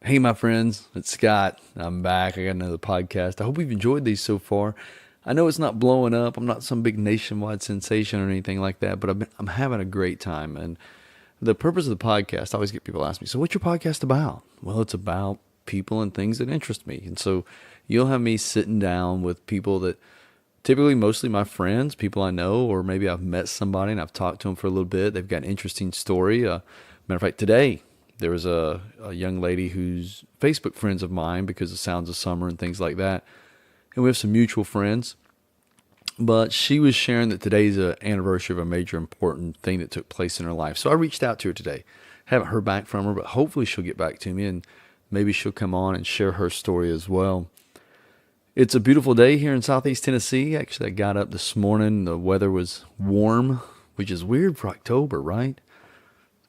Hey, my friends, it's Scott. I'm back. I got another podcast. I hope you've enjoyed these so far. I know it's not blowing up. I'm not some big nationwide sensation or anything like that, but I'm having a great time. And the purpose of the podcast, I always get people ask me, so what's your podcast about? Well, it's about people and things that interest me. And so you'll have me sitting down with people that typically mostly my friends, people I know, or maybe I've met somebody and I've talked to them for a little bit. They've got an interesting story. Matter of fact, today there was a young lady who's Facebook friends of mine because of Sounds of Summer and things like that. And we have some mutual friends. But she was sharing that today's an anniversary of a major important thing that took place in her life. So I reached out to her today. Haven't heard back from her, but hopefully she'll get back to me and maybe she'll come on and share her story as well. It's a beautiful day here in Southeast Tennessee. Actually, I got up this morning. The weather was warm, which is weird for October, right?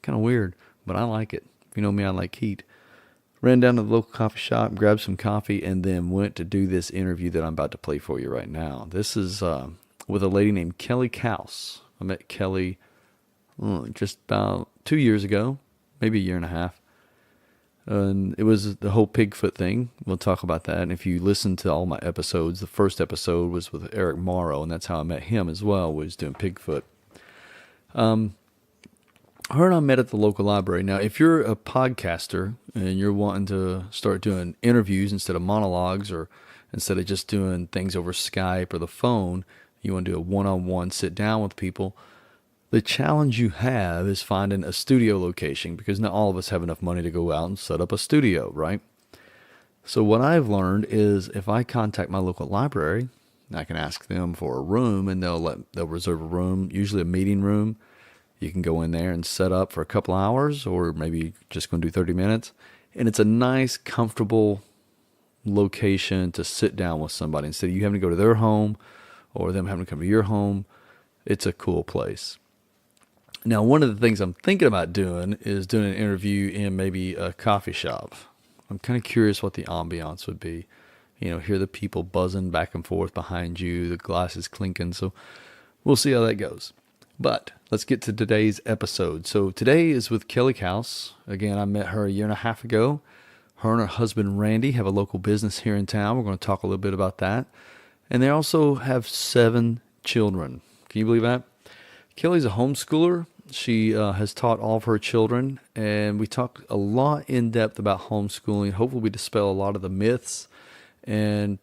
Kind of weird, but I like it. If you know me, I like heat. Ran down to the local coffee shop, grabbed some coffee, and then went to do this interview that I'm about to play for you right now. This is with a lady named Kelly Kaus. I met Kelly just about 2 years ago, maybe a year and a half. And it was the whole Pigfoot thing. We'll talk about that. And if you listen to all my episodes, the first episode was with Eric Morrow, and that's how I met him as well, was doing Pigfoot. Her and I met at the local library. Now, if you're a podcaster and you're wanting to start doing interviews instead of monologues or instead of just doing things over Skype or the phone, you want to do a one-on-one sit down with people, the challenge you have is finding a studio location because not all of us have enough money to go out and set up a studio, right? So what I've learned is if I contact my local library, I can ask them for a room and they'll reserve a room, usually a meeting room. You can go in there and set up for a couple hours or maybe just going to do 30 minutes. And it's a nice, comfortable location to sit down with somebody. Instead of you having to go to their home or them having to come to your home, it's a cool place. Now, one of the things I'm thinking about doing is doing an interview in maybe a coffee shop. I'm kind of curious what the ambiance would be. You know, hear the people buzzing back and forth behind you, the glasses clinking. So we'll see how that goes. But let's get to today's episode. So today is with Kelly Kaus. Again, I met her a year and a half ago. Her and her husband, Randy, have a local business here in town. We're going to talk a little bit about that. And they also have 7 children. Can you believe that? Kelly's a homeschooler. She has taught all of her children. And we talk a lot in depth about homeschooling. Hopefully we dispel a lot of the myths. And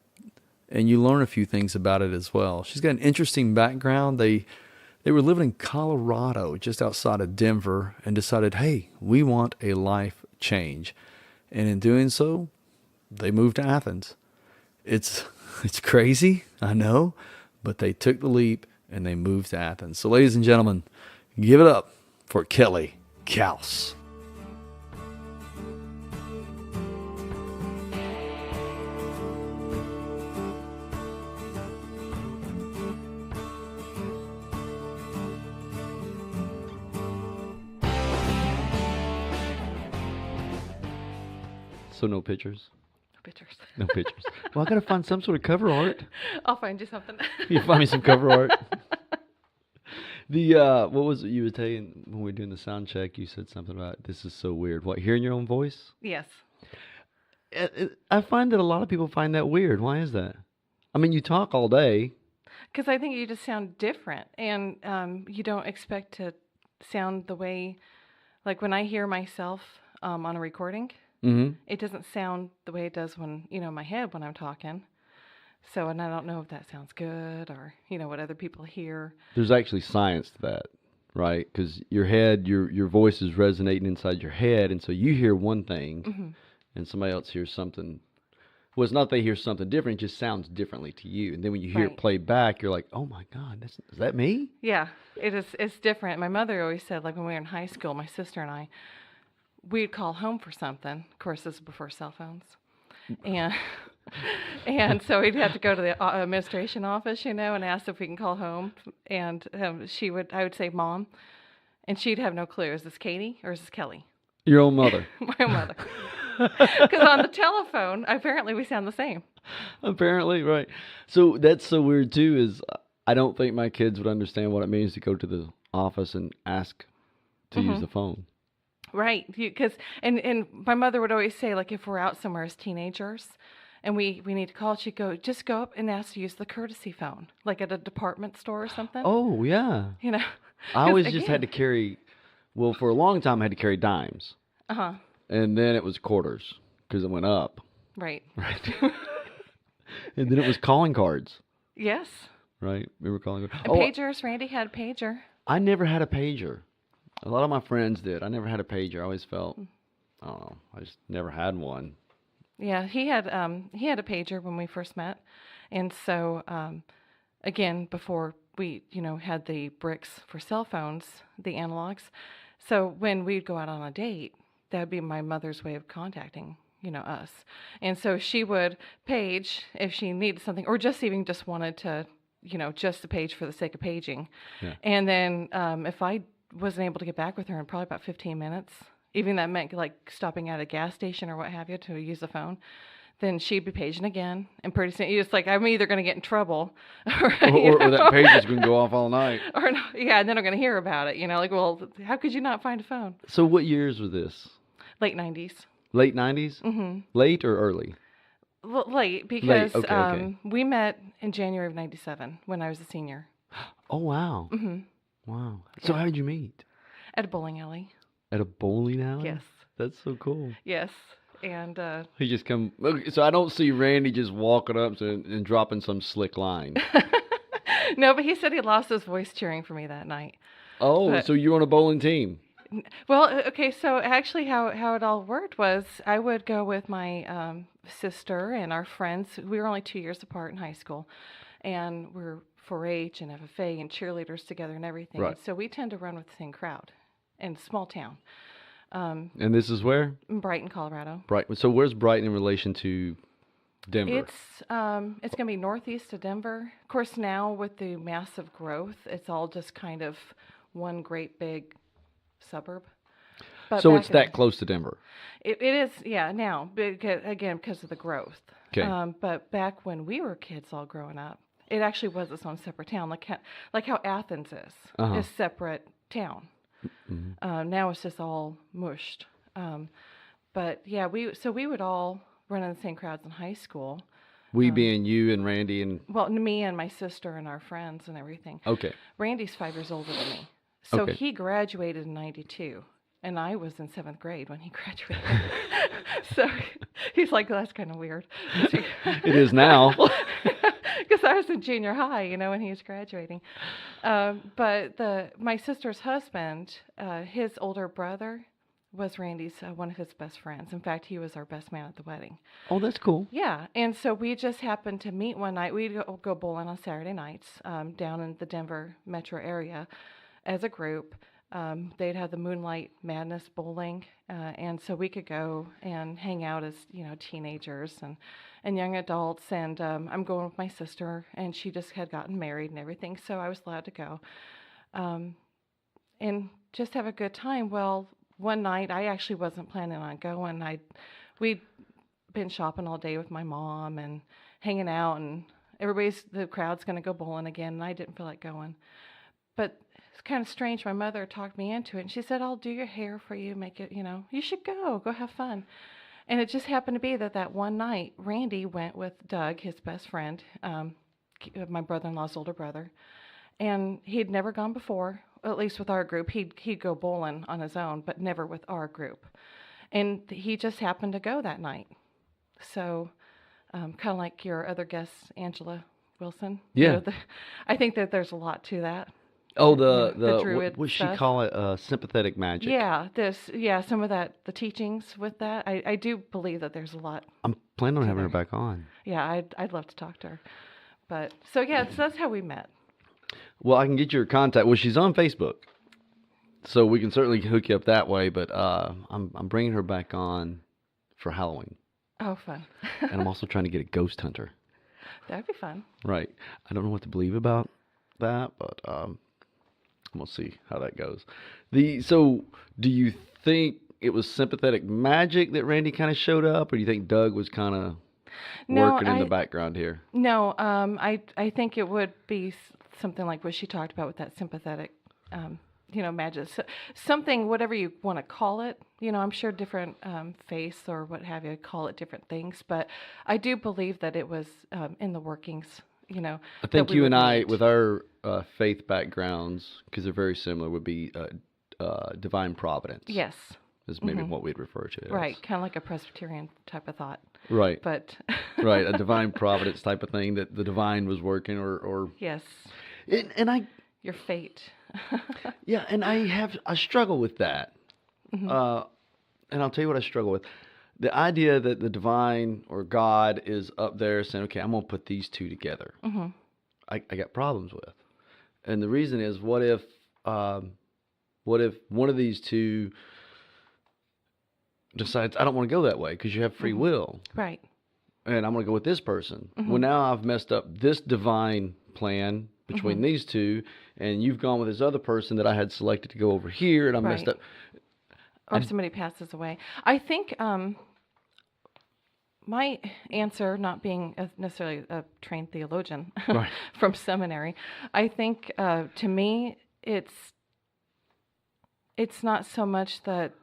you learn a few things about it as well. She's got an interesting background. They were living in Colorado, just outside of Denver, and decided, hey, we want a life change. And in doing so, they moved to Athens. It's crazy, I know, but they took the leap and they moved to Athens. So ladies and gentlemen, give it up for Kelly Kaus. So no pictures? No pictures. No pictures. Well, I got to find some sort of cover art. I'll find you something. You find me some cover art. What was it you were saying when we were doing the sound check? You said something about this is so weird. What, hearing your own voice? Yes. I find that a lot of people find that weird. Why is that? I mean, you talk all day. Because I think you just sound different. And you don't expect to sound the way, like when I hear myself on a recording, it doesn't sound the way it does when, in my head when I'm talking. So, and I don't know if that sounds good or, what other people hear. There's actually science to that, right? Because your head, your voice is resonating inside your head. And so you hear one thing and somebody else hears something. Well, it's not they hear something different. It just sounds differently to you. And then when you hear it played back, you're like, oh, my God, is that me? Yeah, it's different. My mother always said, like when we were in high school, my sister and I, we'd call home for something. Of course, this is before cell phones. And so we'd have to go to the administration office, and ask if we can call home. And I would say, Mom, and she'd have no clue. Is this Katie or is this Kelly? Your own mother. My own mother. Because on the telephone, apparently we sound the same. Apparently, right. So that's so weird, too, is I don't think my kids would understand what it means to go to the office and ask to use the phone. right. Because and my mother would always say, like, if we're out somewhere as teenagers and we need to call, she'd go, just go up and ask to use the courtesy phone, like at a department store or something. Oh, yeah. You know, I always just had to carry, well, for a long time I had to carry dimes. Uh-huh. And then it was quarters because it went up. Right. Right. And then it was calling cards. Yes. Right. We were calling cards. And pagers. Randy had a pager. I never had a pager. A lot of my friends did. I never had a pager. I always felt, I don't know, I just never had one. Yeah, he had a pager when we first met, and so again, before we had the bricks for cell phones, the analogs. So when we'd go out on a date, that'd be my mother's way of contacting us, and so she would page if she needed something, or just even just wanted to just to page for the sake of paging, and then if I wasn't able to get back with her in probably about 15 minutes. Even that meant like stopping at a gas station or what have you to use the phone, then she'd be paging again. And pretty soon, it's like, I'm either going to get in trouble or that page is going to go off all night. Or no, yeah, and then I'm going to hear about it. Like, well, how could you not find a phone? So what years was this? Late 90s. Late 90s? Mm-hmm. Late or early? Well, late, because late. Okay. We met in January of 97 when I was a senior. Oh, wow. Mm-hmm. Wow. So how did you meet? At a bowling alley. At a bowling alley? Yes. That's so cool. Yes. And he just come. So I don't see Randy just walking up and dropping some slick line. No, but he said he lost his voice cheering for me that night. Oh, so you're on a bowling team? Well, okay. So actually, how it all worked was I would go with my sister and our friends. We were only 2 years apart in high school, and we're 4-H and FFA and cheerleaders together and everything. Right. So we tend to run with the same crowd in a small town. And this is where? In Brighton, Colorado. Brighton. So where's Brighton in relation to Denver? It's going to be northeast of Denver. Of course, now with the massive growth, it's all just kind of one great big suburb. But so it's that close to Denver? It is, yeah, now, because of the growth. Okay. But back when we were kids all growing up, it actually was its own separate town, like how Athens is a separate town. Mm-hmm. Now it's just all mushed. But yeah, we would all run in the same crowds in high school. We being you and Randy and... Well, me and my sister and our friends and everything. Okay. Randy's 5 years older than me. So he graduated in 92. And I was in 7th grade when he graduated. So he's like, that's kind of weird. It is now. Because I was in junior high, when he was graduating. But my sister's husband, his older brother, was Randy's one of his best friends. In fact, he was our best man at the wedding. Oh, that's cool. Yeah, and so we just happened to meet one night. We'd go bowling on Saturday nights down in the Denver metro area as a group. They'd have the Moonlight Madness bowling, and so we could go and hang out as teenagers and young adults. And I'm going with my sister, and she just had gotten married and everything, so I was allowed to go and just have a good time. Well, one night I actually wasn't planning on going. We'd been shopping all day with my mom and hanging out, and the crowd's going to go bowling again, and I didn't feel like going, but it's kind of strange. My mother talked me into it, and she said, I'll do your hair for you, make it, you should go have fun. And it just happened to be that one night, Randy went with Doug, his best friend, my brother-in-law's older brother, and he'd never gone before, at least with our group. He'd go bowling on his own, but never with our group. And he just happened to go that night. So kind of like your other guest, Angela Wilson. Yeah. I think that there's a lot to that. Oh, the druid what she stuff. call it? Sympathetic magic. Yeah, some of the teachings with that. I do believe that there's a lot. I'm planning on having her back on. Yeah, I'd love to talk to her. But so yeah, so that's how we met. Well, I can get your contact. Well, she's on Facebook, so we can certainly hook you up that way. But I'm bringing her back on for Halloween. Oh, fun! And I'm also trying to get a ghost hunter. That'd be fun. Right. I don't know what to believe about that, but we'll see how that goes. So, do you think it was sympathetic magic that Randy kind of showed up, or do you think Doug was kind of working in the background here? No, I think it would be something like what she talked about with that sympathetic magic, something, whatever you want to call it. I'm sure different faiths or what have you call it different things, but I do believe that it was in the workings. I that think we you would and I, meet. with our faith backgrounds, because they're very similar, would be divine providence. Yes. Is maybe what we'd refer to it Right, as. kind of like a Presbyterian type of thought. Right. But Right, a divine providence type of thing that the divine was working, or yes, and I your fate. yeah, and I struggle with that. And I'll tell you what I struggle with. The idea that the divine or God is up there saying, okay, I'm going to put these two together. I got problems with. And the reason is, what if one of these two decides, I don't want to go that way, because you have free will, Right. and I'm going to go with this person. Well, now I've messed up this divine plan between these two, and you've gone with this other person that I had selected to go over here, and I messed Right. up. Or somebody passes away. I think my answer, not being necessarily a trained theologian Right. from seminary, I think to me it's not so much that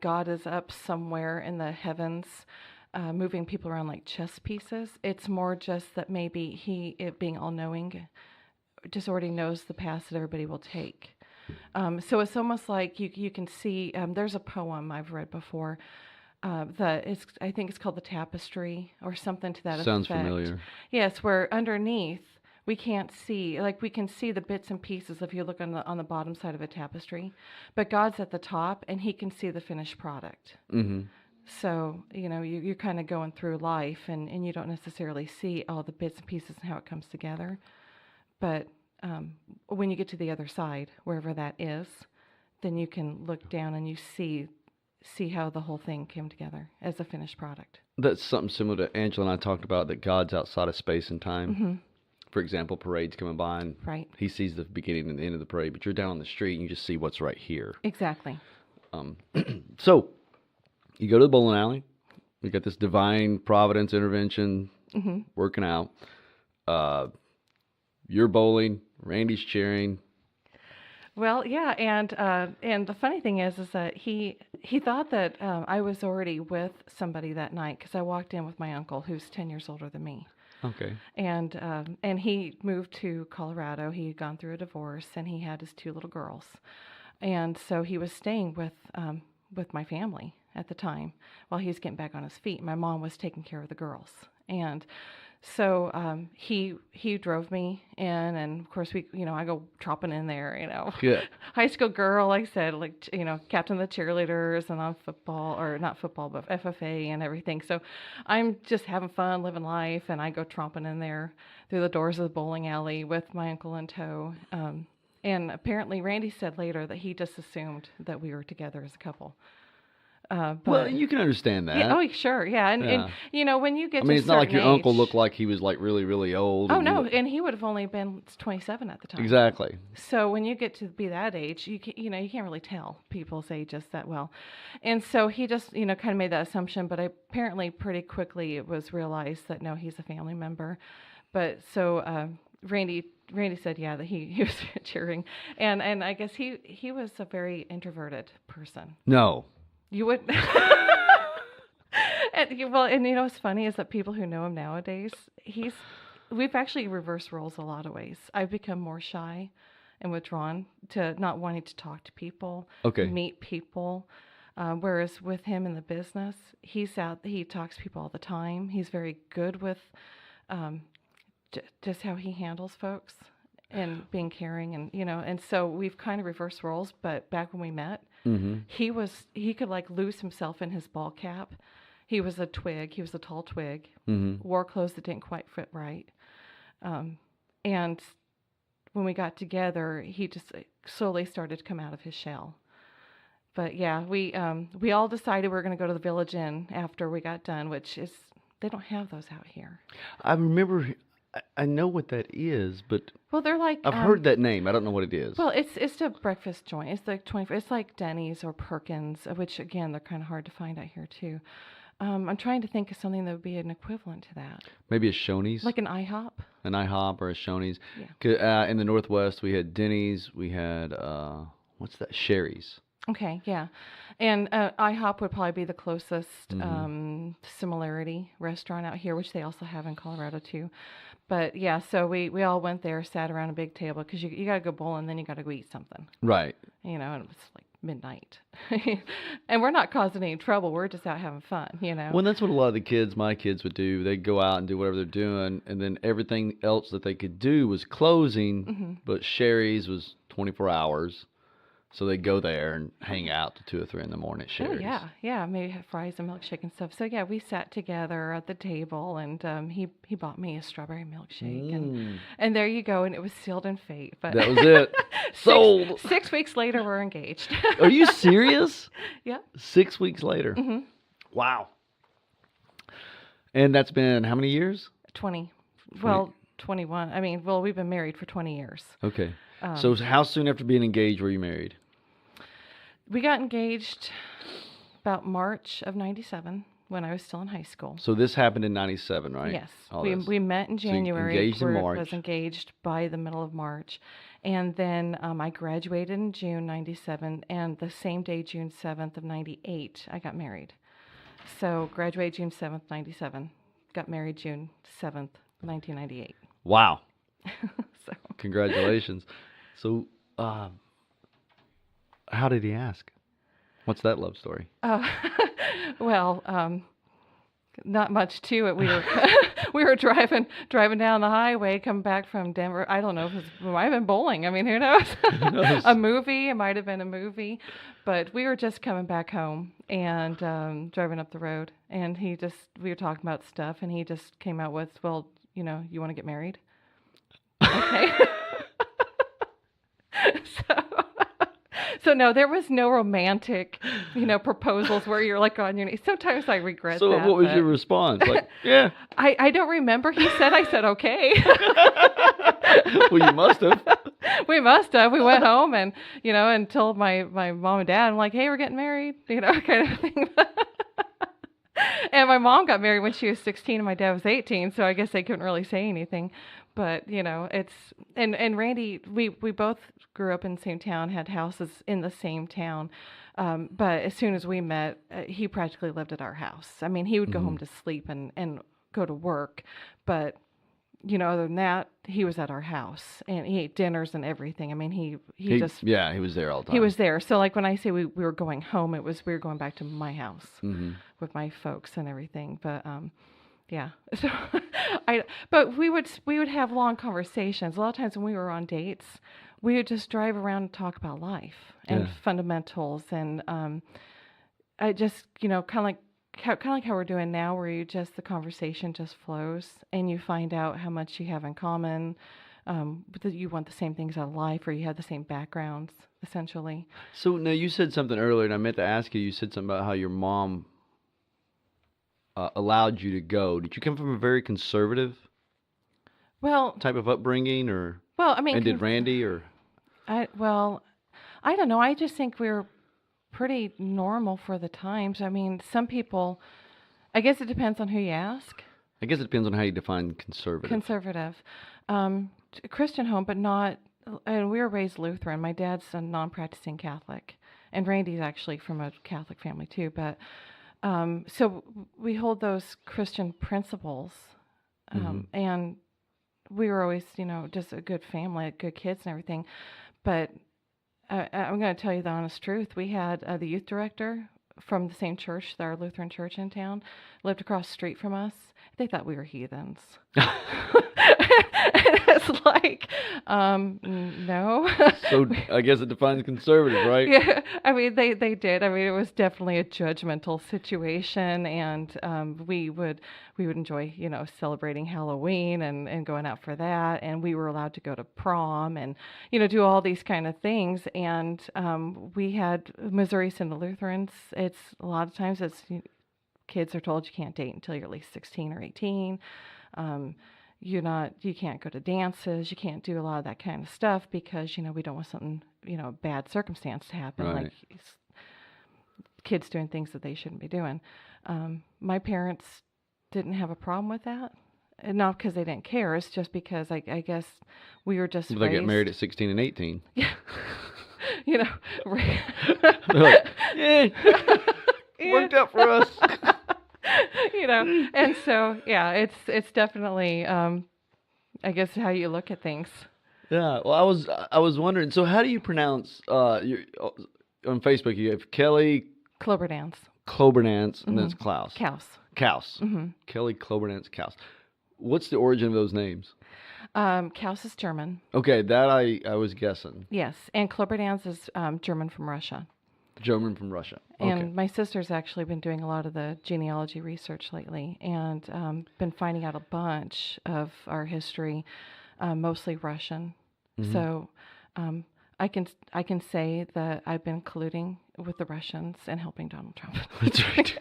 God is up somewhere in the heavens moving people around like chess pieces. It's more just that maybe it being all-knowing, just already knows the path that everybody will take. So it's almost like you can see, there's a poem I've read before I think it's called The Tapestry or something to that Sounds effect. familiar. Yes, where underneath we can't see, like we can see the bits and pieces if you look on the bottom side of a tapestry, but God's at the top and he can see the finished product. Mm-hmm. So, you're kind of going through life and you don't necessarily see all the bits and pieces and how it comes together. But when you get to the other side, wherever that is, then you can look down and you see how the whole thing came together as a finished product. That's something similar to Angela and I talked about, that God's outside of space and time. For example, parades coming by, and Right. he sees the beginning and the end of the parade, but you're down on the street and you just see what's right here. Exactly. So you go to the bowling alley. You got this divine providence intervention working out. You're bowling. Randy's cheering. Well, yeah, and the funny thing is that he thought that I was already with somebody that night because I walked in with my uncle, who's 10 years older than me. Okay. And he moved to Colorado. He had gone through a divorce, and he had his 2 little girls, and so he was staying with my family at the time while he was getting back on his feet. My mom was taking care of the girls, and so he drove me in, and of course I go tropping in there, Good. high school girl, like I said, like captain of the cheerleaders, and on football, or not football, but FFA and everything. So I'm just having fun, living life, and I go tromping in there through the doors of the bowling alley with my uncle in tow. And apparently, Randy said later that he just assumed that we were together as a couple. But Well, you can understand that. yeah, sure, yeah, and when you get I mean, to it's not like your certain uncle age- looked like he was like really, really old. Oh and no, and he would have only been 27 at the time. Exactly. So when you get to be that age, you can't really tell people's ages that well, and so he just kind of made that assumption. But apparently, pretty quickly it was realized that no, he's a family member. But so Randy said that he was cheering, and I guess he was a very introverted person. No. You would. And what's funny is that people who know him nowadays, we've actually reversed roles a lot of ways. I've become more shy and withdrawn to not wanting to talk to people, Okay. meet people. Whereas with him in the business, he talks to people all the time. He's very good with just how he handles folks and being caring, and so we've kind of reversed roles. But back when we met, he could like lose himself in his ball cap. He was a twig. He was a tall twig. Wore clothes that didn't quite fit right. And when we got together, he just slowly started to come out of his shell. But yeah, we all decided we were going to go to the Village Inn after we got done, which is, they don't have those out here. I remember, I know what that is, but Well, they're like I've heard that name. I don't know what it is. Well, it's a breakfast joint. It's like It's like Denny's or Perkins, which again they're kind of hard to find out here too. I'm trying to think of something that would be an equivalent to that, Maybe a Shoney's, like an IHOP. an IHOP or a Shoney's. Yeah. 'Cause, in the Northwest, we had Denny's. We had what's that? Sherry's. Okay, yeah. And IHOP would probably be the closest similarity restaurant out here, which they also have in Colorado too. But yeah, so we all went there, sat around a big table because you got to go bowling, then you got to go eat something. Right. And it was like midnight. And we're not causing any trouble. We're just out having fun, Well, that's what a lot of my kids would do. They'd go out and do whatever they're doing, and then everything else that they could do was closing, but Sherry's was 24 hours. So they'd go there and hang out till 2 or 3 in the morning at Sherry's. Oh, yeah. Maybe have fries and milkshake and stuff. So, yeah, we sat together at the table, and he bought me a strawberry milkshake. And there you go, and it was sealed in fate. But that was it. Sold. 6 weeks later, we're engaged. Are you serious? Yeah. 6 weeks later. Mm-hmm. Wow. And that's been how many years? 20. Well, 21. I mean, we've been married for 20 years. Okay. So how soon after being engaged were you married? We got engaged about March of 97 when I was still in high school. So this happened in 97, right? Yes. We met in January. So engaged in March. Was engaged by the middle of March. And then I graduated in June 97, and the same day, June 7th of 98, I got married. So graduated June 7th, 97. Got married June 7th, 1998. Wow. So. Congratulations. So, how did he ask? What's that love story? Well, not much to it. We were driving down the highway, coming back from Denver. I don't know if it might have been bowling. I mean, who knows? Who knows? A movie. It might have been a movie, but we were just coming back home and driving up the road. And we were talking about stuff, and he just came out with, "Well, you want to get married?" Okay. So no, there was no romantic, proposals where you're like on your knees. Sometimes I regret that. So what was your response? Like, yeah. I don't remember. I said, okay. Well, you must have. We must have. We went home and, and told my mom and dad, I'm like, hey, we're getting married, kind of thing. And my mom got married when she was 16 and my dad was 18. So I guess they couldn't really say anything. But, it's, and Randy, we both grew up in the same town, had houses in the same town. But as soon as we met, he practically lived at our house. I mean, he would go home to sleep and go to work. But, other than that, he was at our house and he ate dinners and everything. I mean, he just. Yeah, he was there all the time. He was there. So like when I say we were going home, we were going back to my house with my folks and everything. But, yeah. So but we would have long conversations. A lot of times when we were on dates, we would just drive around and talk about life and fundamentals and I just, kind of like how we're doing now, where the conversation just flows and you find out how much you have in common, that you want the same things out of life, or you have the same backgrounds essentially. So now you said something earlier, and I meant to ask you. You said something about how your mom allowed you to go. Did you come from a very conservative type of upbringing, or? Well, I mean, and did Randy, or? I don't know. I just think we're pretty normal for the times. I mean, some people, I guess it depends on who you ask. I guess it depends on how you define conservative. Conservative, Christian home, but not. And we were raised Lutheran. My dad's a non-practicing Catholic, and Randy's actually from a Catholic family too. But so we hold those Christian principles, and we were always, just a good family, good kids and everything. But I'm going to tell you the honest truth. We had the youth director from the same church, our Lutheran church in town, lived across the street from us. They thought we were heathens. It's like, no. So I guess it defines conservative, right? Yeah, I mean, they did. I mean, it was definitely a judgmental situation, and we would enjoy, celebrating Halloween and going out for that, and we were allowed to go to prom and, do all these kind of things, and we had Missouri Synod Lutherans. It's a lot of times kids are told you can't date until you're at least 16 or 18. You can't go to dances, you can't do a lot of that kind of stuff because, we don't want something, bad circumstance to happen, Right. like kids doing things that they shouldn't be doing. My parents didn't have a problem with that. And not because they didn't care, it's just because I guess we were just Well, they get raised- married at 16 and 18. Yeah. you know, They're like, worked out for us. you know, and so yeah, it's definitely I guess how you look at things. Yeah. Well, I was wondering. So, how do you pronounce on Facebook? You have Kelly Kloberdanz. Kloberdanz, and then it's Klaus. Kaus. Kelly Kloberdanz Klaus. What's the origin of those names? Kaus is German. Okay, that I was guessing. Yes, and Kloberdanz is German from Russia. German from Russia. Okay. And my sister's actually been doing a lot of the genealogy research lately, and been finding out a bunch of our history, mostly Russian. So I can say that I've been colluding with the Russians and helping Donald Trump. That's right.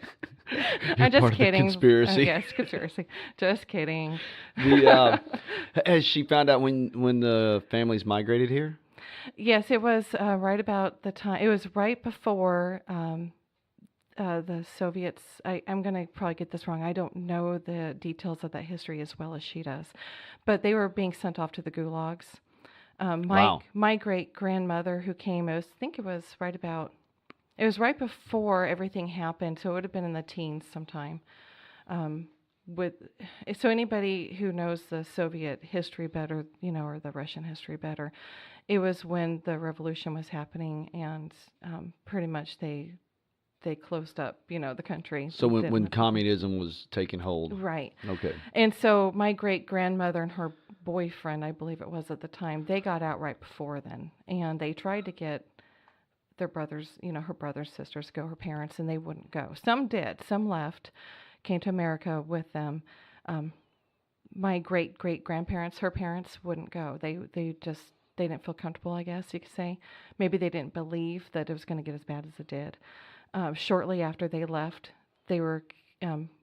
I'm just part of the kidding. conspiracy. Yes, conspiracy. Just kidding. Has she found out when the families migrated here? Yes, it was right about the time. It was right before the Soviets. I'm going to probably get this wrong. I don't know the details of that history as well as she does, but they were being sent off to the gulags. Wow. My great grandmother who came, I think it was right before everything happened, so it would have been in the teens sometime. So anybody who knows the Soviet history better, or the Russian history better, it was when the revolution was happening, and pretty much they closed up, the country. So when communism was taking hold. Right. Okay. And so my great grandmother and her boyfriend, I believe it was at the time, they got out right before then, and they tried to get their brothers, her brothers, sisters, go, her parents, and they wouldn't go. Some did. Some left, came to America with them. My great grandparents, her parents, wouldn't go. They didn't feel comfortable, I guess you could say. Maybe they didn't believe that it was going to get as bad as it did. Shortly after they left, they were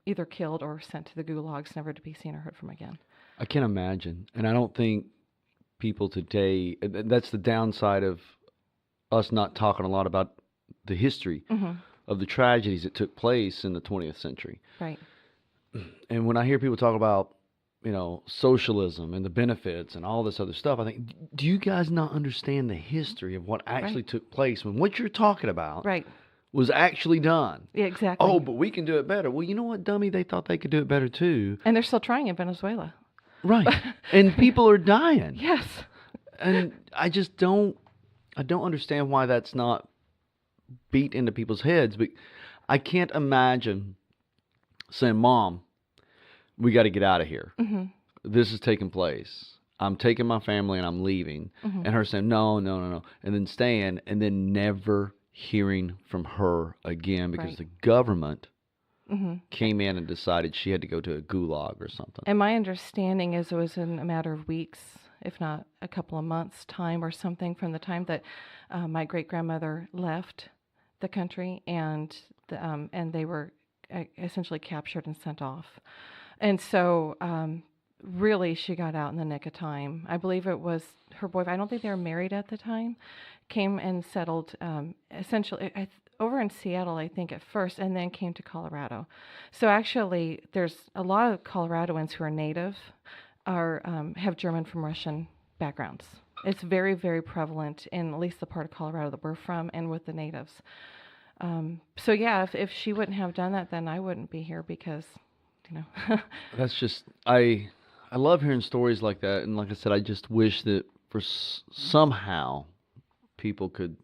either killed or sent to the gulags, never to be seen or heard from again. I can't imagine, and I don't think people today. That's the downside of us not talking a lot about the history of the tragedies that took place in the 20th century. Right. And when I hear people talk about, socialism and the benefits and all this other stuff, I think, do you guys not understand the history of what actually took place when what you're talking about was actually done? Yeah, exactly. Oh, but we can do it better. Well, you know what, dummy? They thought they could do it better too. And they're still trying in Venezuela. Right. And people are dying. Yes. And I don't understand why that's not beat into people's heads. But I can't imagine saying, Mom, we got to get out of here. This is taking place. I'm taking my family and I'm leaving. And her saying, no. And then staying and then never hearing from her again because the government came in and decided she had to go to a gulag or something. And my understanding is it was in a matter of weeks, if not a couple of months' time or something, from the time that my great-grandmother left the country and they were essentially captured and sent off. And so really she got out in the nick of time. I believe it was her boyfriend. I don't think they were married at the time. Came and settled essentially over in Seattle, I think, at first, and then came to Colorado. So actually, there's a lot of Coloradoans who are native have German from Russian backgrounds. It's very, very prevalent in at least the part of Colorado that we're from and with the natives. So yeah, if she wouldn't have done that, then I wouldn't be here because, That's just, I love hearing stories like that. And like I said, I just wish that for somehow people could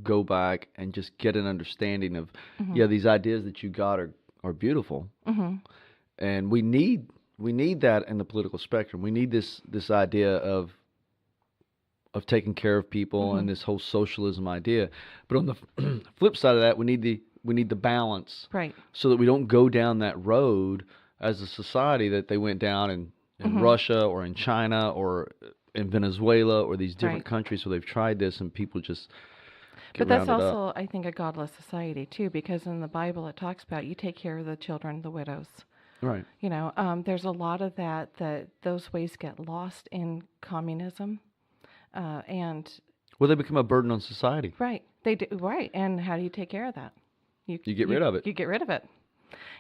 go back and just get an understanding of, these ideas that you got are beautiful. And we need that in the political spectrum. We need this idea of taking care of people and this whole socialism idea. But on the flip side of that, we need the balance, right? So that we don't go down that road as a society that they went down in Russia or in China or in Venezuela or these different countries where they've tried this and people just But that's also, I think, a godless society, too, because in the Bible it talks about you take care of the children, the widows. Right. There's a lot of that those ways get lost in communism. Well, they become a burden on society. Right. They do. Right. And how do you take care of that? You get rid of it. You get rid of it.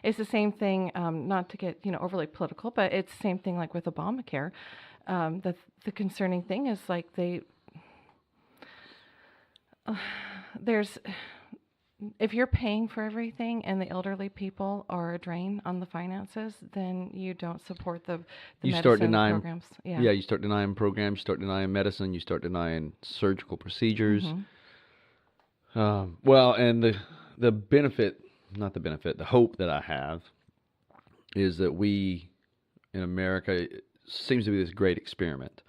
It's the same thing, not to get, overly political, but it's the same thing like with Obamacare. The concerning thing is like There's if you're paying for everything and the elderly people are a drain on the finances, then you don't support the You start medicine denying, programs. Yeah. yeah, you start denying programs, you start denying medicine, you start denying surgical procedures. Well, and the benefit, not the benefit, the hope that I have is that we in America it seems to be this great experiment.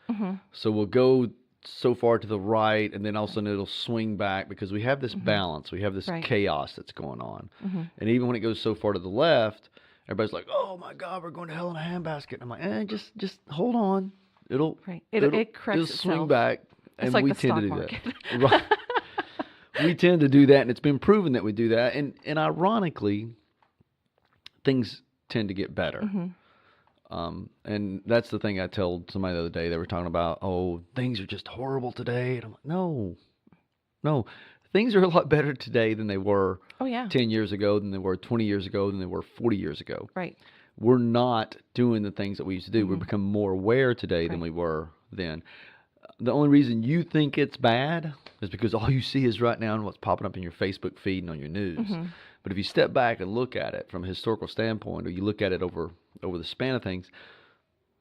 So we'll go so far to the right, and then all of a sudden it'll swing back because we have this balance, we have this Right. chaos that's going on, and even when it goes so far to the left, everybody's like, "Oh my God, we're going to hell in a handbasket." And I'm like, just hold on, it'll Right. it'll, It corrects it'll swing itself. back, and It's like we the tend stock to do market. that. Right. We tend to do that, and it's been proven that we do that, and ironically, things tend to get better. And that's the thing I told somebody the other day. They were talking about, oh, things are just horrible today. And I'm like, no, things are a lot better today than they were Oh yeah. 10 years ago, than they were 20 years ago, than they were 40 years ago. Right. We're not doing the things that we used to do. We've become more aware today than Right. we were then. The only reason you think it's bad is because all you see is right now and what's popping up in your Facebook feed and on your news. But if you step back and look at it from a historical standpoint, or you look at it over the span of things,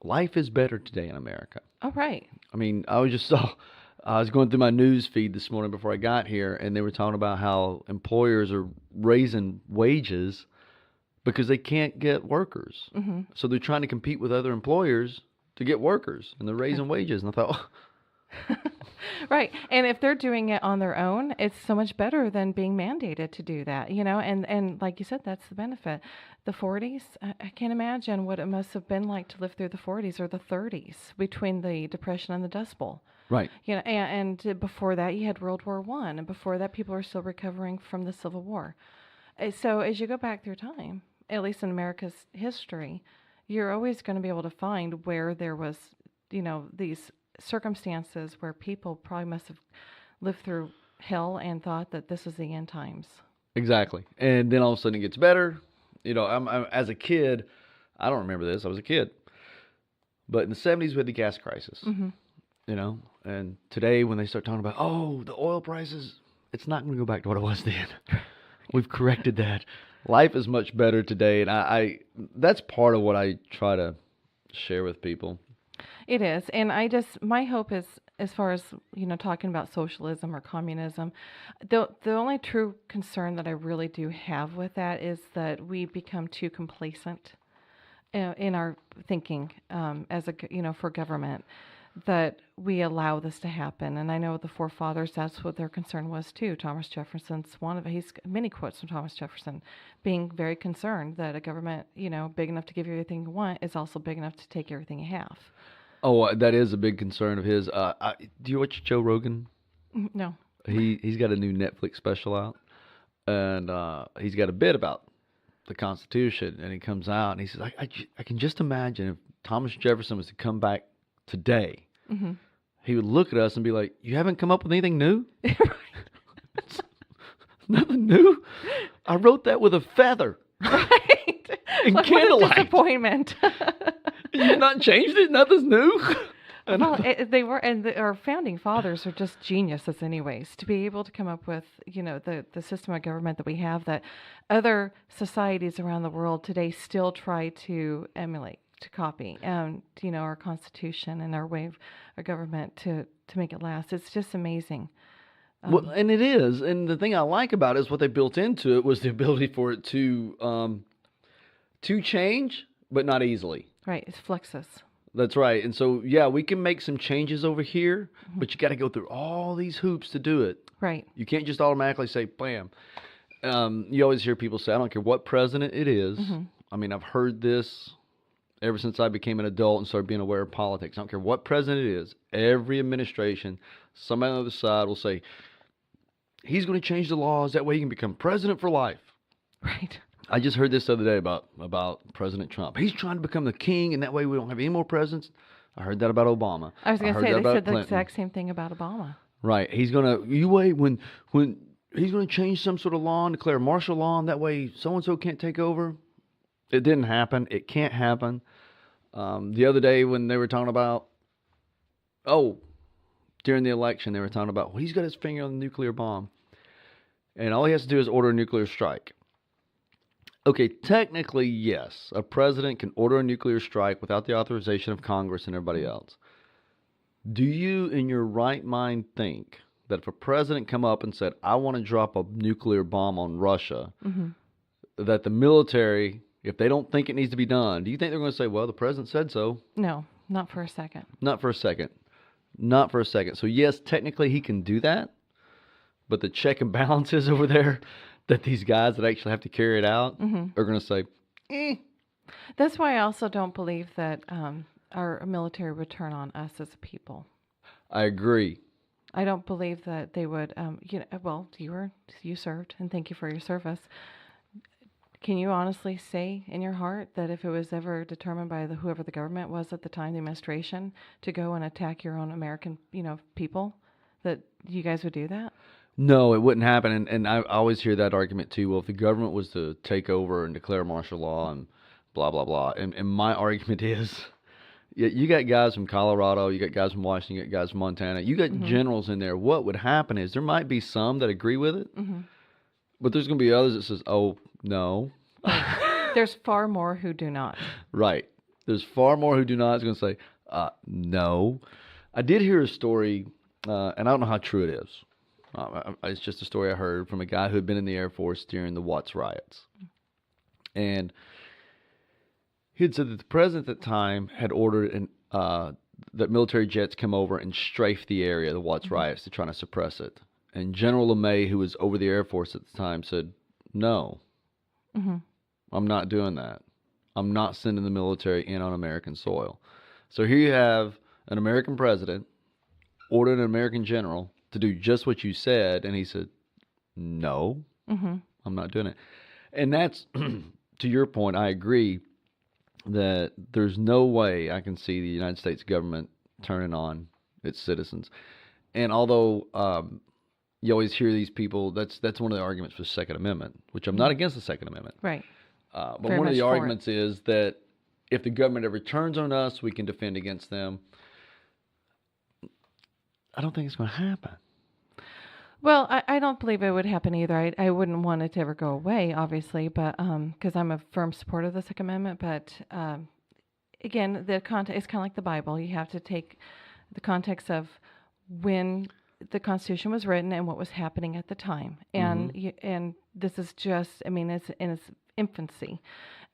life is better today in America. Oh right. I mean, I was going through my news feed this morning before I got here, and they were talking about how employers are raising wages because they can't get workers. So they're trying to compete with other employers to get workers, and they're raising wages. And I thought, oh, Right. And if they're doing it on their own, it's so much better than being mandated to do that, and like you said, that's the benefit. The 40s, I can't imagine what it must have been like to live through the 40s or the 30s between the Depression and the Dust Bowl. right. And before that, you had World War One, and before that, people were still recovering from the Civil War. So as you go back through time, at least in America's history, you're always going to be able to find where there was, these circumstances where people probably must have lived through hell and thought that this was the end times. Exactly. And then all of a sudden it gets better. I'm as a kid, I don't remember this. I was a kid. But in the 70s, we had the gas crisis. And today when they start talking about, oh, the oil prices, it's not going to go back to what it was then. We've corrected that. Life is much better today. And I that's part of what I try to share with people. It is. And my hope is, as far as, talking about socialism or communism, the only true concern that I really do have with that is that we become too complacent in our thinking for government, that we allow this to happen. And I know the forefathers, that's what their concern was too. Thomas Jefferson's he's many quotes from Thomas Jefferson being very concerned that a government, big enough to give you everything you want is also big enough to take everything you have. Oh, that is a big concern of his. Do you watch Joe Rogan? No. He's got a new Netflix special out, and he's got a bit about the Constitution, and he comes out and he says, I can just imagine if Thomas Jefferson was to come back today, he would look at us and be like, you haven't come up with anything new? Nothing new? I wrote that with a feather. Right. In Like, candlelight. what a disappointment. You've not changed it? Nothing's new? Well, they were, and our founding fathers are just geniuses, anyways, to be able to come up with, the system of government that we have, that other societies around the world today still try to emulate, to copy, our Constitution and our way of our government to make it last. It's just amazing. Well, and it is. And the thing I like about it is what they built into it was the ability for it to change, but not easily. Right, it's Fluxus. That's right. And so, yeah, we can make some changes over here, but you got to go through all these hoops to do it. Right. You can't just automatically say, bam. You always hear people say, I don't care what president it is. I mean, I've heard this ever since I became an adult and started being aware of politics. I don't care what president it is. Every administration, somebody on the other side will say, he's going to change the laws. That way he can become president for life. Right. I just heard this the other day about President Trump. He's trying to become the king, and that way we don't have any more presidents. I heard that about Obama. I was going to say, heard that they about said the Clinton. exact same thing about Obama. Right. He's going to, you wait, when he's going to change some sort of law and declare martial law, and that way so-and-so can't take over. It didn't happen. It can't happen. The other day when they were talking about, during the election, they were talking about, well, he's got his finger on the nuclear bomb. And all he has to do is order a nuclear strike. Okay, technically, yes. A president can order a nuclear strike without the authorization of Congress and everybody else. Do you, in your right mind, think that if a president come up and said, I want to drop a nuclear bomb on Russia, that the military, if they don't think it needs to be done, do you think they're going to say, well, the president said so? No, not for a second. Not for a second. Not for a second. So, yes, technically he can do that, but the check and balances over there that these guys that actually have to carry it out are going to say, That's why I also don't believe that our military would turn on us as a people. I agree. I don't believe that they would. Well, you served, and thank you for your service. Can you honestly say in your heart that if it was ever determined by whoever the government was at the time, the administration, to go and attack your own American, people, that you guys would do that? No, it wouldn't happen. And I always hear that argument too. Well, if the government was to take over and declare martial law and blah, blah, blah. And my argument is, you got guys from Colorado, you got guys from Washington, you got guys from Montana, you got generals in there. What would happen is there might be some that agree with it, but there's going to be others that says, oh, no. There's far more who do not. Right. There's far more who do not. It's going to say, no. I did hear a story, and I don't know how true it is. It's just a story I heard from a guy who had been in the Air Force during the Watts riots. And he had said that the president at the time had ordered that military jets come over and strafe the area, the Watts riots, to try to suppress it. And General LeMay, who was over the Air Force at the time, said, no, I'm not doing that. I'm not sending the military in on American soil. So here you have an American president ordered an American general to do just what you said, and he said, no, I'm not doing it. And that's, to your point, I agree that there's no way I can see the United States government turning on its citizens. And although you always hear these people, that's one of the arguments for the Second Amendment, which I'm not against the Second Amendment. Right. But Very one of much the for arguments is that if the government ever turns on us, we can defend against them. I don't think it's going to happen. Well, I don't believe it would happen either. I wouldn't want it to ever go away, obviously, but because I'm a firm supporter of the Second Amendment. But again, the context is kind of like the Bible. You have to take the context of when the Constitution was written and what was happening at the time. And and this is just, it's in its infancy.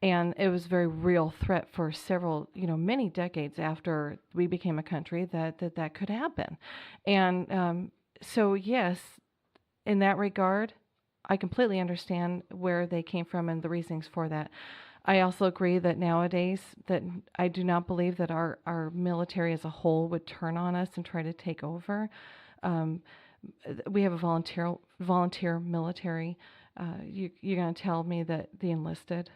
And it was a very real threat for several, many decades after we became a country that could happen. And so, yes, in that regard, I completely understand where they came from and the reasonings for that. I also agree that nowadays that I do not believe that our military as a whole would turn on us and try to take over. We have a volunteer military. You're going to tell me that the enlisted...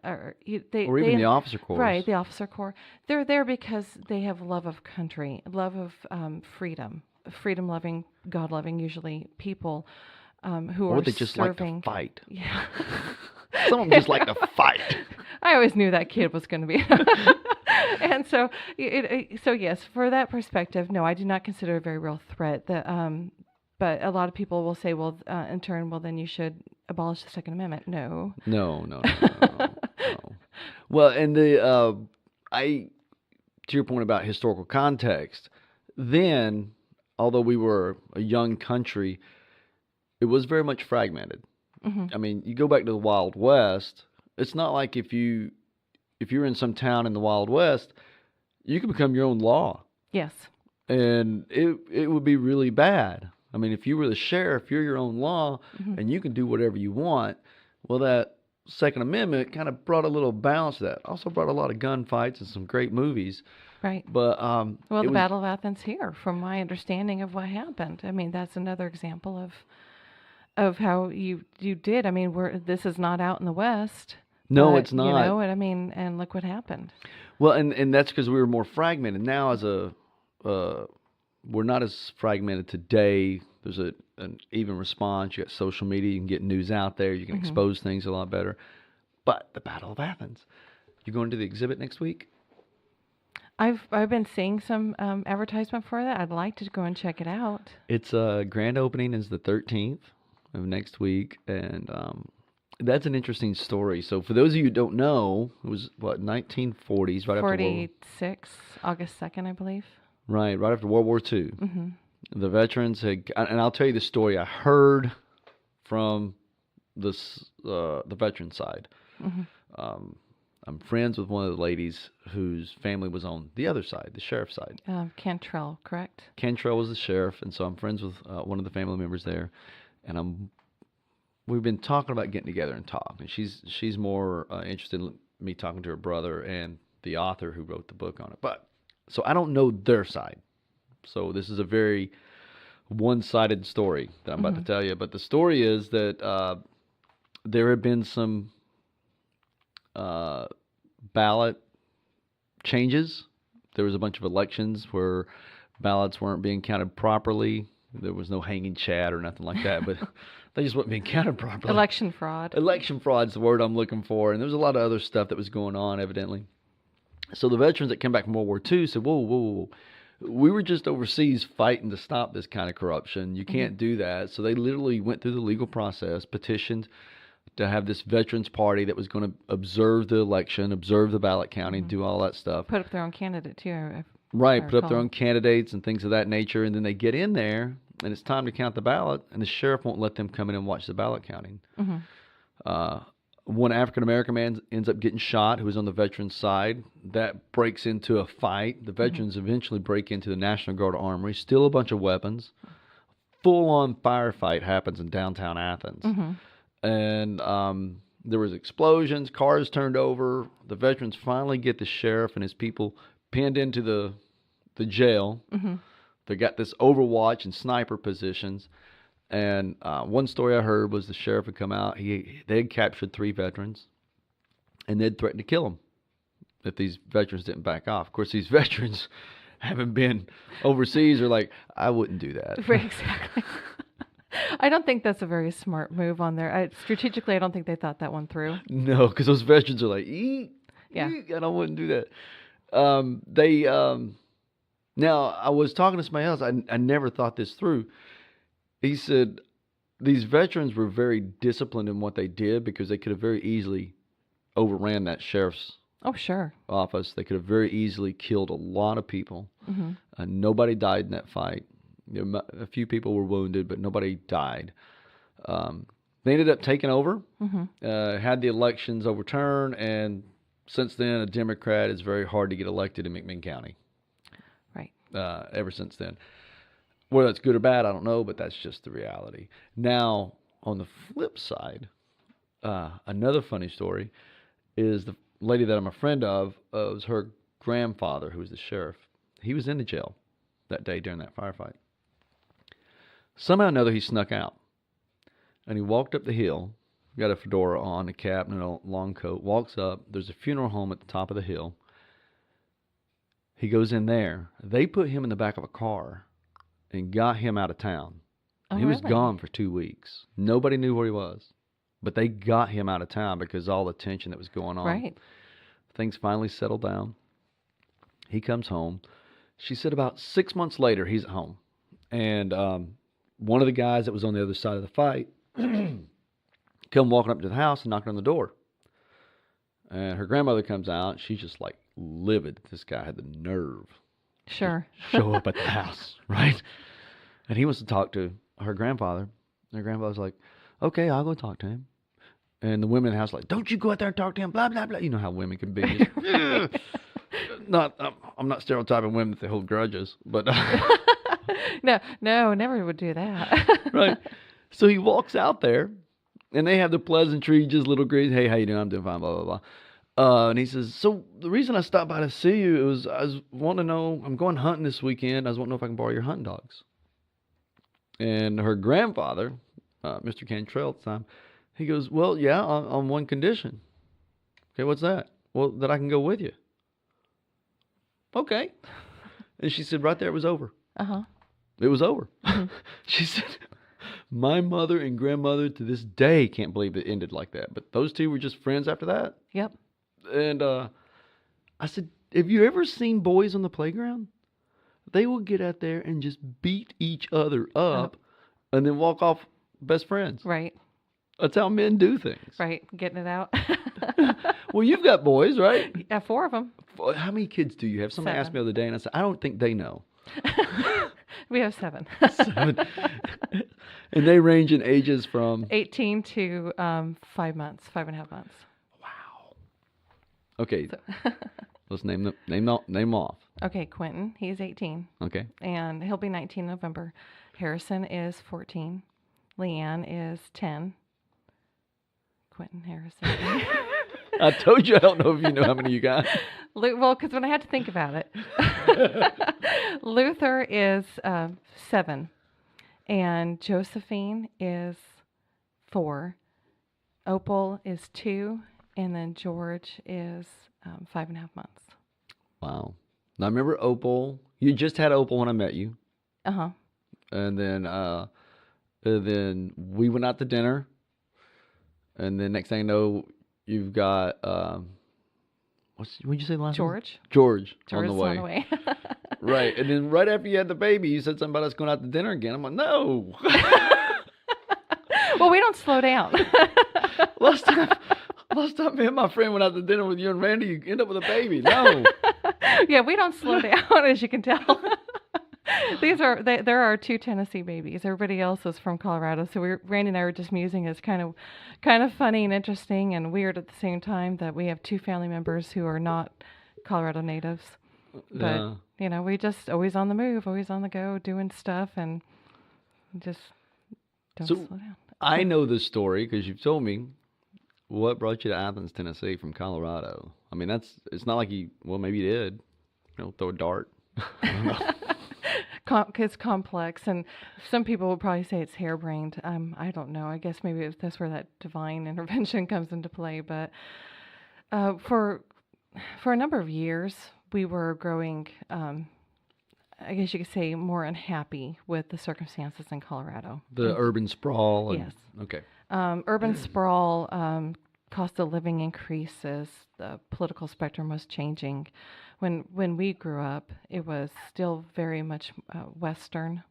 or even the officer corps. Right, the officer corps. They're there because they have love of country, love of freedom-loving, God-loving, usually people who are Or they just serving. like to fight. Yeah. Some of them just like to fight. I always knew that kid was going to be. And so, so yes, for that perspective, no, I do not consider it a very real threat. But a lot of people will say, well, in turn, well, then you should abolish the Second Amendment. No. No. Well, and to your point about historical context, then, although we were a young country, it was very much fragmented. I mean, you go back to the Wild West, it's not like if you're in some town in the Wild West, you could become your own law. Yes. And it would be really bad. I mean, if you were the sheriff, you're your own law, and you can do whatever you want. Well, that Second Amendment kind of brought a little balance to that. Also brought a lot of gunfights and some great movies. Right. But the Battle of Athens here, from my understanding of what happened. I mean, that's another example of how you did. I mean, this is not out in the West. No, but, it's not. And look what happened. Well, and that's because we were more fragmented. Now, we're not as fragmented today. There's an even response. You got social media. You can get news out there. You can expose things a lot better. But the Battle of Athens. You going to the exhibit next week? I've been seeing some advertisement for that. I'd like to go and check it out. It's grand opening is the 13th of next week, and that's an interesting story. So for those of you who don't know, it was what 1940s, right after 46, August 2nd, I believe. right after World War II. Mm-hmm. The veterans had, and I'll tell you the story I heard from the veteran side. Mm-hmm. I'm friends with one of the ladies whose family was on the other side, the sheriff's side. Cantrell, correct? Cantrell was the sheriff, and so I'm friends with one of the family members there, and we've been talking about getting together and talk. And she's more interested in me talking to her brother and the author who wrote the book on it. But so I don't know their side. So this is a very one-sided story that I'm about to tell you. But the story is that there have been some ballot changes. There was a bunch of elections where ballots weren't being counted properly. There was no hanging chat or nothing like that, but they just weren't being counted properly. Election fraud. Election fraud's the word I'm looking for, and there was a lot of other stuff that was going on, evidently. So the veterans that came back from World War II said, whoa. We were just overseas fighting to stop this kind of corruption. You can't do that. So they literally went through the legal process, petitioned to have this veterans party that was going to observe the election, observe the ballot counting, do all that stuff. Put up their own candidate, too. Right, put up their own candidates and things of that nature. And then they get in there, and it's time to count the ballot, and the sheriff won't let them come in and watch the ballot counting. One African-American man ends up getting shot who was on the veterans side. That breaks into a fight. The veterans eventually break into the National Guard armory, steal a bunch of weapons. Full-on firefight happens in downtown Athens. And there was explosions, cars turned over. The veterans finally get the sheriff and his people pinned into the jail. They got this overwatch and sniper positions. And one story I heard was the sheriff had come out. They had captured 3 veterans, and they'd threatened to kill them if these veterans didn't back off. Of course, these veterans, having been overseas, are like, I wouldn't do that. Exactly. I don't think that's a very smart move on there. Strategically, I don't think they thought that one through. No, because those veterans are like, Yeah. and I wouldn't do that. Now, I was talking to somebody else. I never thought this through. He said these veterans were very disciplined in what they did because they could have very easily overran that sheriff's office. They could have very easily killed a lot of people. Nobody died in that fight. A few people were wounded, but nobody died. They ended up taking over, had the elections overturned, and since then, a Democrat is very hard to get elected in McMinn County. Right. Ever since then. Whether that's good or bad, I don't know, but that's just the reality. Now, on the flip side, another funny story is the lady that I'm a friend of was her grandfather, who was the sheriff. He was in the jail that day during that firefight. Somehow or another, he snuck out. And he walked up the hill, got a fedora on, a cap, and a long coat, walks up. There's a funeral home at the top of the hill. He goes in there. They put him in the back of a car and got him out of town. Oh, He was really? gone for 2 weeks. Nobody knew where he was. But they got him out of town because of all the tension that was going on. Right. Things finally settled down. He comes home. She said about 6 months later, he's at home. And one of the guys that was on the other side of the fight come walking up to the house and knocking on the door. And her grandmother comes out. She's just like livid. This guy had the nerve Sure. show up at the house, right? And he wants to talk to her grandfather. And her grandfather's like, okay, I'll go talk to him. And the women in the house are like, don't you go out there and talk to him, blah, blah, blah. You know how women can be. I'm not stereotyping women that they hold grudges, but... No, never would do that. Right. So he walks out there, and they have the pleasantry, just little greetings. Hey, how you doing? I'm doing fine, blah, blah, blah. And he says, so the reason I stopped by to see you was I was wanting to know, I'm going hunting this weekend. I was wanting to know if I can borrow your hunting dogs. And her grandfather, Mr. Cantrell at the time, he goes, well, yeah, on one condition. Okay, what's that? Well, that I can go with you. Okay. And she said right there it was over. Uh-huh. It was over. She said, my mother and grandmother to this day can't believe it ended like that. But those two were just friends after that. Yep. And I said, have you ever seen boys on the playground? They will get out there and just beat each other up and then walk off best friends. Right. That's how men do things. Right. Getting it out. Well, you've got boys, right? Yeah, 4 of them. How many kids do you have? Somebody asked me 7. the other day, and I said, I don't think they know. We have 7. 7. And they range in ages from 18 to 5 months, 5.5 months. wow. Okay, let's name them off. Okay, Quentin, he's 18, Okay. and he'll be 19 in November. Harrison is 14. Leanne is 10. Quentin, Harrison. I told you I don't know if you know how many you got. Well, because when I had to think about it, Luther is 7, and Josephine is 4. Opal is 2, and then George is 5.5 months. Wow. Now remember Opal. You just had Opal when I met you, Uh-huh. and then we went out to dinner, and then next thing I know, you've got what'd you say the last name? George on the is way. on the way. Right, and then right after you had the baby, you said something about us going out to dinner again. I'm like, no. Well, we don't slow down. last time me and my friend went out to dinner with you and Randy, you end up with a baby. No. Yeah, we don't slow down, as you can tell. There are 2 Tennessee babies. Everybody else is from Colorado. So Randy and I were just musing. It's kind of funny and interesting and weird at the same time that we have 2 family members who are not Colorado natives. But we just always on the move, always on the go, doing stuff, and just don't slow down. I know this story because you've told me. What brought you to Athens, Tennessee from Colorado? I mean, it's not like maybe you did. Throw a dart. I don't know. It's complex, and some people would probably say it's harebrained. I don't know. I guess maybe that's where that divine intervention comes into play. But for a number of years, we were growing, I guess you could say, more unhappy with the circumstances in Colorado. The urban sprawl. Yes. Okay. Urban sprawl, cost of living increases, the political spectrum was changing. When we grew up, it was still very much Western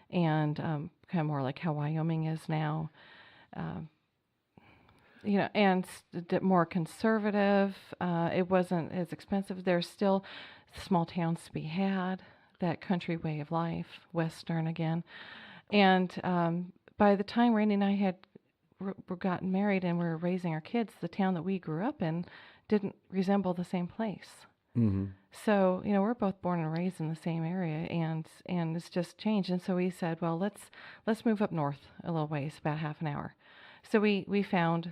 and kind of more like how Wyoming is now. And more conservative. It wasn't as expensive. There's still small towns to be had, that country way of life, Western again. And by the time Randy and I had gotten married and we were raising our kids, the town that we grew up in didn't resemble the same place. Mm-hmm. So, we're both born and raised in the same area, and it's just changed. And so we said, well, let's move up north a little ways, about half an hour. So we found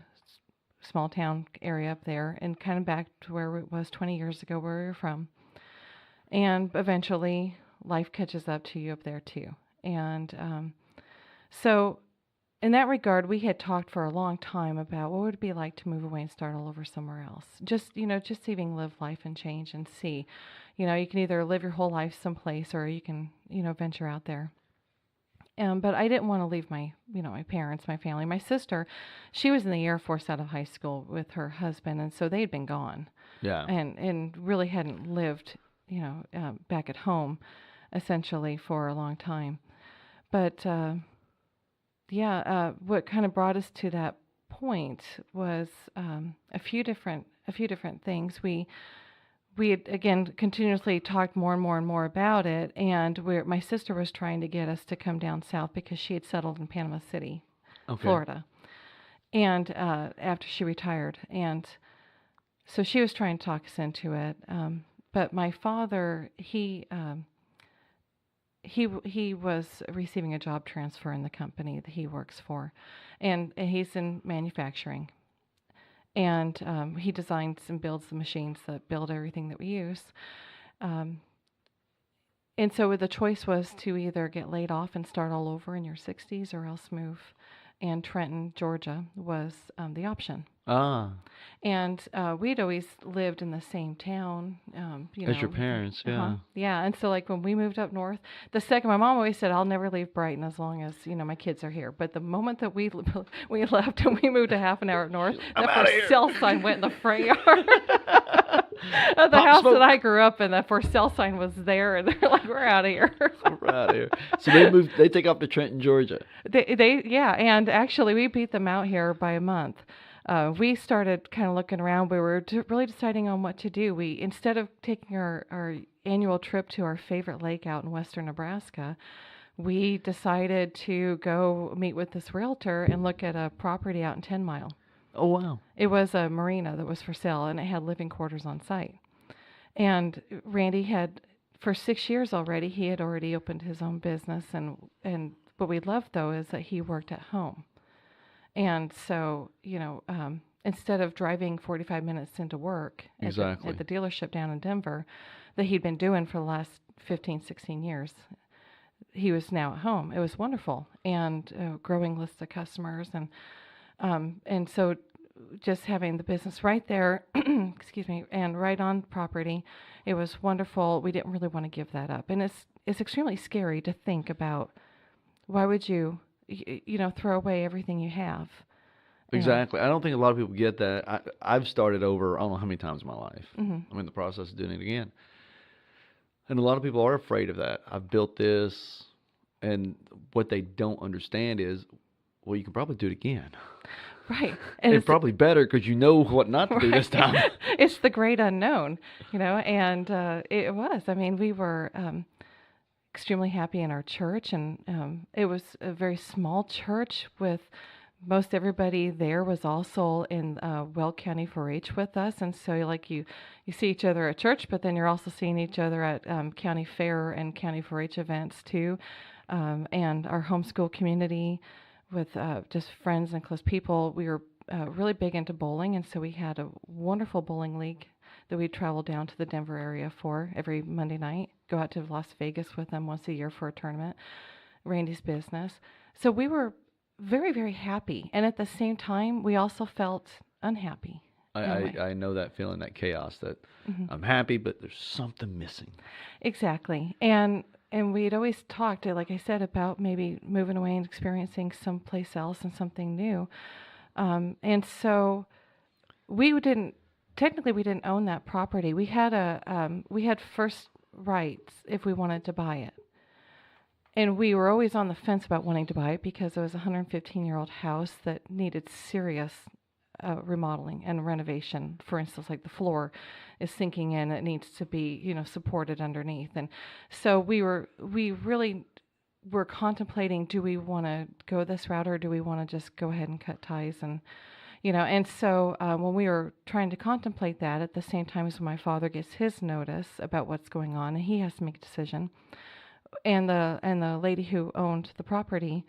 small town area up there and kind of back to where it was 20 years ago where we were from. And eventually life catches up to you up there too. And so in that regard, we had talked for a long time about what would it be like to move away and start all over somewhere else. Just even live life and change and see. You can either live your whole life someplace or you can, venture out there. But I didn't want to leave my parents, my family. My sister, she was in the Air Force out of high school with her husband, and so they'd been gone. Yeah. And really hadn't lived, back at home, essentially, for a long time. But what kind of brought us to that point was a few different things. We had, again, continuously talked more and more and more about it, and my sister was trying to get us to come down south because she had settled in Panama City, Florida, and after she retired, and so she was trying to talk us into it. But my father, he was receiving a job transfer in the company that he works for, and he's in manufacturing. And he designs and builds the machines that build everything that we use. And so the choice was to either get laid off and start all over in your 60s or else move. And Trenton, Georgia was the option. Ah, And we'd always lived in the same town, as your parents, yeah. Yeah. And so, like, when we moved up north, my mom always said, I'll never leave Brighton as long as, my kids are here. But the moment that we we left and we moved a half an hour up north, I'm the outta for here. sale sign went in the front yard of the Pop house smoke. that I grew up in. The for sale sign was there, and they're like, we're out of here. We're out of here. So they take off to Trenton, Georgia. Yeah, and actually we beat them out here by a month. We started kind of looking around. We were really deciding on what to do. We, instead of taking our annual trip to our favorite lake out in western Nebraska, we decided to go meet with this realtor and look at a property out in 10 Mile. Oh, wow. It was a marina that was for sale, and it had living quarters on site. And Randy had, for 6 years already, he had already opened his own business. And what we loved, though, is that he worked at home. And so, instead of driving 45 minutes into work at the dealership down in Denver that he'd been doing for the last 15, 16 years, he was now at home. It was wonderful, and growing lists of customers. And so just having the business right there, excuse me, and right on property, it was wonderful. We didn't really want to give that up. And it's extremely scary to think about, why would you throw away everything you have? Exactly. I don't think a lot of people get that. I've started over, I don't know how many times in my life. Mm-hmm. I'm in the process of doing it again. And a lot of people are afraid of that. I've built this, and what they don't understand is, well, you can probably do it again. Right. And it's probably better because you know what not to do this time. It's the great unknown, and it was. I mean, we were extremely happy in our church, and it was a very small church with most everybody there was also in Weld County 4-H with us. And so like you see each other at church, but then you're also seeing each other at county fair and county 4-H events too. And our homeschool community with just friends and close people. We were really big into bowling, and so we had a wonderful bowling league that we traveled down to the Denver area for every Monday night, go out to Las Vegas with them once a year for a tournament, Randy's business. So we were very, very happy. And at the same time, we also felt unhappy. I know that feeling, that chaos, that I'm happy, but there's something missing. Exactly. And we'd always talked, like I said, about maybe moving away and experiencing someplace else and something new. And so we didn't own that property. We had first rights if we wanted to buy it. And we were always on the fence about wanting to buy it because it was a 115-year-old house that needed serious remodeling and renovation. For instance, like the floor is sinking in; it needs to be, supported underneath. And so we really were contemplating: do we want to go this route, or do we want to just go ahead and cut ties? And and so when we were trying to contemplate that, at the same time as my father gets his notice about what's going on, and he has to make a decision. And the lady who owned the property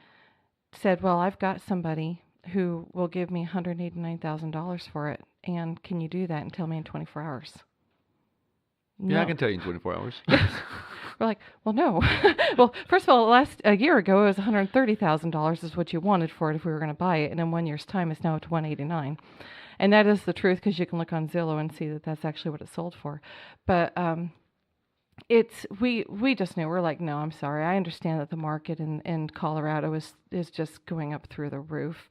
said, well, I've got somebody who will give me $189,000 for it. And can you do that and tell me in 24 hours? Yeah, I can tell you in 24 hours. We're like, well, no. Well, first of all, a year ago, it was $130,000 is what you wanted for it if we were going to buy it. And in 1 year's time, it's now at $189,000. And that is the truth, because you can look on Zillow and see that that's actually what it sold for. But we just knew. We're like, no, I'm sorry. I understand that the market in Colorado is just going up through the roof,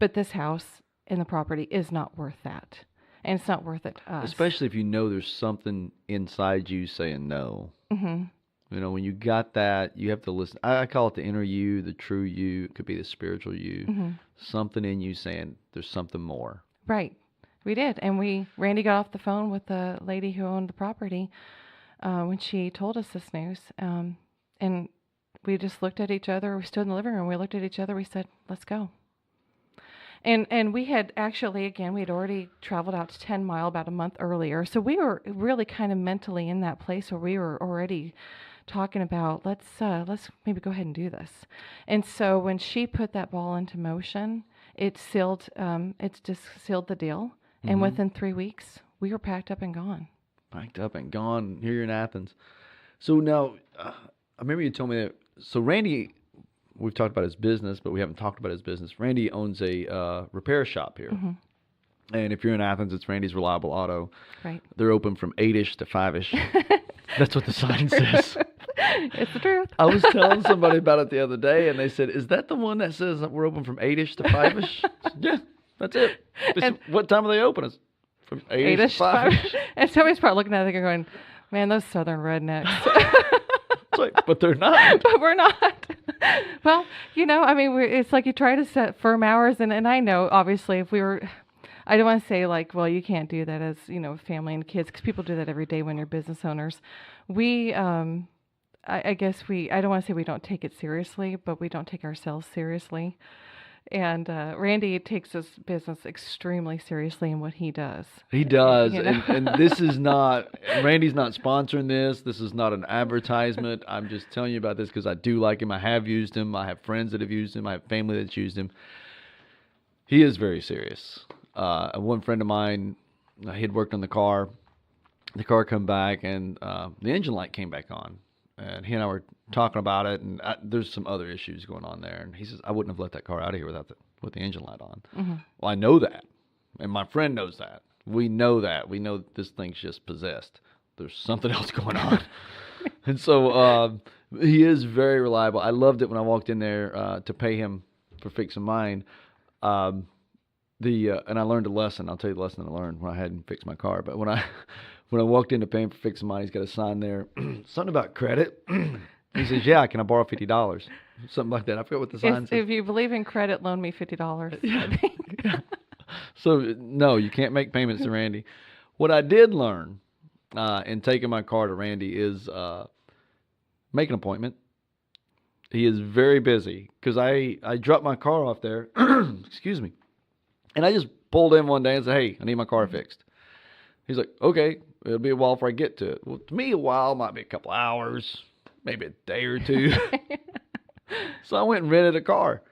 but this house and the property is not worth that, and it's not worth it to us. Especially if you know there's something inside you saying no. Mm-hmm. When you got that, you have to listen. I call it the inner you, the true you. It could be the spiritual you. Mm-hmm. Something in you saying there's something more. Right. We did, and Randy got off the phone with the lady who owned the property when she told us this news, and we just looked at each other. We stood in the living room. We looked at each other. We said, let's go. And we had actually, again, we had already traveled out to 10 Mile about a month earlier. So we were really kind of mentally in that place where we were already talking about, let's maybe go ahead and do this. And so when she put that ball into motion, it just sealed the deal. Mm-hmm. And within 3 weeks, we were packed up and gone. Packed up and gone. Here you're in Athens. So now, I remember you told me that. So Randy, we've talked about his business, but we haven't talked about his business. Randy owns a repair shop here. Mm-hmm. And if you're in Athens, it's Randy's Reliable Auto. Right. They're open from 8-ish to 5-ish. That's what the sign says. It's the truth. I was telling somebody about it the other day, and they said, "Is that the one that says that we're open from 8-ish to 5-ish?" Yeah, that's it. What time are they open? It's from 8-ish to 5-ish. And somebody's probably looking at it and going, man, those southern rednecks. It's like, but they're not. But we're not. Well, I mean, it's like you try to set firm hours, and I know, obviously, if we were... I don't want to say like, well, you can't do that as, family and kids, because people do that every day when you're business owners. We, I guess I don't want to say we don't take it seriously, but we don't take ourselves seriously. And Randy takes his business extremely seriously in what he does. He does. And this is not, Randy's not sponsoring this. This is not an advertisement. I'm just telling you about this because I do like him. I have used him. I have friends that have used him. I have family that's used him. He is very serious. One friend of mine, he had worked on the car. The car come back, and the engine light came back on. And he and I were talking about it, and there's some other issues going on there. And he says, I wouldn't have let that car out of here with the engine light on. Mm-hmm. Well, I know that, and my friend knows that. We know that. We know this thing's just possessed. There's something else going on. And so he is very reliable. I loved it when I walked in there to pay him for fixing mine. And I learned a lesson. I'll tell you the lesson I learned when I hadn't fixed my car. But when I walked in to pay him for fixing mine, he's got a sign there, something about credit. He says, "Yeah, can I borrow $50?" Something like that. I forget what the sign says. If you believe in credit, loan me $50. Yeah. So no, you can't make payments to Randy. What I did learn in taking my car to Randy is make an appointment. He is very busy because I dropped my car off there. Excuse me. And I just pulled in one day and said, "Hey, I need my car fixed." He's like, "Okay, it'll be a while before I get to it." Well, to me, a while might be a couple hours, maybe a day or two. So I went and rented a car.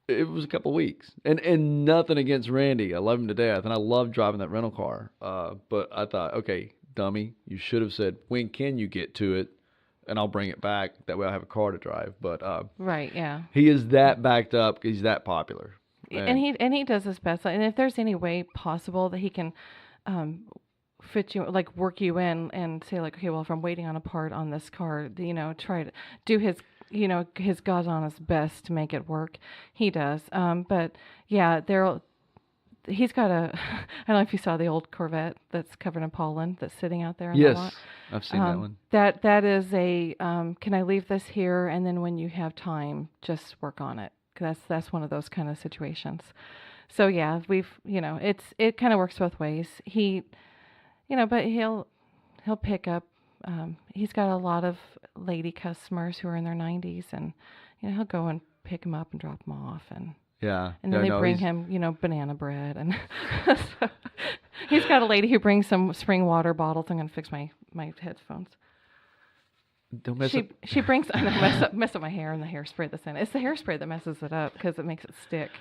It was a couple weeks. And nothing against Randy. I love him to death, and I love driving that rental car. But I thought, okay, dummy, you should have said, when can you get to it? And I'll bring it back. That way I'll have a car to drive. But right, yeah. He is that backed up. He's that popular. And he does his best. And if there's any way possible that he can fit you, like work you in and say like, okay, well, if I'm waiting on a part on this car, try to do his God honest best to make it work. He does. But yeah, he's got I don't know if you saw the old Corvette that's covered in pollen that's sitting out there. Yes, I've seen that one. That is a, can I leave this here? And then when you have time, just work on it. That's one of those kind of situations. So yeah, it kind of works both ways. But he'll pick up. He's got a lot of lady customers who are in their 90s, and he'll go and pick them up and drop them off, and then they bring him banana bread, and so he's got a lady who brings some spring water bottles. I'm gonna fix my headphones. Don't mess up. She brings. I know, mess up my hair and the hairspray that's in it. It's the hairspray that messes it up because it makes it stick.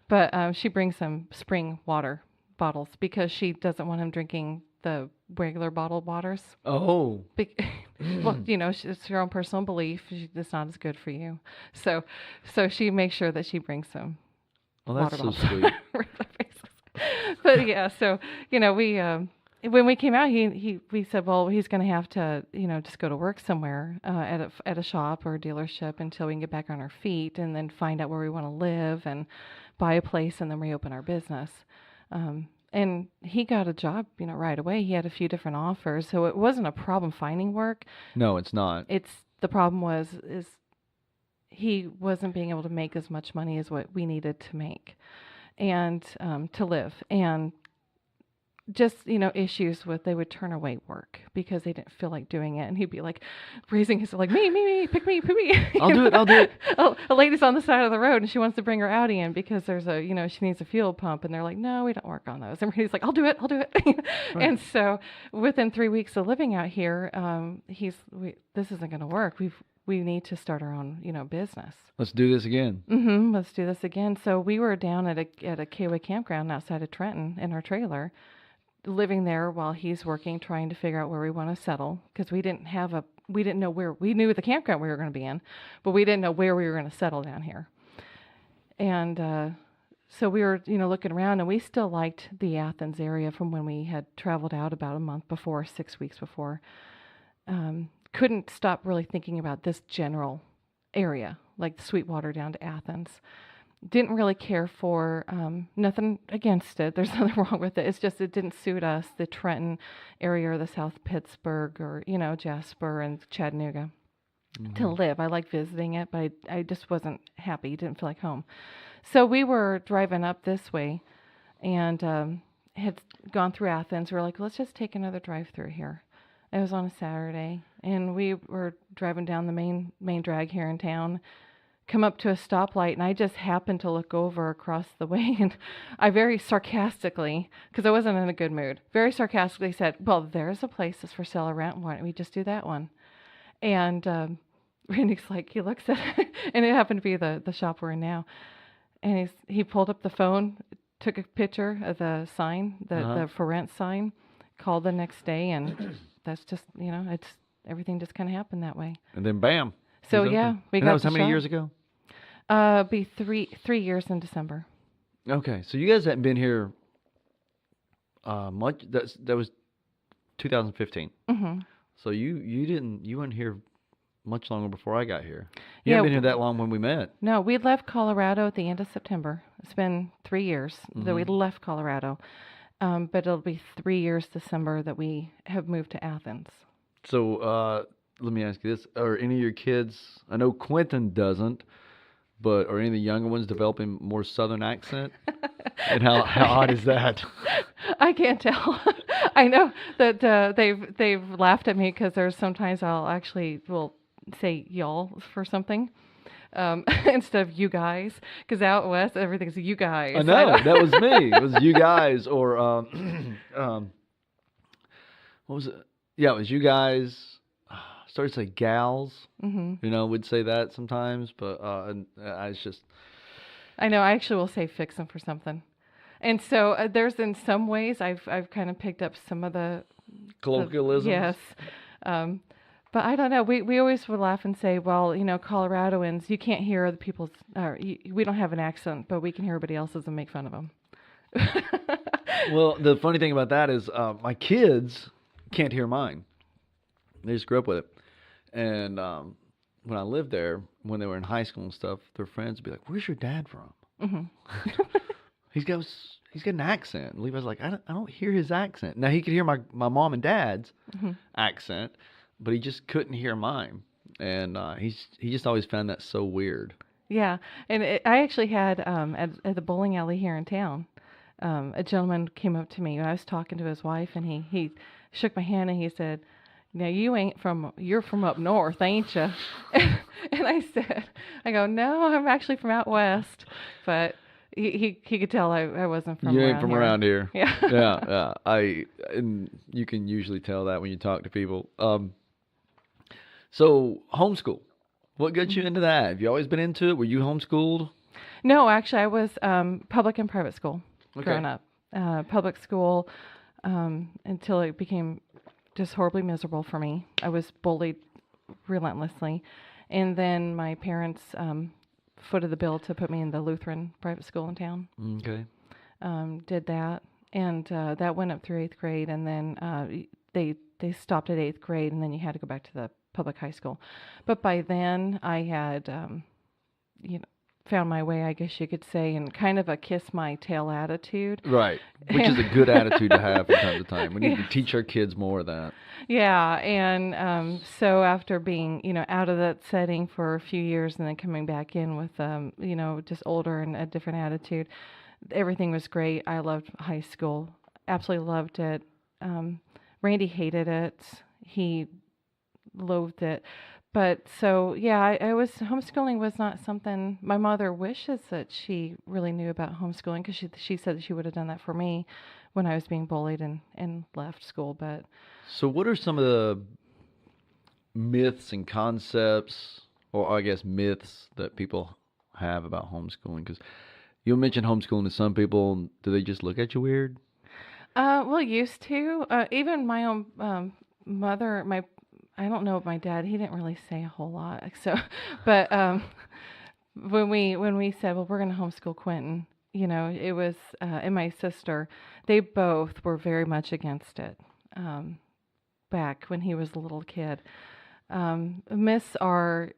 But she brings some spring water bottles because she doesn't want him drinking the regular bottled waters. Oh. Well, it's her own personal belief. It's not as good for you. So she makes sure that she brings some. Well, that's water so sweet. But yeah, so we. When we came out, we said, well, he's going to have to, just go to work somewhere at a shop or a dealership until we can get back on our feet and then find out where we want to live and buy a place and then reopen our business. And he got a job, right away. He had a few different offers, so it wasn't a problem finding work. No, it's not. The problem is he wasn't being able to make as much money as what we needed to make and to live. And just, issues with they would turn away work because they didn't feel like doing it. And he'd be like raising his, like, me, pick me. I'll do it. A lady's on the side of the road and she wants to bring her Audi in because there's she needs a fuel pump. And they're like, no, we don't work on those. And he's like, I'll do it. Right. And so within 3 weeks of living out here, this isn't going to work. We need to start our own, business. Let's do this again. Mm-hmm. Let's do this again. So we were down at a KOA campground outside of Trenton in our trailer, living there while he's working, trying to figure out where we want to settle because we didn't know where. We knew the campground we were going to be in, but we didn't know where we were going to settle down here. And So we were, looking around, and we still liked the Athens area from when we had traveled out about a month before, 6 weeks before. Couldn't stop really thinking about this general area, like Sweetwater down to Athens. Didn't really care for, nothing against it. There's nothing wrong with it. It's just it didn't suit us, the Trenton area or the South Pittsburgh or, Jasper and Chattanooga to live. I liked visiting it, but I just wasn't happy. Didn't feel like home. So we were driving up this way and had gone through Athens. We were like, let's just take another drive through here. It was on a Saturday, and we were driving down the main drag here in town, come up to a stoplight, and I just happened to look over across the way, and I very sarcastically, because I wasn't in a good mood, very sarcastically said, well, there's a place that's for sale or rent. Why don't we just do that one? And Randy's like, he looks at it, and it happened to be the shop we're in now. And he pulled up the phone, took a picture of the sign, the for rent sign, called the next day, and that's just, it's everything just kind of happened that way. And then bam. So yeah, we got. That was how many years ago? Be 3 years in December. Okay, so you guys hadn't been here much. That was 2015. Mm-hmm. So you weren't here much longer before I got here. You haven't been here that long when we met. No, we left Colorado at the end of September. It's been 3 years that we left Colorado. But it'll be 3 years December that we have moved to Athens. So let me ask you this. Are any of your kids, I know Quentin doesn't, but are any of the younger ones developing more Southern accent? And how odd is that? I can't tell. I know that they've laughed at me because there's sometimes will say y'all for something. Instead of you guys, because out west everything's you guys. I know, that was me. It was you guys, or what was it? Yeah, it was you guys. Started to say gals. Mm-hmm. We'd say that sometimes, but it's just. I know. I actually will say fix them for something, and so there's in some ways I've kind of picked up some of the colloquialisms. Yes. But I don't know. We always would laugh and say, well, Coloradoans, you can't hear other people's, we don't have an accent, but we can hear everybody else's and make fun of them. Well, the funny thing about that is my kids can't hear mine. They just grew up with it. And when I lived there, when they were in high school and stuff, their friends would be like, where's your dad from? Mm-hmm. He's got an accent. And Levi's like, I don't hear his accent. Now, he could hear my mom and dad's accent, but he just couldn't hear mine, and he just always found that so weird. Yeah, and I actually had at the bowling alley here in town, a gentleman came up to me. I was talking to his wife, and he shook my hand and he said, "Now you're from up north, ain't you?" And I go, "No, I'm actually from out west," but he could tell I wasn't from. You ain't from around here. Yeah. Yeah. And you can usually tell that when you talk to people. So, homeschool. What got you into that? Have you always been into it? Were you homeschooled? No, actually, I was public and private school growing up. Public school until it became just horribly miserable for me. I was bullied relentlessly. And then my parents footed the bill to put me in the Lutheran private school in town. Okay. Did that. And that went up through 8th grade. And then they stopped at 8th grade, and then you had to go back to the public high school. But by then I had, found my way, I guess you could say, and kind of a kiss my tail attitude. Right. Which is a good attitude to have from time to time. We need to teach our kids more of that. Yeah. And so after being, out of that setting for a few years and then coming back in with, just older and a different attitude, everything was great. I loved high school. Absolutely loved it. Randy hated it. He loathed it. But so, yeah, homeschooling was not something, my mother wishes that she really knew about homeschooling, because she said that she would have done that for me when I was being bullied and left school. But so what are some of the myths and concepts, or I guess myths, that people have about homeschooling? Because you mentioned homeschooling to some people. Do they just look at you weird? Well, used to. Even my own mother, I don't know, my dad, he didn't really say a whole lot. So, but when we said, well, we're going to homeschool Quentin, It was, and my sister, they both were very much against it back when he was a little kid. Myths are,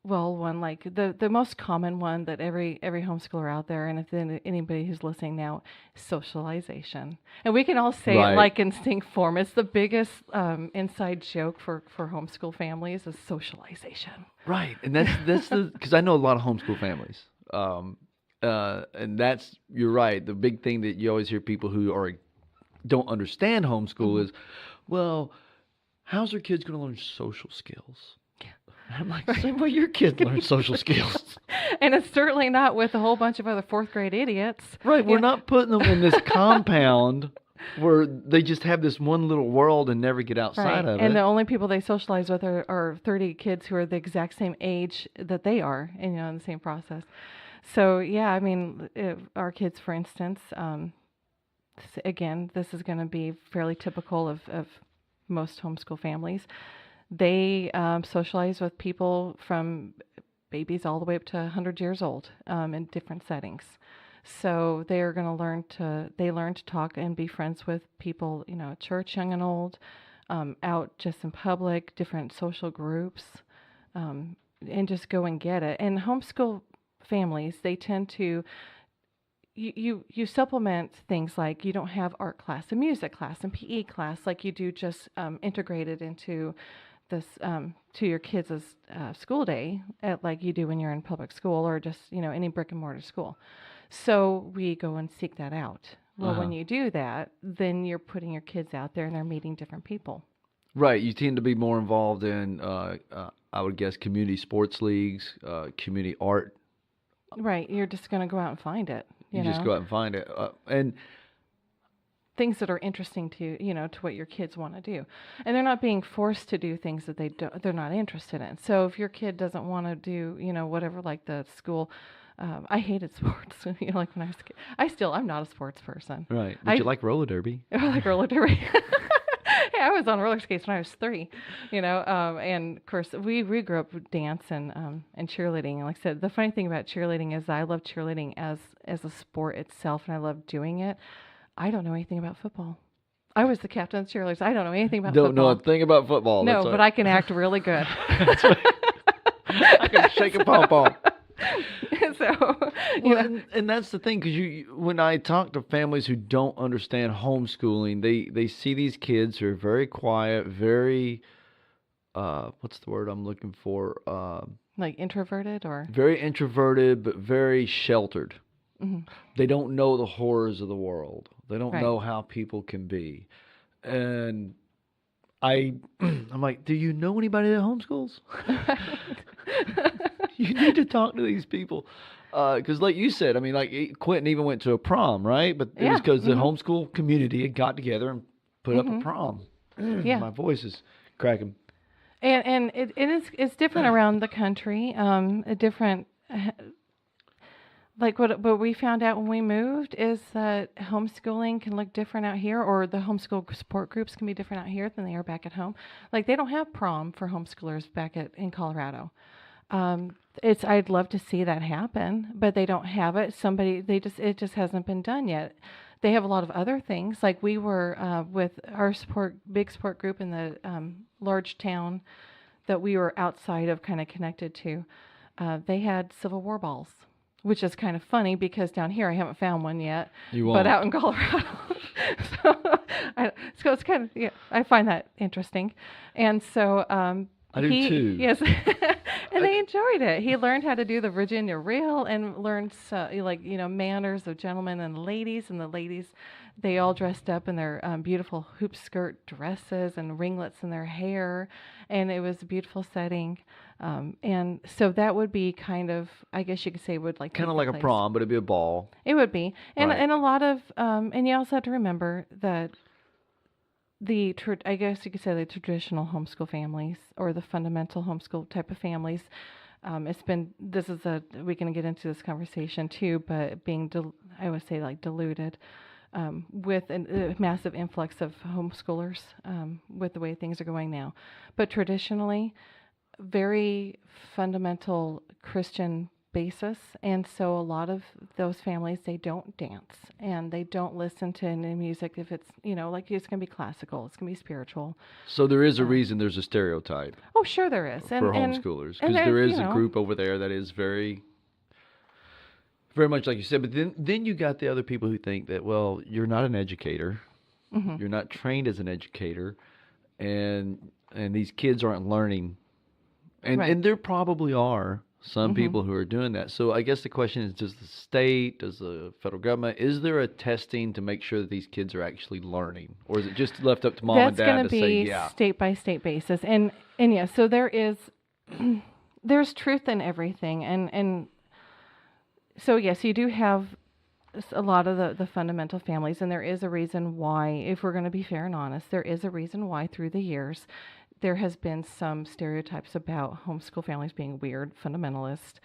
well, one like the most common one that every homeschooler out there, and if anybody who's listening now, socialization, and we can all say it Right. like in sync form. It's the biggest inside joke for homeschool families is socialization. Right, and that's the because I know a lot of homeschool families, and that's you're right. The big thing that you always hear people who don't understand homeschool is, well, how's their kids going to learn social skills? I'm like, same way your kids learn social skills. And it's certainly not with a whole bunch of other fourth grade idiots. Right, we're not putting them in this compound where they just have this one little world and never get outside of And it. the only people they socialize with are 30 kids who are the exact same age that they are, and in the same process. So yeah, I mean, our kids, for instance, again, this is going to be fairly typical of most homeschool families. They socialize with people from babies all the way up to 100 years old in different settings. So they are going to learn to talk and be friends with people, at church, young and old, out just in public, different social groups, and just go and get it. And homeschool families, they tend to, you supplement things like you don't have art class and music class and PE class like you do just integrated into this to your kids' school day like you do when you're in public school or just any brick and mortar school. So we go and seek that out. Well, when you do that, then you're putting your kids out there and they're meeting different people. Right, you tend to be more involved in, I would guess, community sports leagues, community art. Right, you're just going to go out and find it. You just go out and find it, and things that are interesting to to what your kids want to do, and they're not being forced to do things that they're not interested in. So if your kid doesn't want to do whatever, like the school, I hated sports. Like when I was a kid, I'm not a sports person. Right, but you like roller derby. I like roller derby. Hey, I was on roller skates when I was 3, and of course we grew up with dance and cheerleading. And like I said, the funny thing about cheerleading is I love cheerleading as a sport itself, and I love doing it. I don't know anything about football. I was the captain of the cheerleaders. I don't know anything about football. Don't know a thing about football. No, but I can act really good. I can shake a pom-pom. So, and that's the thing, because when I talk to families who don't understand homeschooling, they see these kids who are very quiet, very, what's the word I'm looking for? Like introverted or? Very introverted, but very sheltered. Mm-hmm. They don't know the horrors of the world. They don't Right. know how people can be. And I'm like, do you know anybody that homeschools? You need to talk to these people. Because like you said, I mean, like Quentin even went to a prom, right? But it was because the homeschool community had got together and put up a prom. Yeah. My voice is cracking. And it's different around the country. A different, like what we found out when we moved is that homeschooling can look different out here, or the homeschool support groups can be different out here than they are back at home. Like they don't have prom for homeschoolers back in Colorado. I'd love to see that happen, but they don't have it. It just hasn't been done yet. They have a lot of other things. Like we were with our big support group in the large town that we were outside of, kind of connected to. They had Civil War balls, which is kind of funny because down here I haven't found one yet. You won't. But out in Colorado, so it's kind of I find that interesting, and so I do too. Yes. And they enjoyed it. He learned how to do the Virginia reel and learned manners of gentlemen and ladies. And the ladies, they all dressed up in their beautiful hoop skirt dresses and ringlets in their hair, and it was a beautiful setting. And so that would be kind of, I guess you could say, would like Kind of take like a place. prom, but it'd be a ball. It would be, and Right. and a lot of, and you also have to remember that I guess you could say the traditional homeschool families or the fundamental homeschool type of families. We can get into this conversation too, but being, I would say like diluted with a massive influx of homeschoolers with the way things are going now. But traditionally, very fundamental Christian basis, and so a lot of those families, they don't dance and they don't listen to any music if it's, like it's going to be classical, it's going to be spiritual. So there is a reason there's a stereotype Oh, sure there is. for homeschoolers, And because there there's, is a group over there that is very, very much like you said. But then you got the other people who think that, well, you're not an educator, you're not trained as an educator, and these kids aren't learning, and there probably are some people who are doing that. So I guess the question is, does the state, does the federal government, is there a testing to make sure that these kids are actually learning? Or is it just left up to mom and dad to say, yeah? That's going to be state by state basis. And yeah, so there's truth in everything. And so yes, you do have a lot of the fundamental families, and there is a reason why, if we're going to be fair and honest, there is a reason why through the years there has been some stereotypes about homeschool families being weird, fundamentalist.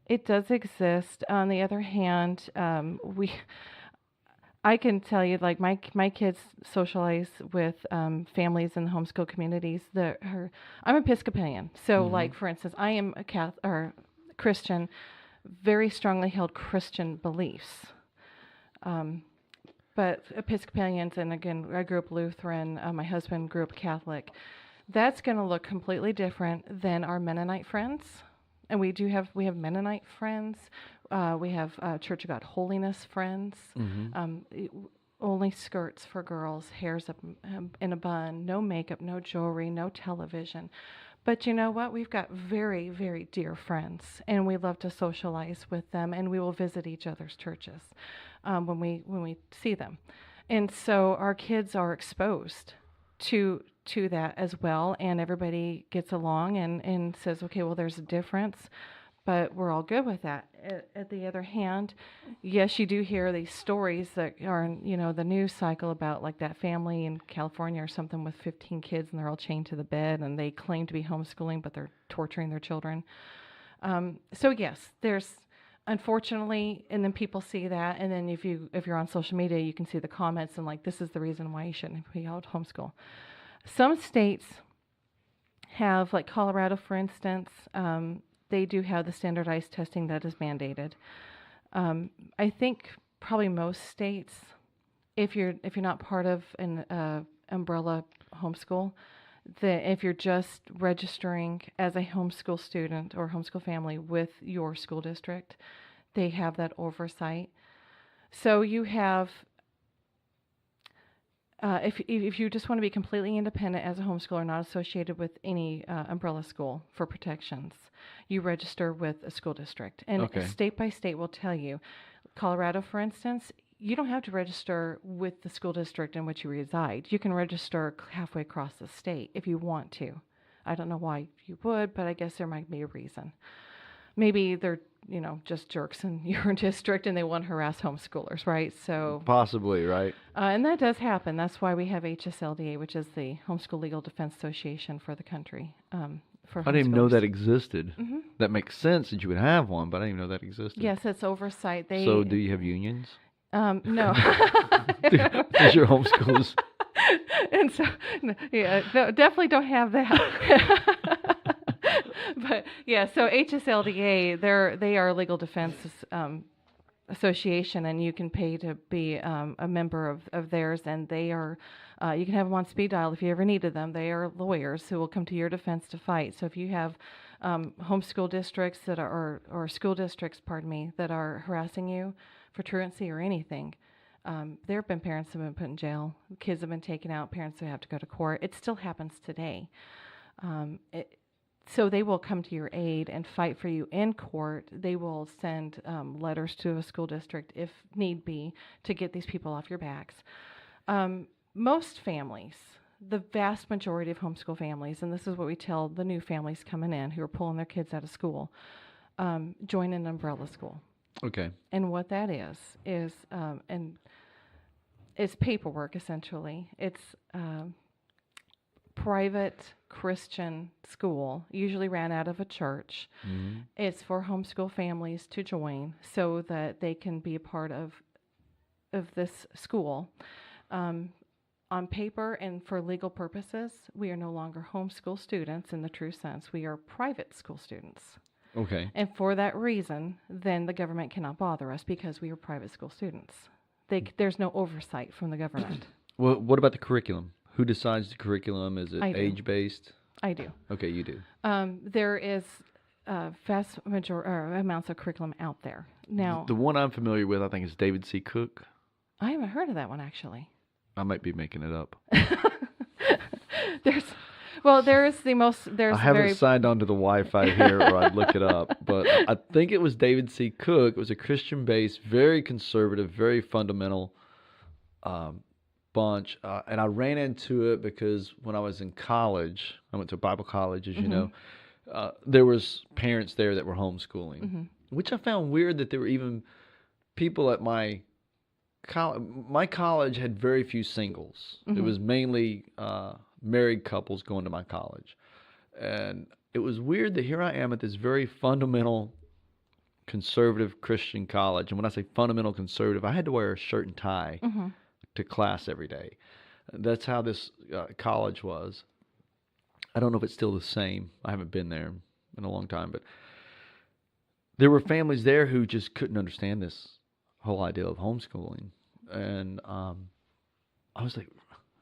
It does exist. On the other hand, I can tell you, like my kids socialize with families in the homeschool communities. I'm Episcopalian, so like for instance, I am a Catholic or Christian, very strongly held Christian beliefs. But Episcopalians, and again, I grew up Lutheran, my husband grew up Catholic, that's going to look completely different than our Mennonite friends. And we have Mennonite friends, we have Church of God Holiness friends, only skirts for girls, hairs up in a bun, no makeup, no jewelry, no television. But you know what? We've got very, very dear friends, and we love to socialize with them, and we will visit each other's churches when we see them. And so our kids are exposed to that as well, and everybody gets along and says, okay, well, there's a difference, but we're all good with that. At the other hand, yes, you do hear these stories that are in, the news cycle about like that family in California or something with 15 kids and they're all chained to the bed and they claim to be homeschooling, but they're torturing their children. So yes, there's unfortunately, and then people see that, and then if you're on social media, you can see the comments and like, this is the reason why you shouldn't be able to homeschool. Some states have, like Colorado, for instance, they do have the standardized testing that is mandated. I think probably most states, if you're not part of an umbrella homeschool, if you're just registering as a homeschool student or homeschool family with your school district, they have that oversight. So you have, if you just want to be completely independent as a homeschooler, not associated with any umbrella school for protections, you register with a school district. And state by state will tell you. Colorado, for instance, you don't have to register with the school district in which you reside. You can register halfway across the state if you want to. I don't know why you would, but I guess there might be a reason. Maybe they're, just jerks in your district and they want to harass homeschoolers, right? So possibly, right? And that does happen. That's why we have HSLDA, which is the Homeschool Legal Defense Association for the country. For I didn't even know homeschoolers. that existed. That makes sense that you would have one, but I didn't even know that existed. Yes, it's oversight. So do you have unions? No. Does your homeschoolers? And so, definitely don't have that. But yeah, so HSLDA, they are a legal defense association, and you can pay to be a member of theirs, and they are, you can have them on speed dial if you ever needed them. They are lawyers who will come to your defense to fight. So if you have homeschool districts that are, or school districts, that are harassing you for truancy or anything, there have been parents who have been put in jail, kids have been taken out, parents who have to go to court. It still happens today. So they will come to your aid and fight for you in court. They will send letters to a school district, if need be, to get these people off your backs. Most families, the vast majority of homeschool families, and this is what we tell the new families coming in who are pulling their kids out of school, join an umbrella school. Okay. And what that is and it's paperwork, essentially. It's private Christian school, usually ran out of a church. It's for homeschool families to join so that they can be a part of this school. On paper and for legal purposes, we are no longer homeschool students in the true sense. We are private school students. Okay. And for that reason, then the government cannot bother us because we are private school students. There's no oversight from the government. Well, what about the curriculum? Who decides the curriculum? Is it I do. age-based? I do. Okay, you do. There is vast amounts of curriculum out there. Now, The one I'm familiar with, I think, is David C. Cook. I haven't heard of that one actually. I might be making it up. There's the most. There's I haven't very signed on to the Wi-Fi here, or I'd look it up. But I think it was David C. Cook. It was a Christian-based, very conservative, very fundamental bunch. And I ran into it because when I was in college, I went to Bible college, as you know. There was parents there that were homeschooling, which I found weird that there were even people at my college. My college had very few singles. It was mainly married couples going to my college. And it was weird that here I am at this very fundamental conservative Christian college. And when I say fundamental conservative, I had to wear a shirt and tie to class every day. That's how this college was. I don't know if it's still the same. I haven't been there in a long time, but there were families there who just couldn't understand this whole idea of homeschooling. And I was like,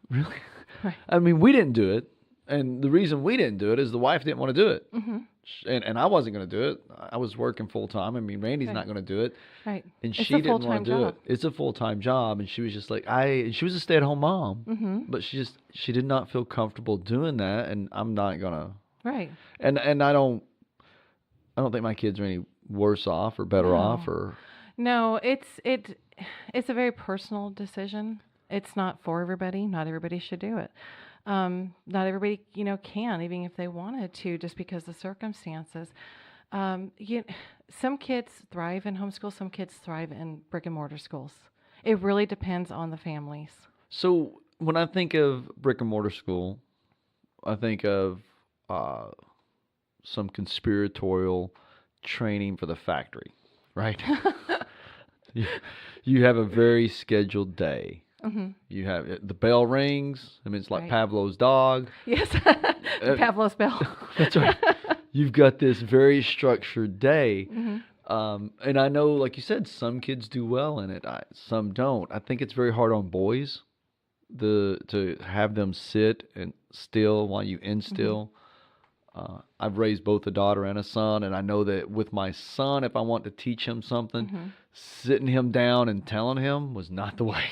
really? Right. I mean, we didn't do it. And the reason we didn't do it is the wife didn't want to do it. And I wasn't going to do it. I was working full time. I mean, Randy's not going to do it. right. And It's she a didn't want full-time to do job. it. It's a full-time job. And she was just like, and she was a stay-at-home mom. But she did not feel comfortable doing that. And I'm not going to. Right. And I don't think my kids are any worse off or better off or. No, it's a very personal decision. It's not for everybody. Not everybody should do it. Not everybody, can, even if they wanted to, just because of circumstances. Some kids thrive in homeschool. Some kids thrive in brick and mortar schools. It really depends on the families. So when I think of brick and mortar school, I think of some conspiratorial training for the factory, right? You have a very scheduled day. You have the bell rings. I mean, it's like Right. Pavlov's dog. Yes, Pavlov's bell. That's right. You've got this very structured day. And I know, like you said, some kids do well in it. Some don't. I think it's very hard on boys to have them sit and still while you instill. I've raised both a daughter and a son, and I know that with my son, if I want to teach him something, sitting him down and telling him was not the way.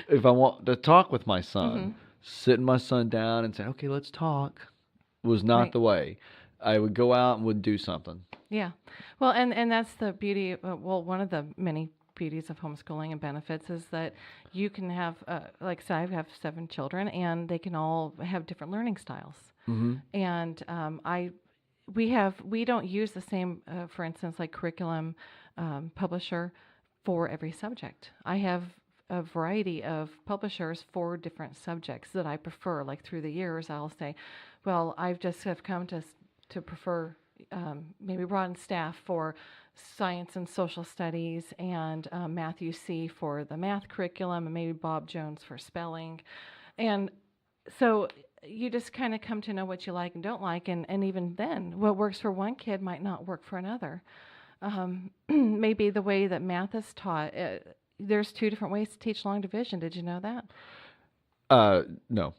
If I want to talk with my son, sitting my son down and saying, okay, let's talk, was not Right. the way. I would go out and would do something. Yeah. Well, and that's the beauty. One of the many beauties of homeschooling and benefits is that you can have, like I said, I have 7 children, and they can all have different learning styles. And we don't use the same, for instance, like curriculum publisher for every subject. I have a variety of publishers for different subjects that I prefer. Like through the years, I'll say, well, I've just have come to prefer maybe Rod and Staff for science and social studies, and Matthew C. for the math curriculum, and maybe Bob Jones for spelling. And so you just kind of come to know what you like and don't like, and even then, what works for one kid might not work for another. Maybe the way that math is taught, there's 2 different ways to teach long division. Did you know that? No.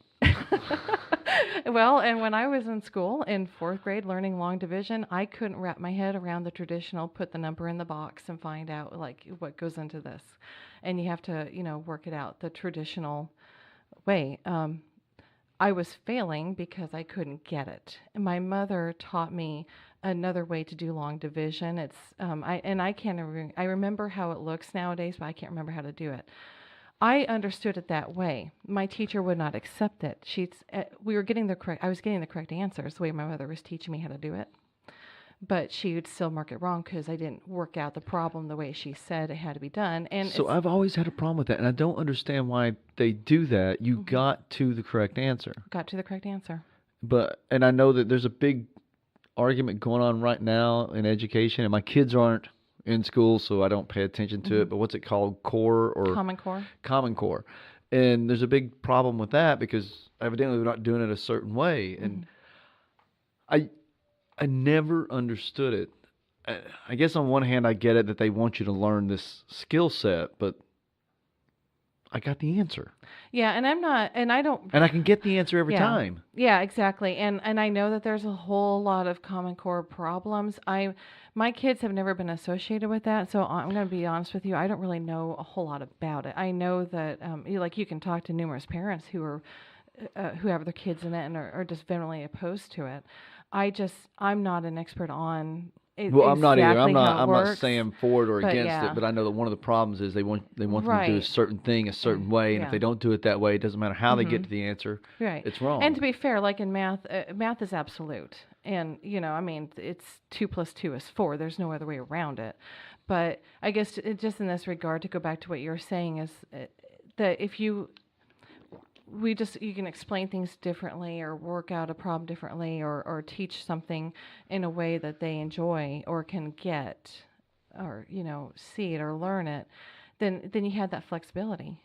Well, and when I was in school in 4th grade learning long division, I couldn't wrap my head around the traditional put the number in the box and find out like what goes into this. And you have to, work it out the traditional way. I was failing because I couldn't get it. And my mother taught me another way to do long division. It's I remember how it looks nowadays, but I can't remember how to do it. I understood it that way. My teacher would not accept it. I was getting the correct answers the way my mother was teaching me how to do it. But she would still mark it wrong because I didn't work out the problem the way she said it had to be done. And So I've always had a problem with that, and I don't understand why they do that. You got to the correct answer. got to the correct answer. And I know that there's a big argument going on right now in education, and my kids aren't in school, so I don't pay attention to it. But what's it called? Core or Common Core. Common Core. And there's a big problem with that because evidently they're not doing it a certain way. And I never understood it. I guess on one hand, I get it that they want you to learn this skill set, but I got the answer. Yeah, and I'm not, and I don't. And I can get the answer every Yeah. time. Yeah, exactly. And I know that there's a whole lot of Common Core problems. My kids have never been associated with that, so I'm going to be honest with you. I don't really know a whole lot about it. I know that you can talk to numerous parents who have their kids in it and are just vehemently opposed to it. I'm not an expert on Well, I'm not either. exactly how it I'm not works. saying for it or but against yeah. it, but I know that one of the problems is they want them to do a Right. certain thing a certain way, and if Yeah. they don't do it that way, it doesn't matter how they get to the answer. Right. It's wrong. And to be fair, like in math, math is absolute. And, it's 2 + 2 is 4. There's no other way around it. But I guess just in this regard, to go back to what you were saying, is that if you can explain things differently or work out a problem differently or teach something in a way that they enjoy or can get or, see it or learn it, then you have that flexibility.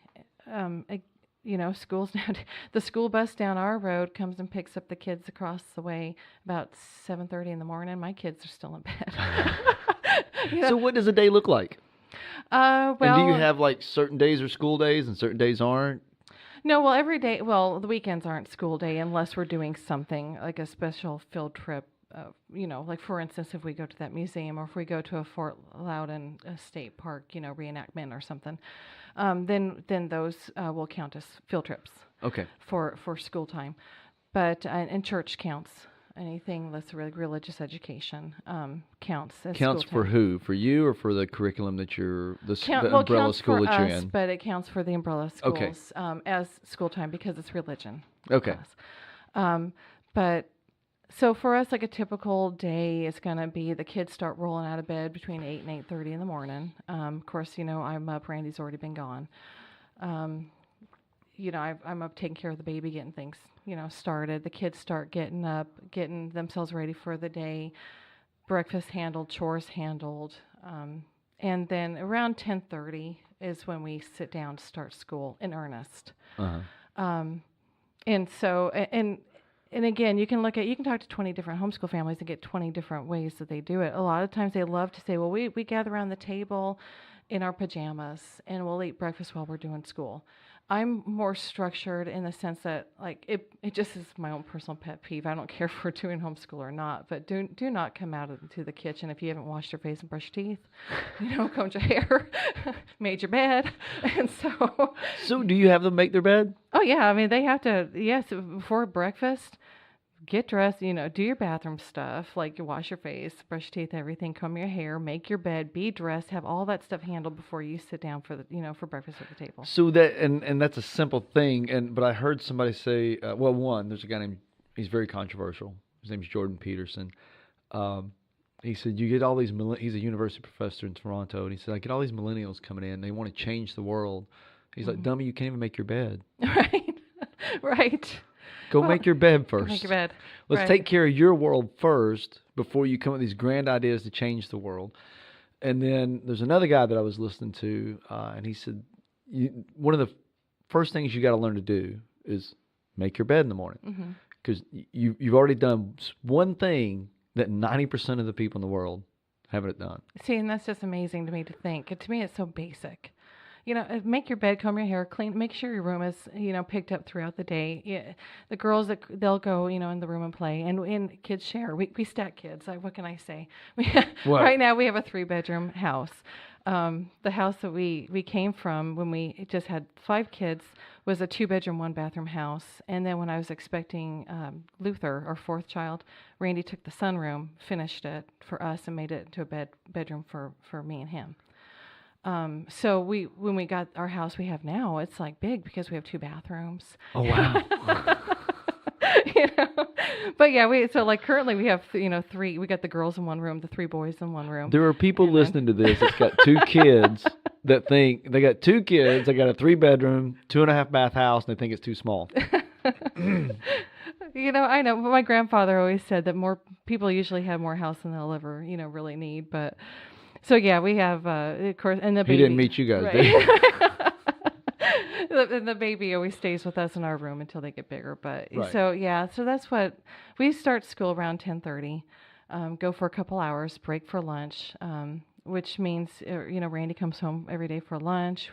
Schools now, the school bus down our road comes and picks up the kids across the way about 7:30 in the morning. My kids are still in bed. So what does a day look like? Well, And do you have like certain days are school days and certain days aren't? No, well, every day, the weekends aren't school day unless we're doing something like a special field trip. Like for instance, if we go to that museum or if we go to a Fort Loudon State Park, reenactment or something, then those will count as field trips. Okay. For school time. But, and church counts. Anything that's religious education counts as Counts school for time. who? For you or for the curriculum that you're the umbrella Counts school for that you're us, in? but it counts for the umbrella schools Okay. as school time because it's religion. Okay. Class. But so for us, like a typical day is going to be the kids start rolling out of bed between 8 and 8:30 in the morning. Of course, I'm up. Randy's already been gone. I'm up taking care of the baby, getting things, started. The kids start getting up, getting themselves ready for the day, breakfast handled, chores handled. And then around 10:30 is when we sit down to start school in earnest. Uh-huh. And so, and again, you can talk to 20 different homeschool families and get 20 different ways that they do it. A lot of times they love to say, well, we gather around the table in our pajamas and we'll eat breakfast while we're doing school. I'm more structured in the sense that, like, it just is my own personal pet peeve. I don't care if we're doing homeschool or not, but do not come out into the kitchen if you haven't washed your face and brushed your teeth, combed your hair, made your bed. And so... So do you have them make their bed? Oh, yeah. I mean, they have to, yes, before breakfast, get dressed, do your bathroom stuff, like you wash your face, brush your teeth, everything, comb your hair, make your bed, be dressed, have all that stuff handled before you sit down for for breakfast at the table. So that, and that's a simple thing, but I heard somebody say, there's a guy he's very controversial. His name's Jordan Peterson. He said, you get all these, he's a university professor in Toronto, and he said, I get all these millennials coming in, they want to change the world. He's like, dummy, you can't even make your bed. Right, right. Go make your bed first. Make your bed. Let's Right. take care of your world first before you come up with these grand ideas to change the world. And then there's another guy that I was listening to, and he said, one of the first things you got to learn to do is make your bed in the morning. Because you've already done one thing that 90% of the people in the world haven't done. See, and that's just amazing to me to think. To me, it's so basic. Make your bed, comb your hair, clean, make sure your room is, picked up throughout the day. Yeah, the girls, they'll go, in the room and play, and kids share. We stack kids. What can I say? Right now we have a 3-bedroom house. The house that we came from when we just had 5 kids was a 2-bedroom, 1-bathroom house. And then when I was expecting Luther, our 4th child, Randy took the sunroom, finished it for us, and made it into a bedroom for me and him. So when we got our house we have now, it's like big because we have 2 bathrooms. Oh, wow. But yeah, currently we have, 3, we got the girls in one room, the 3 boys in one room. There are people listening to this that's got 2 kids that think they got 2 kids, they got a 3-bedroom, 2.5 bath house, and they think it's too small. I know, but my grandfather always said that more people usually have more house than they'll ever, really need, but... So yeah, we have, of course, and the baby. He didn't meet you guys, right. did he? The baby always stays with us in our room until they get bigger. But Right. so that's what we start school around 10:30. go for a couple hours, break for lunch, which means, Randy comes home every day for lunch.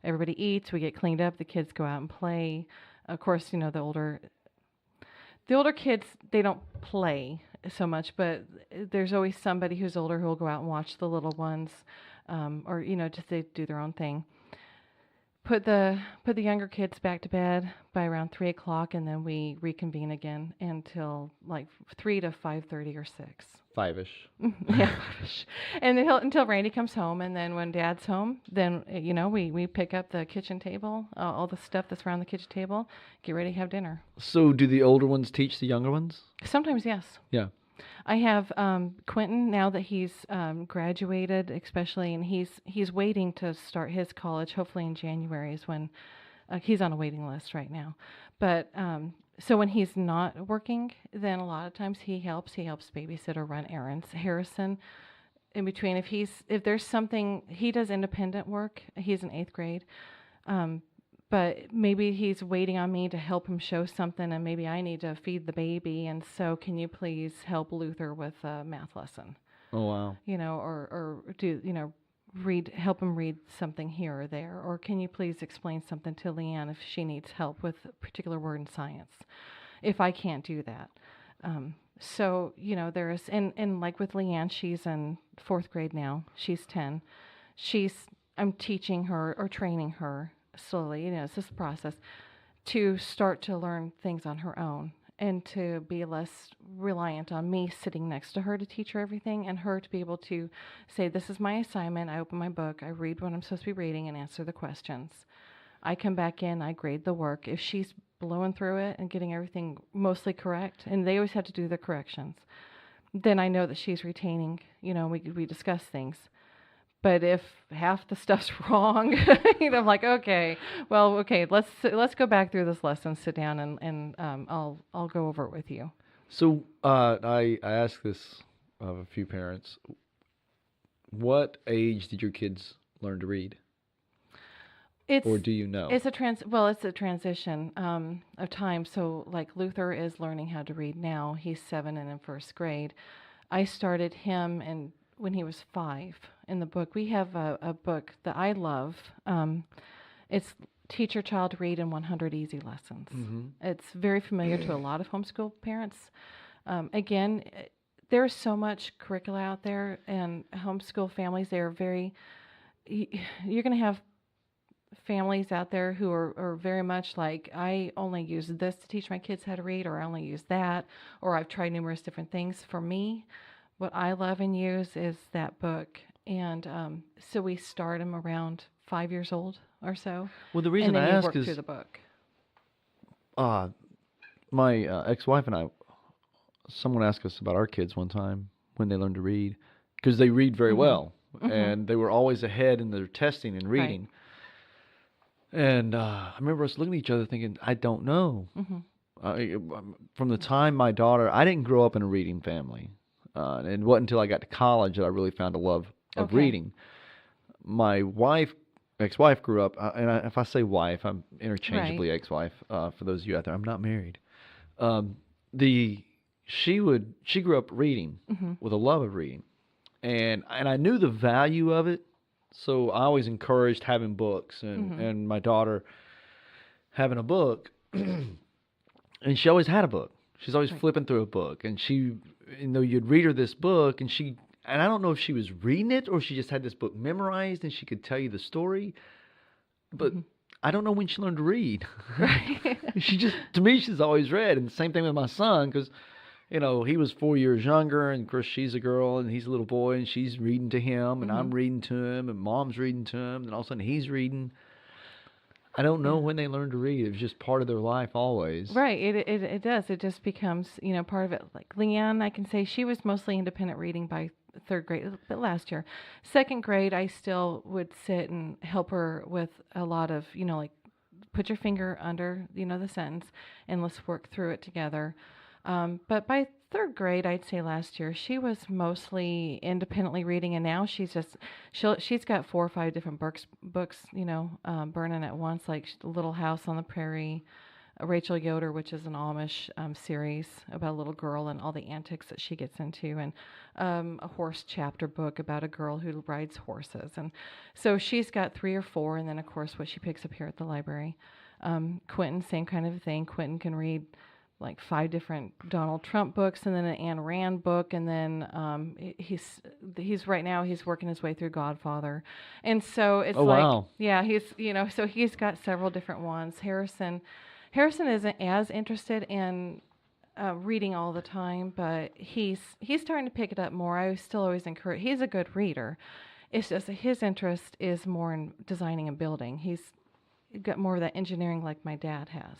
Everybody eats, we get cleaned up, the kids go out and play. Of course, the older kids, they don't play so much, but there's always somebody who's older who will go out and watch the little ones, or just they do their own thing. Put the younger kids back to bed by around 3 o'clock, and then we reconvene again until like 3 to 5:30 or 6. 5-ish. Yeah, 5-ish. And until Randy comes home, and then when Dad's home, then we pick up the kitchen table, all the stuff that's around the kitchen table, get ready to have dinner. So do the older ones teach the younger ones? Sometimes, yes. Yeah. I have Quentin, now that he's graduated, especially, and he's waiting to start his college. Hopefully in January is when he's on a waiting list right now. But so when he's not working, then a lot of times he helps babysit or run errands. Harrison, in between, if there's something, he does independent work. He's in 8th grade. But maybe he's waiting on me to help him show something, and maybe I need to feed the baby, and so can you please help Luther with a math lesson? Oh, wow. Or do, help him read something here or there, or can you please explain something to Leanne if she needs help with a particular word in science, if I can't do that. So, there's, and like with Leanne, she's in 4th grade now, she's 10. I'm teaching her or training her slowly, it's this process, to start to learn things on her own and to be less reliant on me sitting next to her to teach her everything, and her to be able to say, this is my assignment, I open my book, I read what I'm supposed to be reading and answer the questions. I come back in, I grade the work. If she's blowing through it and getting everything mostly correct, and they always have to do the corrections, then I know that she's retaining, we discuss things. But if half the stuff's wrong, I'm like, okay, let's go back through this lesson, sit down, and I'll go over it with you. So I asked this of a few parents. What age did your kids learn to read? Or do you know? It's a transition of time. So like Luther is learning how to read now. He's 7 and in 1st grade. I started him when he was 5 in the book. We have a book that I love. It's Teach Your Child to Read in 100 Easy Lessons. Mm-hmm. It's very familiar to a lot of homeschool parents. Again, there's so much curricula out there, and homeschool families, you're going to have families out there who are very much like, I only use this to teach my kids how to read, or I only use that, or I've tried numerous different things. For me, what I love and use is that book. And so we start them around 5 years old or so. Well, the reason I ask work is through the book. My ex-wife and I, someone asked us about our kids one time when they learned to read, because they read very well, and they were always ahead in their testing and reading. Right. And I remember us looking at each other thinking, I don't know. From the time my daughter, I didn't grow up in a reading family. And it wasn't until I got to college that I really found a love of reading. My ex-wife grew up, and if I say wife, I'm interchangeably ex-wife. For those of you out there, I'm not married. She grew up reading with a love of reading, and I knew the value of it. So I always encouraged having books, and my daughter having a book, and she always had a book. She's always flipping through a book, and you'd read her this book, and I don't know if she was reading it or she just had this book memorized and she could tell you the story, but I don't know when she learned to read. Right. To me, she's always read. And the same thing with my son, because, he was 4 years younger, and of course she's a girl and he's a little boy, and she's reading to him, and I'm reading to him, and mom's reading to him, and all of a sudden he's reading. I don't know when they learn to read. It was just part of their life always. Right. It does. It just becomes, part of it. Like Leanne, I can say she was mostly independent reading by 3rd grade, but last year. 2nd grade, I still would sit and help her with a lot of, like, put your finger under, the sentence, and let's work through it together. But by 3rd grade, I'd say last year, she was mostly independently reading, and now she's got 4 or 5 different books, burning at once, like Little House on the Prairie, Rachel Yoder, which is an Amish series about a little girl and all the antics that she gets into, and a horse chapter book about a girl who rides horses. And so she's got 3 or 4, and then, of course, what she picks up here at the library. Quentin, same kind of thing. Quentin can read like 5 different Donald Trump books, and then an Ayn Rand book, and then he's right now he's working his way through Godfather, and so it's wow. yeah, so he's got several different ones. Harrison isn't as interested in reading all the time, but he's starting to pick it up more. I still always encourage. He's a good reader. It's just that his interest is more in designing and building. He's got more of that engineering like my dad has.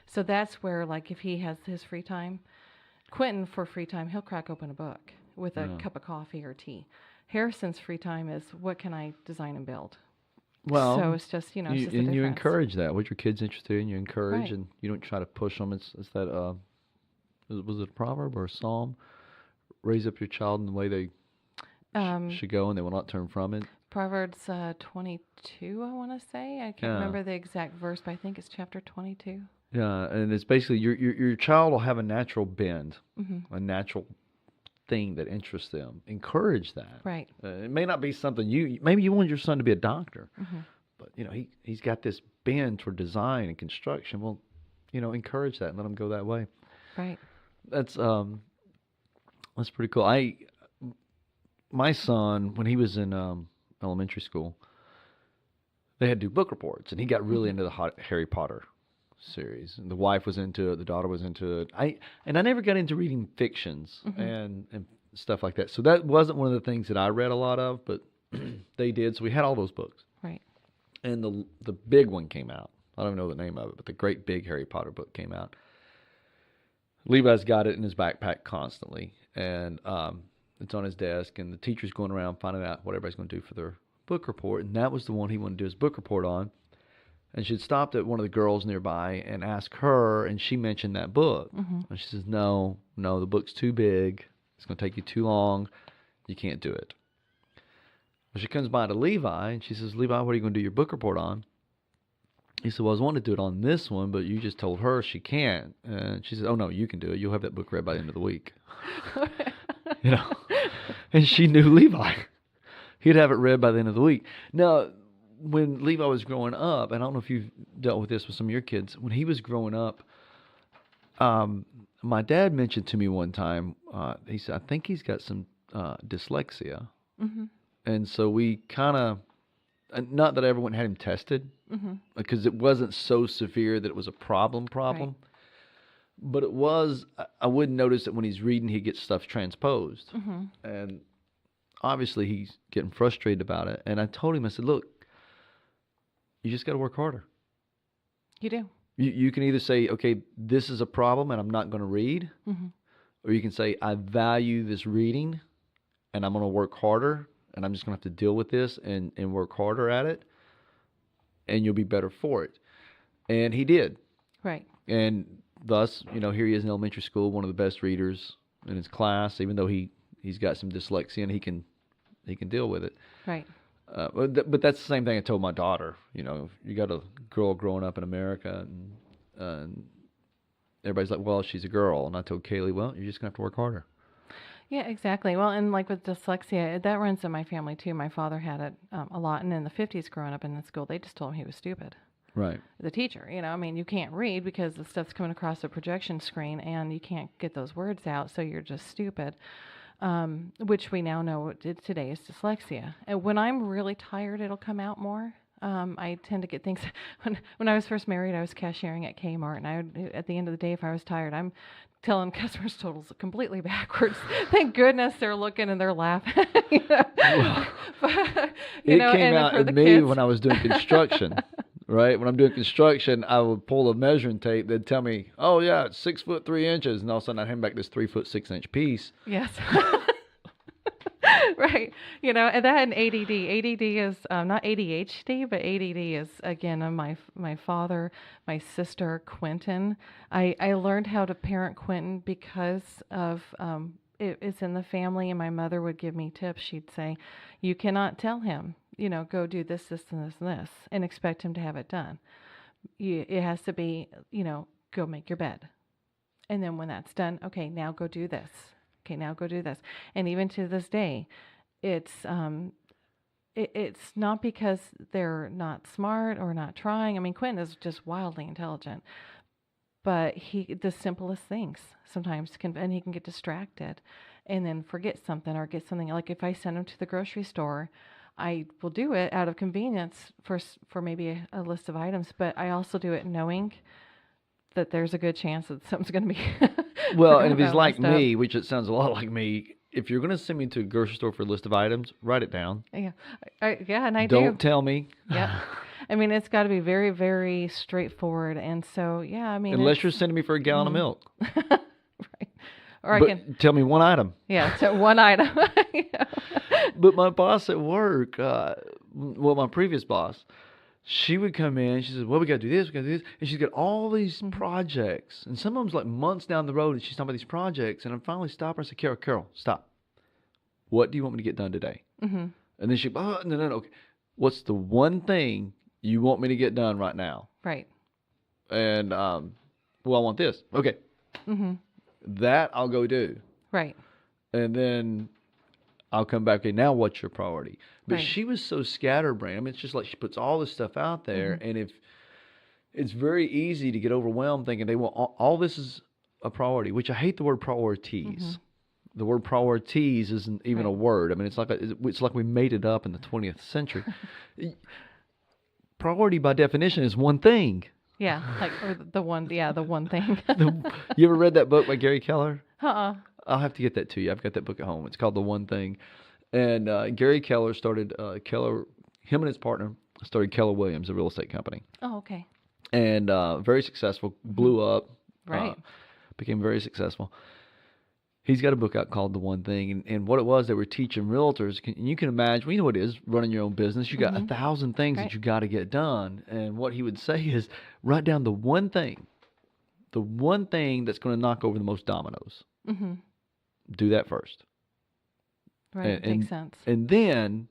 So that's where, like, if he has his free time, Quentin, for free time, he'll crack open a book with a cup of coffee or tea. Harrison's free time is, what can I design and build? Well, so it's just, it's just a and you difference. encourage that. What your kid's interested in, you encourage, Right. and you don't try to push them. It's that, was it a proverb or a psalm? Raise up your child in the way they should go, and they will not turn from it. Proverbs 22, I want to say. I can't remember the exact verse, but I think it's chapter 22. Yeah, and it's basically your child will have a natural bend, Mm-hmm. a natural thing that interests them. Encourage that. Right. It may not be something maybe you want your son to be a doctor, Mm-hmm. but he's got this bend toward design and construction. Well, encourage that and let him go that way. Right. That's pretty cool. My son, when he was in elementary school, they had to do book reports, and he got really into the Harry Potter series. And the wife was into it, the daughter was into it. I never got into reading fictions and stuff like that. So that wasn't one of the things that I read a lot of, but they did. So we had all those books. Right. And the big one came out. I don't know the name of it, but the great big Harry Potter book came out. Levi's got it in his backpack constantly, and it's on his desk, and the teacher's going around finding out what everybody's going to do for their book report, and that was the one he wanted to do his book report on. And she'd stopped at one of the girls nearby and asked her, and she mentioned that book. Mm-hmm. And she says, no, the book's too big. It's going to take you too long. You can't do it. Well, she comes by to Levi, and she says, Levi, what are you going to do your book report on? He said, well, I was wanting to do it on this one, but you just told her she can't. And she said, oh, no, you can do it. You'll have that book read by the end of the week. And she knew Levi. He'd have it read by the end of the week. Now, when Levi was growing up, and I don't know if you've dealt with this with some of your kids, when he was growing up, my dad mentioned to me one time, he said, I think he's got some dyslexia. Mm-hmm. And so we kind of, not that I ever went and had him tested, because it wasn't so severe that it was a problem. Right. But it was, I would notice that when he's reading, he gets stuff transposed. Mm-hmm. And obviously he's getting frustrated about it. And I told him, I said, look, you just got to work harder. You do. You can either say, okay, this is a problem and I'm not going to read. Mm-hmm. Or you can say, I value this reading and I'm going to work harder and I'm just going to have to deal with this and work harder at it. And you'll be better for it. And he did. Right. And thus, here he is in elementary school, one of the best readers in his class, even though he's got some dyslexia and he can deal with it. Right. But that's the same thing I told my daughter. You got a girl growing up in America, and everybody's like, well, she's a girl. And I told Kaylee, well, you're just going to have to work harder. Yeah, exactly. Well, and like with dyslexia, that runs in my family too. My father had it a lot. And in the 50s, growing up in the school, they just told him he was stupid. Right. The teacher, you can't read because the stuff's coming across the projection screen and you can't get those words out, so you're just stupid. Which we now know today is dyslexia. And when I'm really tired, it'll come out more. I tend to get things. When I was first married, I was cashiering at Kmart, and at the end of the day, if I was tired, I'm telling customers totals completely backwards. Thank goodness they're looking and they're laughing. Well, but, it came out for in the me kids. when I was doing construction. Right? When I'm doing construction, I would pull a measuring tape. They'd tell me, oh, yeah, it's 6 foot 3 inches. And all of a sudden I'd hand back this 3 foot 6 inch piece. Yes. Right. And that and ADD. ADD is not ADHD, but ADD is, again, my father, my sister, Quentin. I learned how to parent Quentin because of it's in the family, and my mother would give me tips. She'd say, you cannot tell him, go do this, this, and this, and this, and expect him to have it done. It has to be, go make your bed. And then when that's done, okay, now go do this. Okay, now go do this. And even to this day, it's it's not because they're not smart or not trying. I mean, Quentin is just wildly intelligent, but the simplest things sometimes and he can get distracted and then forget something or get something. Like if I send him to the grocery store, I will do it out of convenience for maybe a list of items, but I also do it knowing that there's a good chance that something's going to be Well, and if he's like messed up. me, which it sounds a lot like me, if you're going to send me to a grocery store for a list of items, write it down. Yeah, and I Don't do. tell me. Yeah, I mean it's got to be very, very straightforward, and so yeah, I mean Unless you're sending me for a gallon of milk. right, or I But can tell me one item. so one item. Yeah. But my boss at work, my previous boss, she would come in. She said, "Well, we got to do this, we got to do this," and she's got all these projects, and some of them's like months down the road, and she's talking about these projects. And I finally stopped her and said, "Carol, stop. What do you want me to get done today?" And then she, "Oh, no, okay. What's the one thing you want me to get done right now?" Right. And well, I want this. Okay, that I'll go do, Right. and then I'll come back. Okay, now what's your priority? But Right. she was so scatterbrained. I mean, it's just like she puts all this stuff out there, and if it's very easy to get overwhelmed thinking they want all this is a priority, which I hate the word priorities. The word priorities isn't even a word. I mean, it's like we made it up in the 20th century. Priority by definition is one thing. Yeah, like or the one thing. You ever read that book by Gary Keller? Uh-uh. I'll have to get that to you. I've got that book at home. It's called The One Thing. And Gary Keller started, him and his partner started Keller Williams, a real estate company. Oh, okay. And very successful, blew up, Right. became very successful. He's got a book out called The One Thing. And what it was, they were teaching realtors. And you can imagine, well, you know what it is, running your own business. You got 1,000 things that you got to get done. And what he would say is, write down the one thing that's going to knock over the most dominoes. Do that first. Right. Makes sense. And then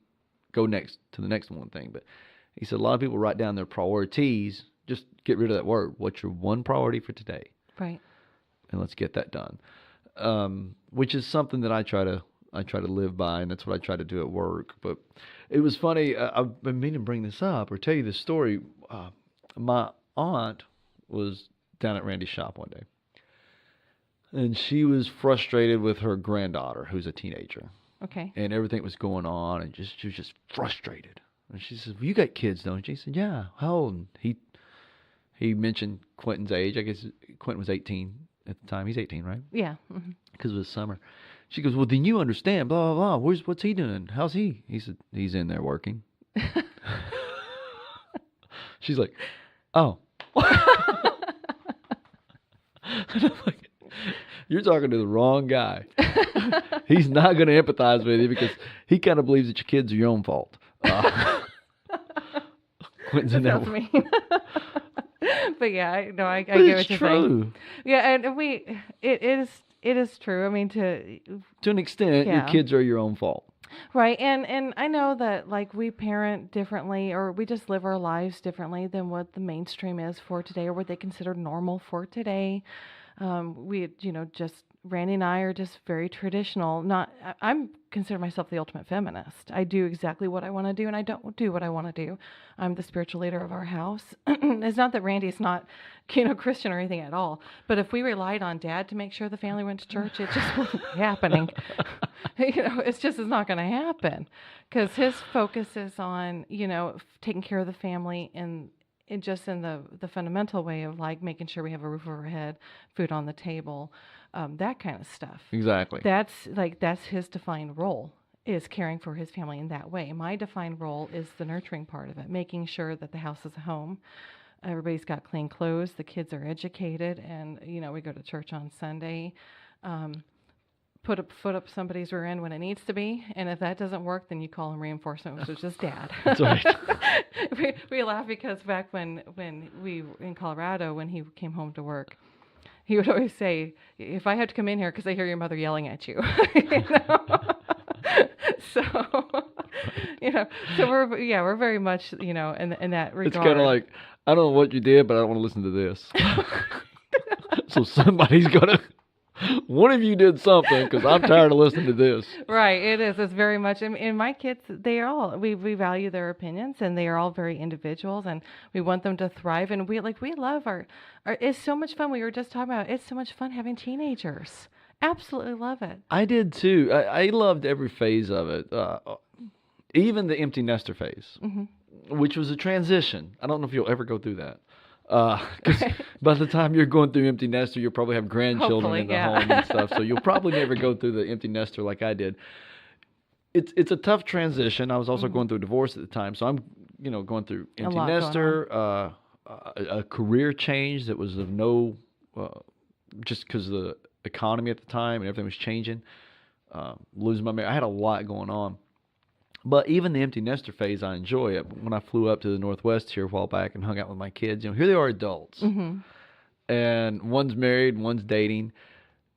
go to the next one thing. But he said a lot of people write down their priorities. Just get rid of that word. What's your one priority for today? Right. And let's get that done. Which is something that I try to live by, and that's what I try to do at work. But it was funny. I've been meaning to bring this up or tell you this story. My aunt was down at Randy's shop one day, and she was frustrated with her granddaughter, who's a teenager. Okay. And everything was going on, and she was just frustrated. And she says, "Well, you got kids, don't you?" He said, "Yeah." How old? And he mentioned Quentin's age. I guess Quentin was 18 at the time. He's 18, right? Yeah. Because it was summer. She goes, "Well, then you understand, blah, blah, blah. What's he doing? How's he?" He said, "He's in there working." She's like, "Oh." And I'm like, you're talking to the wrong guy. He's not going to empathize with you because he kind of believes that your kids are your own fault. Quentin's in there. That's mean. But yeah, I But get it's what you're true. saying. Yeah, and it is true. I mean, To an extent, your Yeah. kids are your own fault. right, and I know that like we parent differently, or we just live our lives differently than what the mainstream is for today, or what they consider normal for today. Just Randy and I are just very traditional. I'm consider myself the ultimate feminist. I do exactly what I want to do, and I don't do what I want to do. I'm the spiritual leader of our house. It's not that Randy's not, Christian or anything at all. But if we relied on Dad to make sure the family went to church, it just wasn't happening. It's not going to happen because his focus is on, taking care of the family and just in the fundamental way of like making sure we have a roof over our head, food on the table, that kind of stuff. Exactly. That's his defined role, is caring for his family in that way. My defined role is the nurturing part of it, making sure that the house is a home. Everybody's got clean clothes, the kids are educated, and we go to church on Sunday. Put a foot up somebody's rear end when it needs to be, and if that doesn't work, then you call him reinforcement, which is just Dad. That's right. we laugh because back when we were in Colorado, when he came home to work, he would always say, "If I have to come in here because I hear your mother yelling at you," So, so we're very much in that regard. It's kind of like, I don't know what you did, but I don't want to listen to this. So somebody's gonna. One of you did something because I'm tired of listening to this. Right, it is. It's very much. And my kids, they are all. We value their opinions, and they are all very individuals, and we want them to thrive. And we love our. It's so much fun. We were just talking about. It's so much fun having teenagers. Absolutely love it. I did too. I loved every phase of it, even the empty nester phase, which was a transition. I don't know if you'll ever go through that. Because by the time you're going through empty nester, you'll probably have grandchildren Hopefully, in the yeah. home and stuff. So you'll probably never go through the empty nester like I did. It's a tough transition. I was also going through a divorce at the time, so I'm going through empty lot going nester, a career change that was of no, just because of the economy at the time and everything was changing. Losing my marriage, I had a lot going on. But even the empty nester phase, I enjoy it. When I flew up to the Northwest here a while back and hung out with my kids, here they are adults. And one's married, one's dating.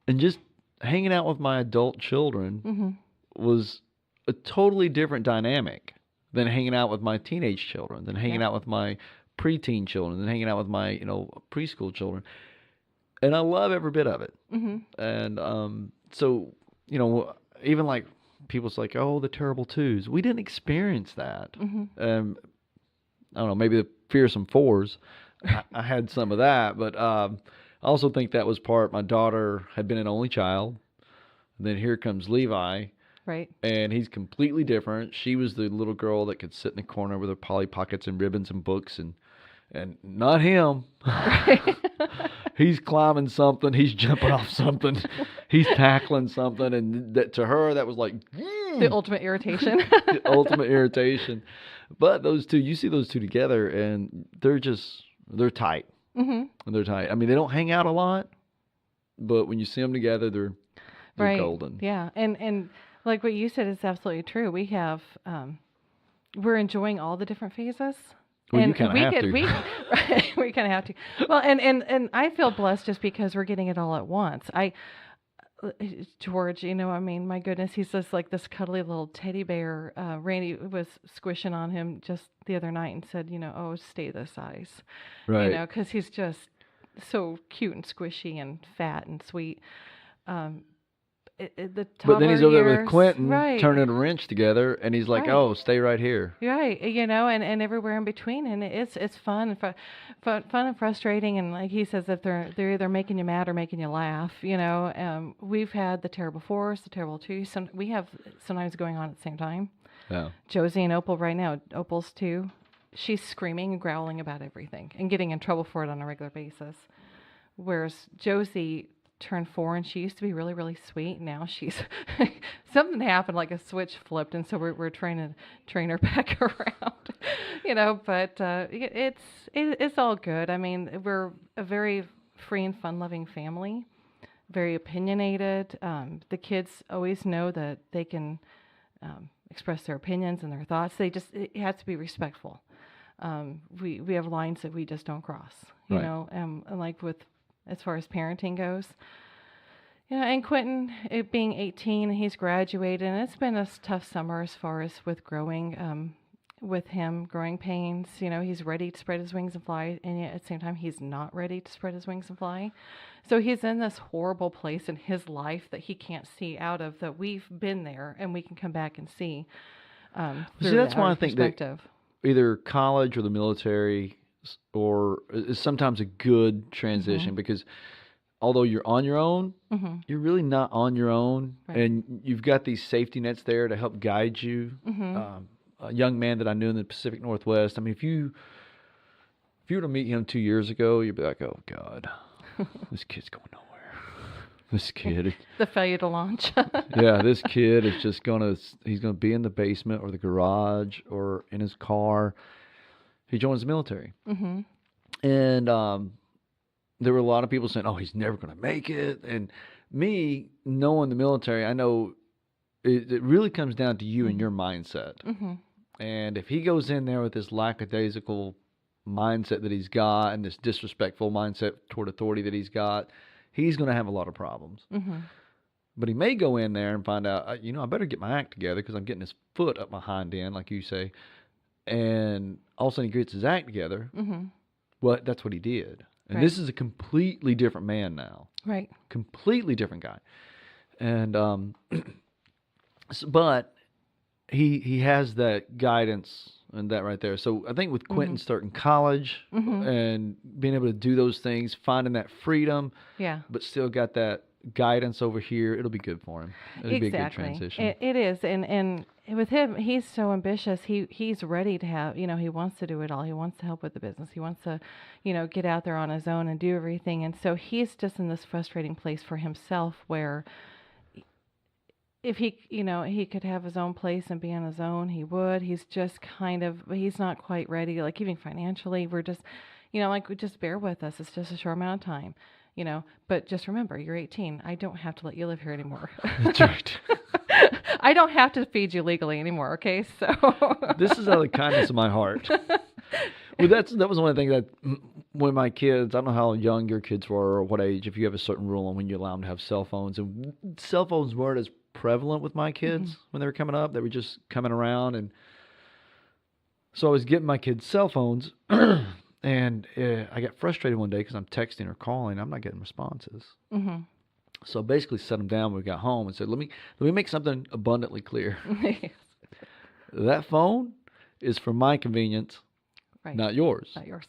And just hanging out with my adult children was a totally different dynamic than hanging out with my teenage children, than hanging out with my preteen children, than hanging out with my, preschool children. And I love every bit of it. And so, even like, people's like, oh, the terrible twos. We didn't experience that. I don't know, maybe the fearsome fours. I had some of that, but I also think that was part. My daughter had been an only child. And then here comes Levi. Right. And he's completely different. She was the little girl that could sit in the corner with her Polly Pockets and ribbons and books, and not him. He's climbing something. He's jumping off something. He's tackling something. And that, to her, that was like... The ultimate irritation. The ultimate irritation. But those two, you see those two together, and they're tight. They're tight. I mean, they don't hang out a lot, but when you see them together, they're Right. golden. Yeah. And like what you said is absolutely true. We have, we're enjoying all the different phases. Well, and you kind of have to. We kind of have to. Well, and I feel blessed just because we're getting it all at once. George, my goodness, he's just like this cuddly little teddy bear. Randy was squishing on him just the other night and said, oh, stay this size. Right. Because he's just so cute and squishy and fat and sweet. The But then he's over there with years, Quentin right. turning a wrench together, and he's like, Right. oh, stay right here. Right, and everywhere in between, and it's fun and fun and frustrating, and like he says, if they're either making you mad or making you laugh, we've had the terrible fours, the terrible twos. We have sometimes going on at the same time. Yeah. Josie and Opal right now. Opal's 2. She's screaming and growling about everything and getting in trouble for it on a regular basis. Whereas Josie turned 4 and she used to be really, really sweet. Now she's something happened, like a switch flipped, and so we're trying to train her back around. But it's all good. I mean, we're a very free and fun-loving family, very opinionated. The kids always know that they can express their opinions and their thoughts. It has to be respectful. We have lines that we just don't cross, you Right. know, and like as far as parenting goes. And Quentin, it being 18, he's graduated, and it's been a tough summer as far as with growing, with him, growing pains. He's ready to spread his wings and fly, and yet at the same time, he's not ready to spread his wings and fly. So he's in this horrible place in his life that he can't see out of, that we've been there, and we can come back and see. See, that's why I think that perspective. either college or the military is sometimes a good transition, because although you're on your own, you're really not on your own, Right. and you've got these safety nets there to help guide you. A young man that I knew in the Pacific Northwest, I mean, if you were to meet him 2 years ago, you'd be like, oh, God, this kid's going nowhere. This kid, The failure to launch. yeah, this kid is just he's gonna be in the basement or the garage or in his car. He joins the military. And there were a lot of people saying, oh, he's never going to make it. And me, knowing the military, I know it really comes down to you and your mindset. And if he goes in there with this lackadaisical mindset that he's got and this disrespectful mindset toward authority that he's got, he's going to have a lot of problems. But he may go in there and find out, I better get my act together because I'm getting his foot up my hind end, like you say. And all of a sudden he gets his act together. Well, that's what he did. And Right. this is a completely different man now. Right. Completely different guy. And but he has that guidance and that right there. So I think with Quentin starting college and being able to do those things, finding that freedom, Yeah. but still got that guidance over here, it'll be good for him. It'll be a good Exactly. transition. It is, and with him, he's so ambitious. He's ready to have, he wants to do it all. He wants to help with the business. He wants to, get out there on his own and do everything. And so he's just in this frustrating place for himself where if he could have his own place and be on his own, he would. He's just he's not quite ready. Like even financially, we're just, just bear with us. It's just a short amount of time. But just remember, you're 18. I don't have to let you live here anymore. That's right. I don't have to feed you legally anymore, okay? So This is out of the kindness of my heart. Well, that was one of the things that when my kids, I don't know how young your kids were or what age, if you have a certain rule on when you allow them to have cell phones. And cell phones weren't as prevalent with my kids when they were coming up. They were just coming around. And so I was getting my kids cell phones. And I got frustrated one day because I'm texting or calling. I'm not getting responses. Mm-hmm. So I basically set them down when we got home and said, let me make something abundantly clear. That phone is for my convenience, Right. not yours. Not yours.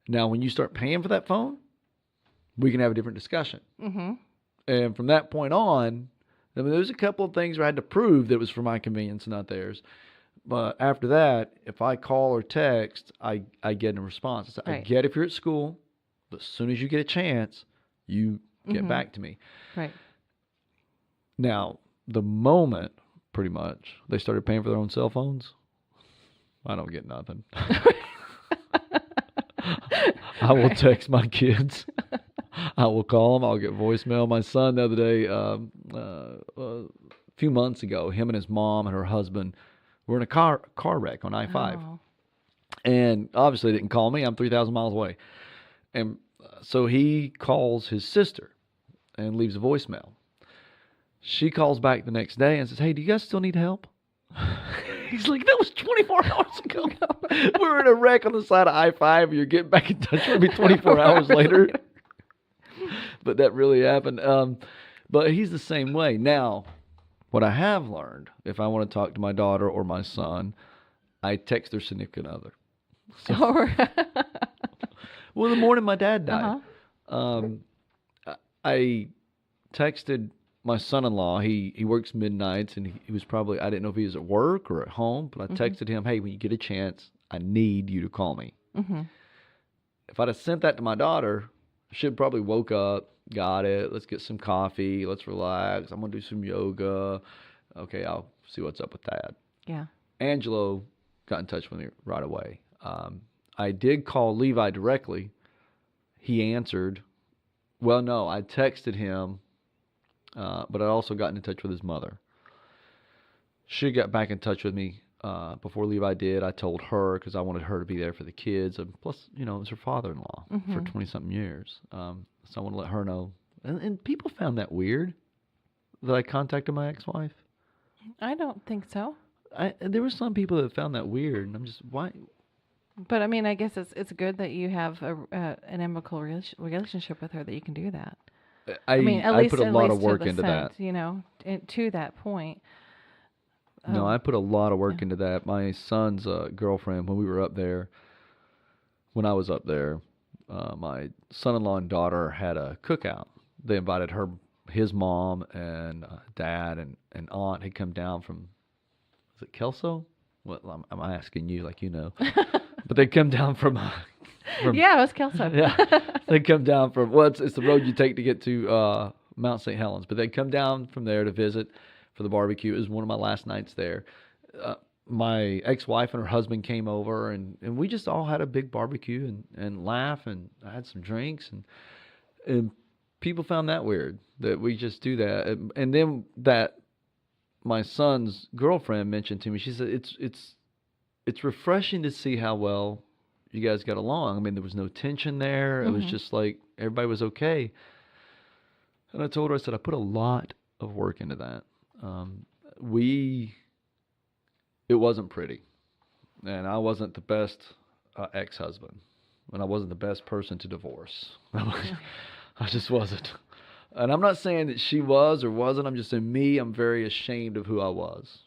Now, when you start paying for that phone, we can have a different discussion. Mm-hmm. And from that point on, I mean, there was a couple of things where I had to prove that it was for my convenience, not theirs. But after that, if I call or text, I get a response. I Right. get if you're at school, but as soon as you get a chance, you get back to me. Right. Now, the moment, pretty much, they started paying for their own cell phones, I don't get nothing. I will text my kids. I will call them. I'll get voicemail. My son the other day, a few months ago, him and his mom and her husband were in a car wreck on I-5. Oh. And obviously they didn't call me. I'm 3,000 miles away. And so he calls his sister and leaves a voicemail. She calls back the next day and says, hey, do you guys still need help? He's like, that was 24 hours ago. We were in a wreck on the side of I-5. You're getting back in touch with me 24 hours later. But that really happened. But he's the same way. Now, what I have learned, if I want to talk to my daughter or my son, I text their significant other. So, well, the morning my dad died, I texted my son-in-law. He works midnights, and he was probably, I didn't know if he was at work or at home, but I texted him, hey, when you get a chance, I need you to call me. If I'd have sent that to my daughter, she'd probably woke up, got it, let's get some coffee, let's relax, I'm going to do some yoga. Okay, I'll see what's up with that. Yeah. Angelo got in touch with me right away. I did call Levi directly. He answered. Well, no, I texted him, but I also got in touch with his mother. She got back in touch with me before Levi did. I told her because I wanted her to be there for the kids. And plus, it was her father-in-law for 20-something years. So I want to let her know. And people found that weird that I contacted my ex-wife. I don't think so. There were some people that found that weird, and I'm just, why? But I mean, I guess it's good that you have an amicable relationship with her that you can do that. I mean, at I least put a at lot least of to work the into that. to that point. No, I put a lot of work into that. My son's girlfriend, when I was up there, my son-in-law and daughter had a cookout. They invited his mom and dad and aunt had come down from, is it Kelso? Well, I'm asking you like you know. But they come down from Yeah, it was Kelso. yeah, they come down from, well, it's the road you take to get to Mount St. Helens. But they come down from there to visit for the barbecue. It was one of my last nights there. My ex-wife and her husband came over, and we just all had a big barbecue and laugh, and I had some drinks, and people found that weird that we just do that. And then that my son's girlfriend mentioned to me, she said it's refreshing to see how well you guys got along. I mean, there was no tension there. It was just like everybody was okay. And I told her, I said, I put a lot of work into that. It wasn't pretty, and I wasn't the best ex-husband. and I wasn't the best person to divorce. I just wasn't. And I'm not saying that she was or wasn't. I'm just saying I'm very ashamed of who I was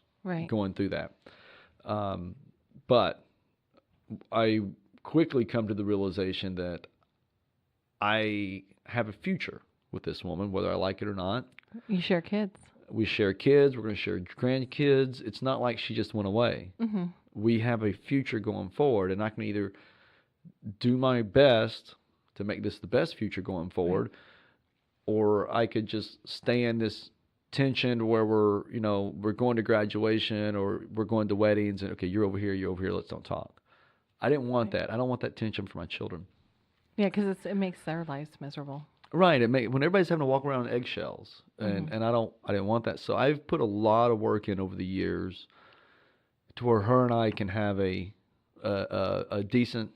going through that. But I quickly come to the realization that I have a future with this woman, whether I like it or not. You share kids. We share kids. We're going to share grandkids. It's not like she just went away. Mm-hmm. We have a future going forward, and I can either do my best to make this the best future going forward, or I could just stay in this tension where we're going to graduation or we're going to weddings, and okay, you're over here, let's don't talk. I didn't want that. I don't want that tension for my children. Yeah, because it makes their lives miserable. Right. When everybody's having to walk around on eggshells, and I didn't want that. So I've put a lot of work in over the years to where her and I can have a decent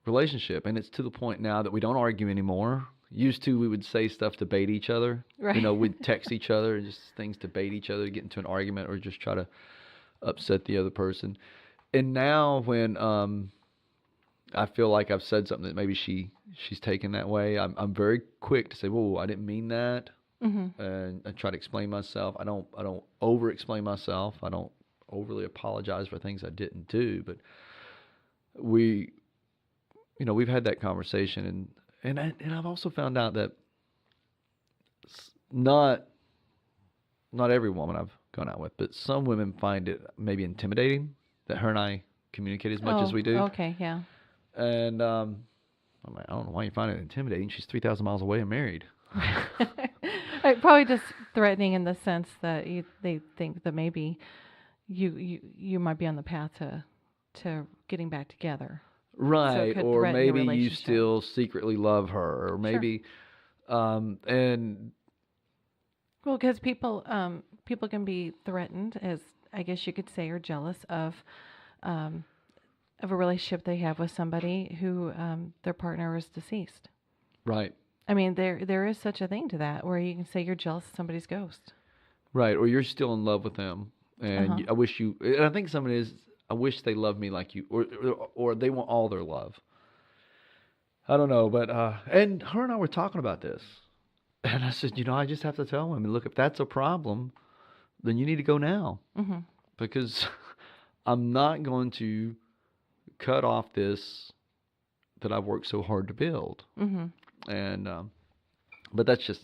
relationship, and it's to the point now that we don't argue anymore. Used to, we would say stuff to bait each other. Right. We'd text each other and just things to bait each other to get into an argument or just try to upset the other person. And now when I feel like I've said something that maybe she's taken that way, I'm very quick to say, "Whoa, I didn't mean that," and I try to explain myself. I don't over explain myself. I don't overly apologize for things I didn't do. But we've had that conversation, and I've also found out that not every woman I've gone out with, but some women find it maybe intimidating that her and I communicate as much as we do. Okay, yeah. And I'm like, I don't know why you find it intimidating. She's 3,000 miles away and married. Probably just threatening in the sense that they think that maybe you might be on the path to getting back together. Right, so or maybe you relationship. still secretly love her, or maybe, and well, because people can be threatened, as I guess you could say, or jealous of a relationship they have with somebody who their partner is deceased. Right. I mean, there is such a thing to that, where you can say you're jealous of somebody's ghost. Right, or you're still in love with them, and I wish you. And I think some of it is, I wish they loved me like you, or they want all their love. I don't know, but and her and I were talking about this, and I said, I just have to tell women, look, if that's a problem, then you need to go now, because I'm not going to cut off this that I've worked so hard to build. And but that's just,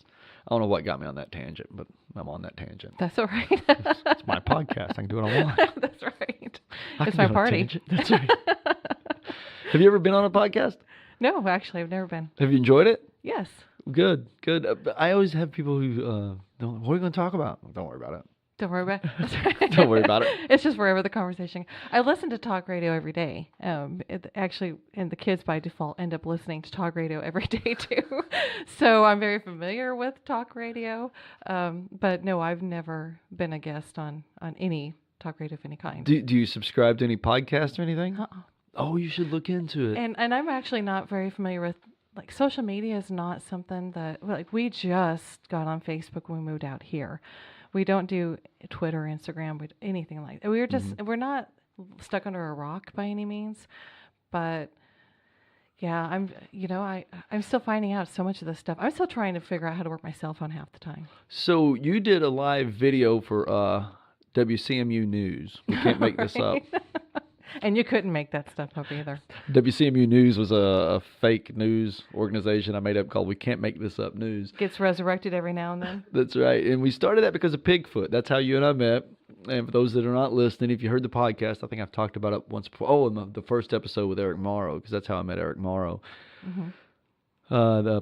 I don't know what got me on that tangent, but I'm on that tangent. That's all right. It's my podcast. I can do what I want. That's right. I It's can my go on a party. tangent. That's right. Have you ever been on a podcast? No, actually, I've never been. Have you enjoyed it? Yes. Good. But I always have people who don't. What are we going to talk about? Don't worry about it. Don't worry about it. Don't worry about it. It's just wherever the conversation. I listen to talk radio every day. Actually, and the kids by default end up listening to talk radio every day too. So I'm very familiar with talk radio. But no, I've never been a guest on any talk radio of any kind. Do you subscribe to any podcasts or anything? Uh-uh. Oh, you should look into it. And I'm actually not very familiar with, like, social media is not something that, like, we just got on Facebook when we moved out here. We don't do Twitter, Instagram, anything like that. We're not stuck under a rock by any means, but yeah, I'm still finding out so much of this stuff. I'm still trying to figure out how to work my cell phone half the time. So you did a live video for WCMU News. We can't make this up. And you couldn't make that stuff up either. WCMU News was a fake news organization I made up called We Can't Make This Up News. Gets resurrected every now and then. That's right. And we started that because of Pigfoot. That's how you and I met. And for those that are not listening, if you heard the podcast, I think I've talked about it once before. Oh, in the first episode with Eric Morrow, because that's how I met Eric Morrow. A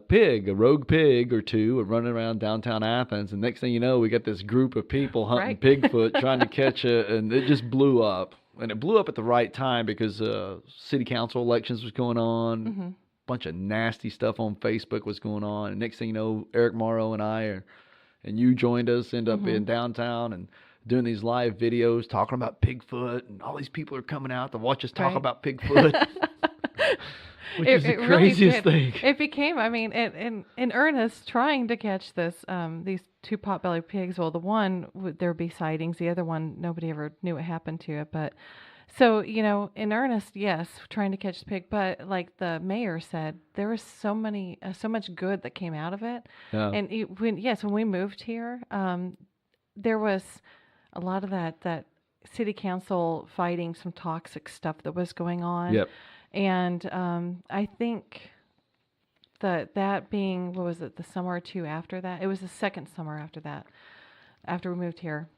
rogue pig or two, were running around downtown Athens. And next thing you know, we got this group of people hunting Pigfoot, trying to catch it. And it just blew up. And it blew up at the right time because city council elections was going on. A bunch of nasty stuff on Facebook was going on. And next thing you know, Eric Morrow and I and you joined us, end up in downtown and doing these live videos talking about Pigfoot. And all these people are coming out to watch us talk about Pigfoot. Which is the craziest thing. It became, I mean, in earnest, trying to catch these two pot-bellied pigs. Well, the one, there would be sightings. The other one, nobody ever knew what happened to it. But So, in earnest, yes, trying to catch the pig, but like the mayor said, there was so much good that came out of it. Yeah. And when we moved here, there was a lot of that city council fighting some toxic stuff that was going on. Yep. And I think that being, what was it, the summer or two after that? It was the second summer after that, after we moved here.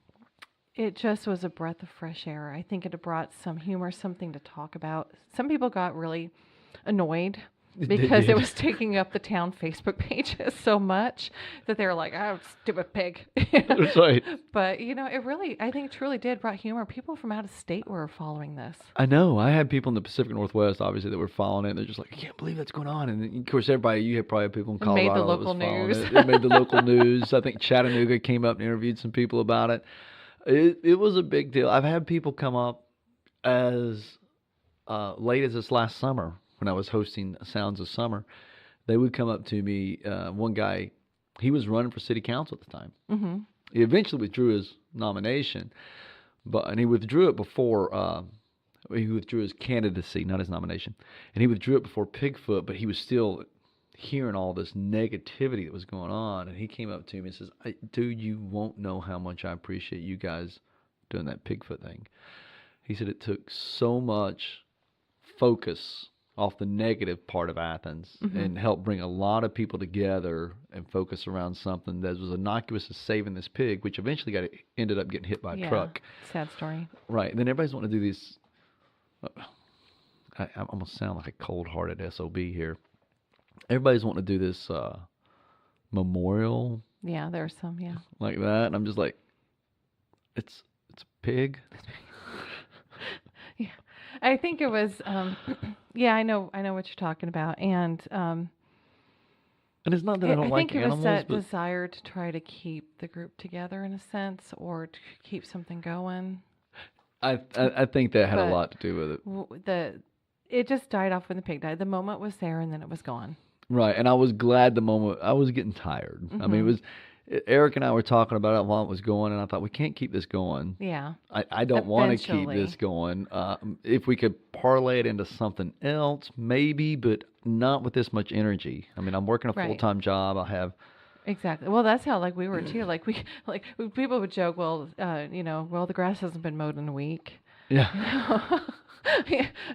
It just was a breath of fresh air. I think it brought some humor, something to talk about. Some people got really annoyed They because it did. was taking up the town Facebook pages so much that they were like, "Oh, stupid pig." That's right. But it really, I think, truly did brought humor. People from out of state were following this. I know. I had people in the Pacific Northwest, obviously, that were following it. And they're just like, I can't believe that's going on. And then, of course, you had probably people in It made the Colorado that local was following news. it. It made the local news. I think Chattanooga came up and interviewed some people about it. It was a big deal. I've had people come up as late as this last summer when I was hosting Sounds of Summer. They would come up to me. One guy, he was running for city council at the time. Mm-hmm. He eventually withdrew his nomination, and he withdrew it before. He withdrew his candidacy, not his nomination, and he withdrew it before Pigfoot. But he was still hearing all this negativity that was going on, and he came up to me and says, "Dude, you won't know how much I appreciate you guys doing that Pigfoot thing." He said it took so much focus off the negative part of Athens and helped bring a lot of people together and focus around something that was innocuous as saving this pig, which eventually ended up getting hit by a truck. Sad story. Right. And then everybody's wanting to do these. I almost sound like a cold-hearted SOB here. Everybody's wanting to do this memorial Yeah, there were some. Yeah. like that, and I'm just like, it's a pig. Yeah. I think it was. Yeah, I know what you're talking about, and And it's not that I don't I like think it was animals, that but desire to try to keep the group together in a sense, or to keep something going. I think that had a But lot to do with it. It just died off when the pig died. The moment was there, and then it was gone. Right, and I was glad the moment. I was getting tired. I mean, it was Eric and I were talking about it while it was going, and I thought we can't keep this going. Yeah. I don't want to keep Eventually. this going. If we could parlay it into something else, maybe, but not with this much energy. I mean, I'm working a Right. full-time job. I have. Exactly. Well, that's how we were too. People would joke, well, the grass hasn't been mowed in a week. Yeah.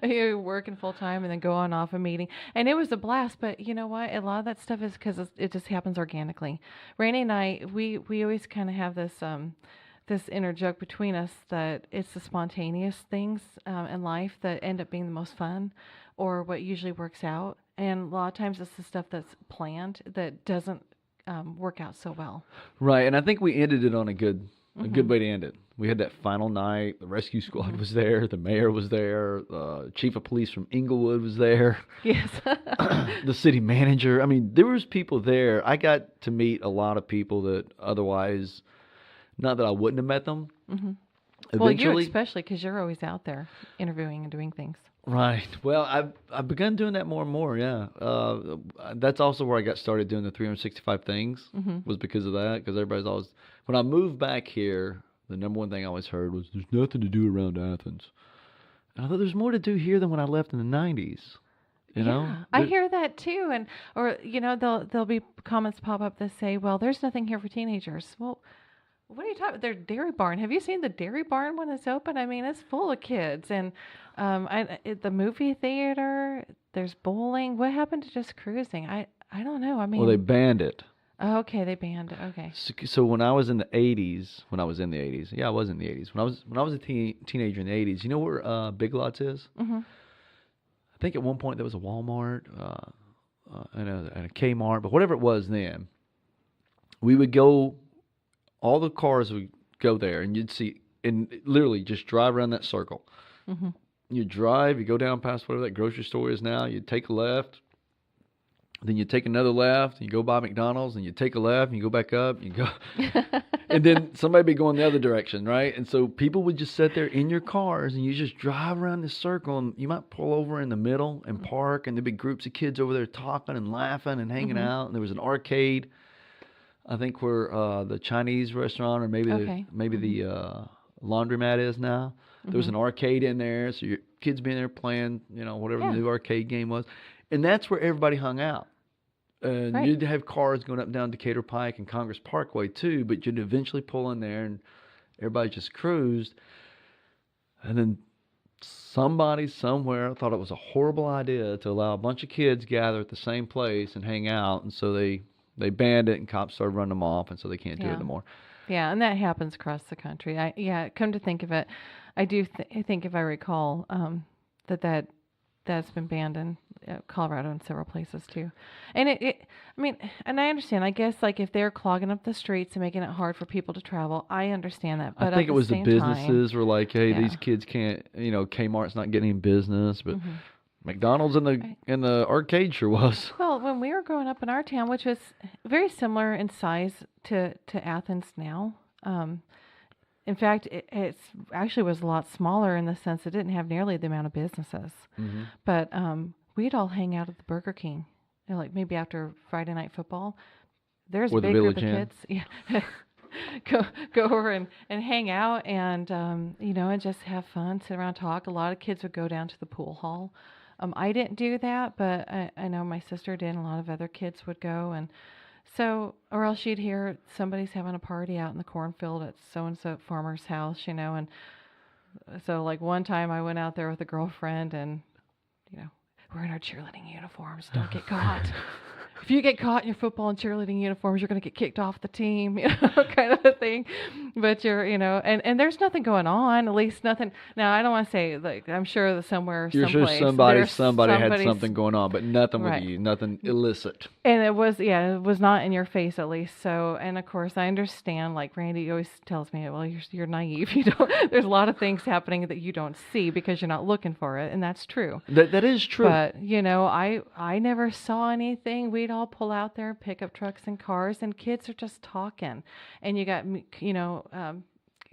You're working full time and then go on off a meeting, and it was a blast. But you know what? A lot of that stuff is because it just happens organically. Rainey and I, we always kind of have this inner joke between us that it's the spontaneous things in life that end up being the most fun, or what usually works out. And a lot of times it's the stuff that's planned that doesn't work out so well. Right, and I think we ended it on a good way to end it. We had that final night. The rescue squad was there. The mayor was there. Chief of police from Inglewood was there. Yes. The city manager. I mean, there was people there. I got to meet a lot of people that otherwise, not that I wouldn't have met them. Mm-hmm. Well, you Eventually, especially because you're always out there interviewing and doing things. right. Well, I've begun doing that more and more. Yeah. That's also where I got started doing the 365 things. Was because of that. Because everybody's always, when I moved back here, the number one thing I always heard was, "There's nothing to do around Athens." And I thought there's more to do here than when I left in the 90s. You know? Yeah, I hear that too, or there'll be comments pop up that say, "Well, there's nothing here for teenagers." Well, what are you talking about? Their dairy barn. Have you seen the dairy barn when it's open? I mean, it's full of kids, and the movie theater. There's bowling. What happened to just cruising? I don't know. I mean, Well, they banned it. oh, okay, they banned it. Okay. So when I was in the 80s, yeah, I was in the 80s. When I was a teenager in the 80s, you know where Big Lots is? Mm-hmm. I think at one point there was a Walmart and a Kmart, but whatever it was then, we would go. All the cars would go there, and you'd see, and literally just drive around that circle. Mm-hmm. You drive, you go down past whatever that grocery store is now. You take a left. Then you take another left, and you go by McDonald's, and you take a left, and you go back up, and you go, and then somebody be going the other direction, right? And so people would just sit there in your cars, and you just drive around this circle, and you might pull over in the middle and park, and there'd be groups of kids over there talking and laughing and hanging out, and there was an arcade, I think, where the Chinese restaurant or maybe Okay. the laundromat is now. There was an arcade in there, so your kids being there playing, whatever the new arcade game was. And that's where everybody hung out. And Right. you'd have cars going up and down Decatur Pike and Congress Parkway too, but you'd eventually pull in there and everybody just cruised. And then somebody somewhere thought it was a horrible idea to allow a bunch of kids gather at the same place and hang out, and so they banned it, and cops started running them off, and so they can't do it anymore. Yeah, and that happens across the country. Come to think of it, I do think, if I recall, that's been banned in Colorado and several places too. And and I understand. I guess like if they're clogging up the streets and making it hard for people to travel, I understand that. But I think it was the businesses time, were like, hey, these kids can't. Kmart's not getting any business, but McDonald's in the arcade sure was. Well, when we were growing up in our town, which was very similar in size to Athens now, in fact, it's actually was a lot smaller in the sense it didn't have nearly the amount of businesses. Mm-hmm. But we'd all hang out at the Burger King, like maybe after Friday night football. There's a big group of kids. Yeah. Go over and hang out and and just have fun, sit around, talk. A lot of kids would go down to the pool hall. I didn't do that, but I know my sister did, and a lot of other kids would go. And so, or else you'd hear somebody's having a party out in the cornfield at so-and-so farmer's house, and so like one time I went out there with a girlfriend and, we're in our cheerleading uniforms, don't get caught. If you get caught in your football and cheerleading uniforms, you're going to get kicked off the team, kind of a thing. But and there's nothing going on, at least nothing. Now, I don't want to say, like, I'm sure that someplace. You're sure somebody had something going on, but nothing with you, nothing illicit. And it was not in your face, at least. So, and of course, I understand, like Randy always tells me, well, you're naive. There's a lot of things happening that you don't see because you're not looking for it. And that's true. That is true. But, I never saw anything. We'd all pull out there, pickup trucks and cars, and kids are just talking. And you got,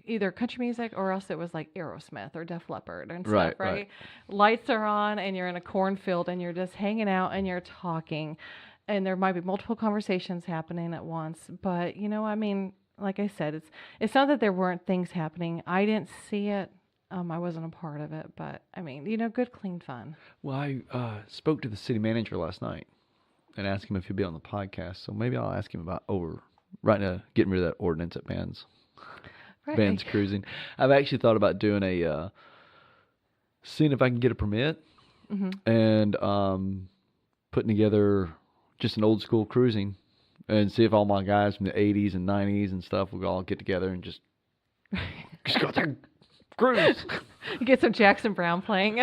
either country music or else it was like Aerosmith or Def Leppard and stuff, right? Lights are on and you're in a cornfield and you're just hanging out and you're talking. And there might be multiple conversations happening at once. But, like I said, it's not that there weren't things happening. I didn't see it. I wasn't a part of it. But, good, clean fun. Well, I spoke to the city manager last night and asked him if he'd be on the podcast. So maybe I'll ask him about getting rid of that ordinance that bans cruising. I've actually thought about doing seeing if I can get a permit and putting together just an old school cruising and see if all my guys from the 80s and 90s and stuff will all get together and just go out there and cruise. You get some Jackson Brown playing.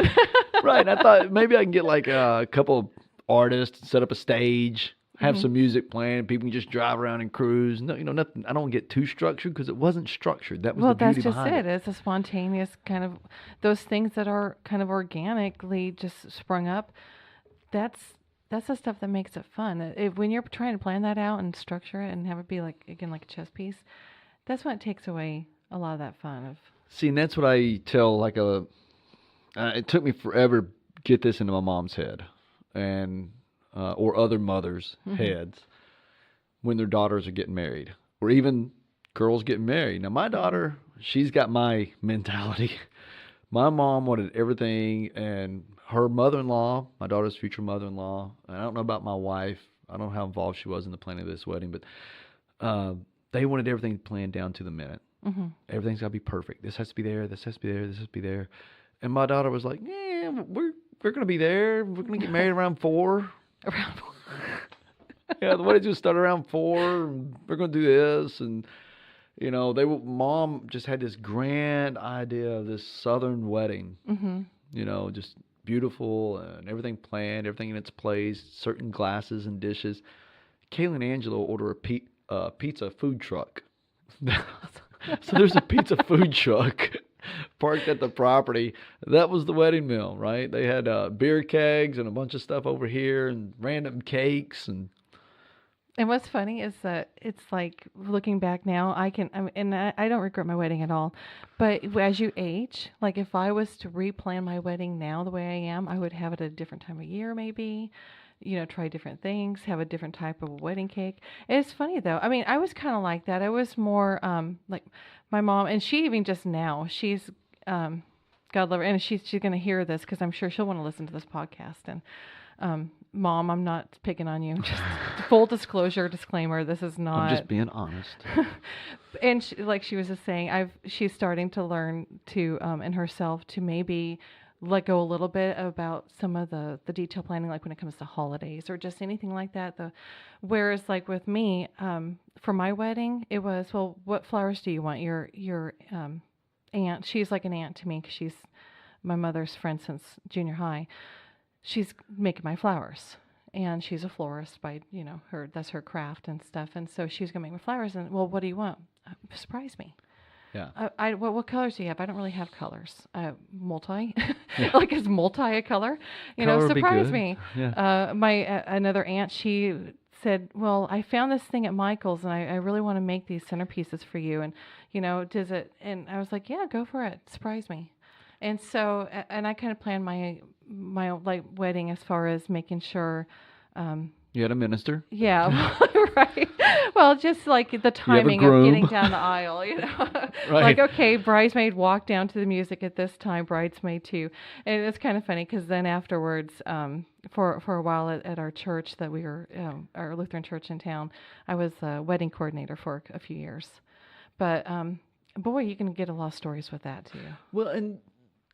Right. I thought maybe I can get like a couple of artists, set up a stage, have some music playing, people can just drive around and cruise. No, nothing. I don't get too structured because it wasn't structured. That was the beauty behind it. Well, that's just it. It's a spontaneous kind of those things that are kind of organically just sprung up. That's the stuff that makes it fun. When you're trying to plan that out and structure it and have it be like a chess piece, that's when it takes away a lot of that fun. See, and that's what I tell it took me forever to get this into my mom's head. And or other mothers' heads when their daughters are getting married, or even girls getting married. Now, my daughter, she's got my mentality. My mom wanted everything, and her mother-in-law, my daughter's future mother-in-law, and I don't know about my wife. I don't know how involved she was in the planning of this wedding, but they wanted everything planned down to the minute. Mm-hmm. Everything's got to be perfect. This has to be there. This has to be there. This has to be there. And my daughter was like, yeah, we're going to be there. We're going to get married around 4. Around 4. Yeah, the wedding just started around 4. And we're going to do this. And, Mom just had this grand idea of this Southern wedding. Mm-hmm. Just beautiful and everything planned, everything in its place, certain glasses and dishes. Kayla and Angelo order a pizza food truck. So there's a pizza food truck parked at the property. That was the wedding meal, right? They had beer kegs and a bunch of stuff over here and random cakes. And what's funny is that it's like looking back now, I don't regret my wedding at all. But as you age, like if I was to replan my wedding now the way I am, I would have it at a different time of year maybe. try different things, have a different type of wedding cake. It's funny though. I mean, I was kind of like that. I was more like my mom, and she even just now, she's God love her, and she's going to hear this because I'm sure she'll want to listen to this podcast. And Mom, I'm not picking on you. Just full disclosure, disclaimer. This is not. I'm just being honest. And like she was just saying, she's starting to learn to in herself to maybe let go a little bit about some of the detail planning, like when it comes to holidays or just anything like that. Whereas like with me, for my wedding, it was, well, what flowers do you want? Your aunt, she's like an aunt to me because she's my mother's friend since junior high. She's making my flowers, and she's a florist by, that's her craft and stuff. And so she's going to make my flowers. And, well, what do you want? Surprise me. Yeah. What colors do you have? I don't really have colors. Multi, like it's multi a color. Color would be surprise good. me. Yeah. My another aunt, she said, well, I found this thing at Michael's, and I really want to make these centerpieces for you. And does it? And I was like, yeah, go for it. Surprise me. And so, and I kind of planned my like wedding as far as making sure. You had a minister? Yeah, right. Well, just like the timing of getting down the aisle, Right. Like, okay, bridesmaid walk down to the music at this time, bridesmaid too. And it's kind of funny because then afterwards, for a while at our church that we were, our Lutheran church in town, I was a wedding coordinator for a few years. But boy, you can get a lot of stories with that too. Well, and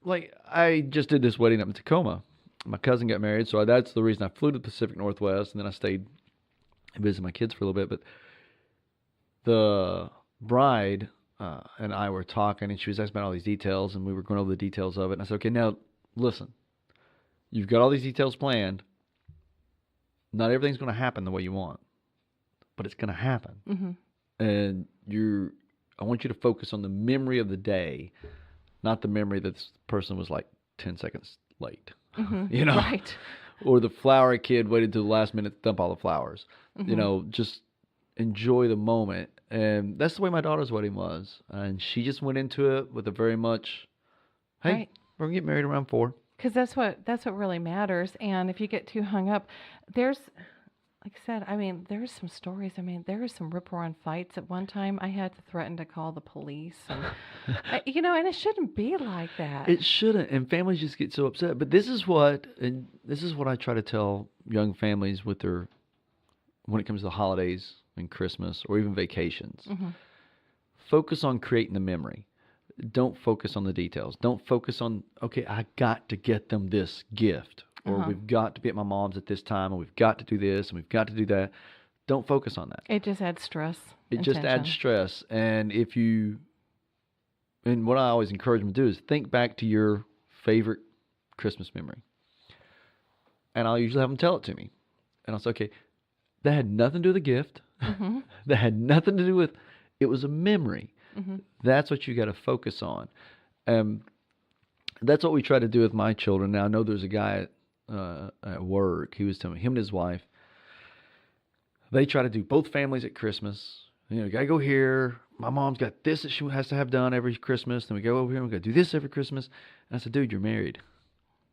like I just did this wedding up in Tacoma. My cousin got married, so that's the reason I flew to the Pacific Northwest, and then I stayed and visited my kids for a little bit. But the bride and I were talking, and she was asking about all these details, and we were going over the details of it. And I said, okay, now listen, you've got all these details planned. Not everything's going to happen the way you want, but it's going to happen. Mm-hmm. And I want you to focus on the memory of the day, not the memory that this person was like 10 seconds late. Mm-hmm. Right. Or the flower kid waited to the last minute to dump all the flowers. Mm-hmm. Just enjoy the moment. And that's the way my daughter's wedding was. And she just went into it with a very much, hey, right. We're going to get married around 4. Because that's what really matters. And if you get too hung up, there's, like I said, I mean, there's some stories. I mean, there were some rip-roaring fights. At one time, I had to threaten to call the police. And, and it shouldn't be like that. It shouldn't. And families just get so upset. But this is what I try to tell young families when it comes to the holidays and Christmas or even vacations. Mm-hmm. Focus on creating the memory. Don't focus on the details. Don't focus on, okay, I got to get them this gift. Or we've got to be at my mom's at this time, and we've got to do this, and we've got to do that. Don't focus on that. It just adds stress. It just adds stress. And what I always encourage them to do is think back to your favorite Christmas memory. And I'll usually have them tell it to me. And I'll say, okay, that had nothing to do with the gift. Mm-hmm. That had nothing to do with, it was a memory. Mm-hmm. That's what you got to focus on. That's what we try to do with my children. Now, I know there's a guy at work. He was telling me, him and his wife, they try to do both families at Christmas. You got to go here. My mom's got this that she has to have done every Christmas. Then we go over here and we got to do this every Christmas. And I said, dude, you're married.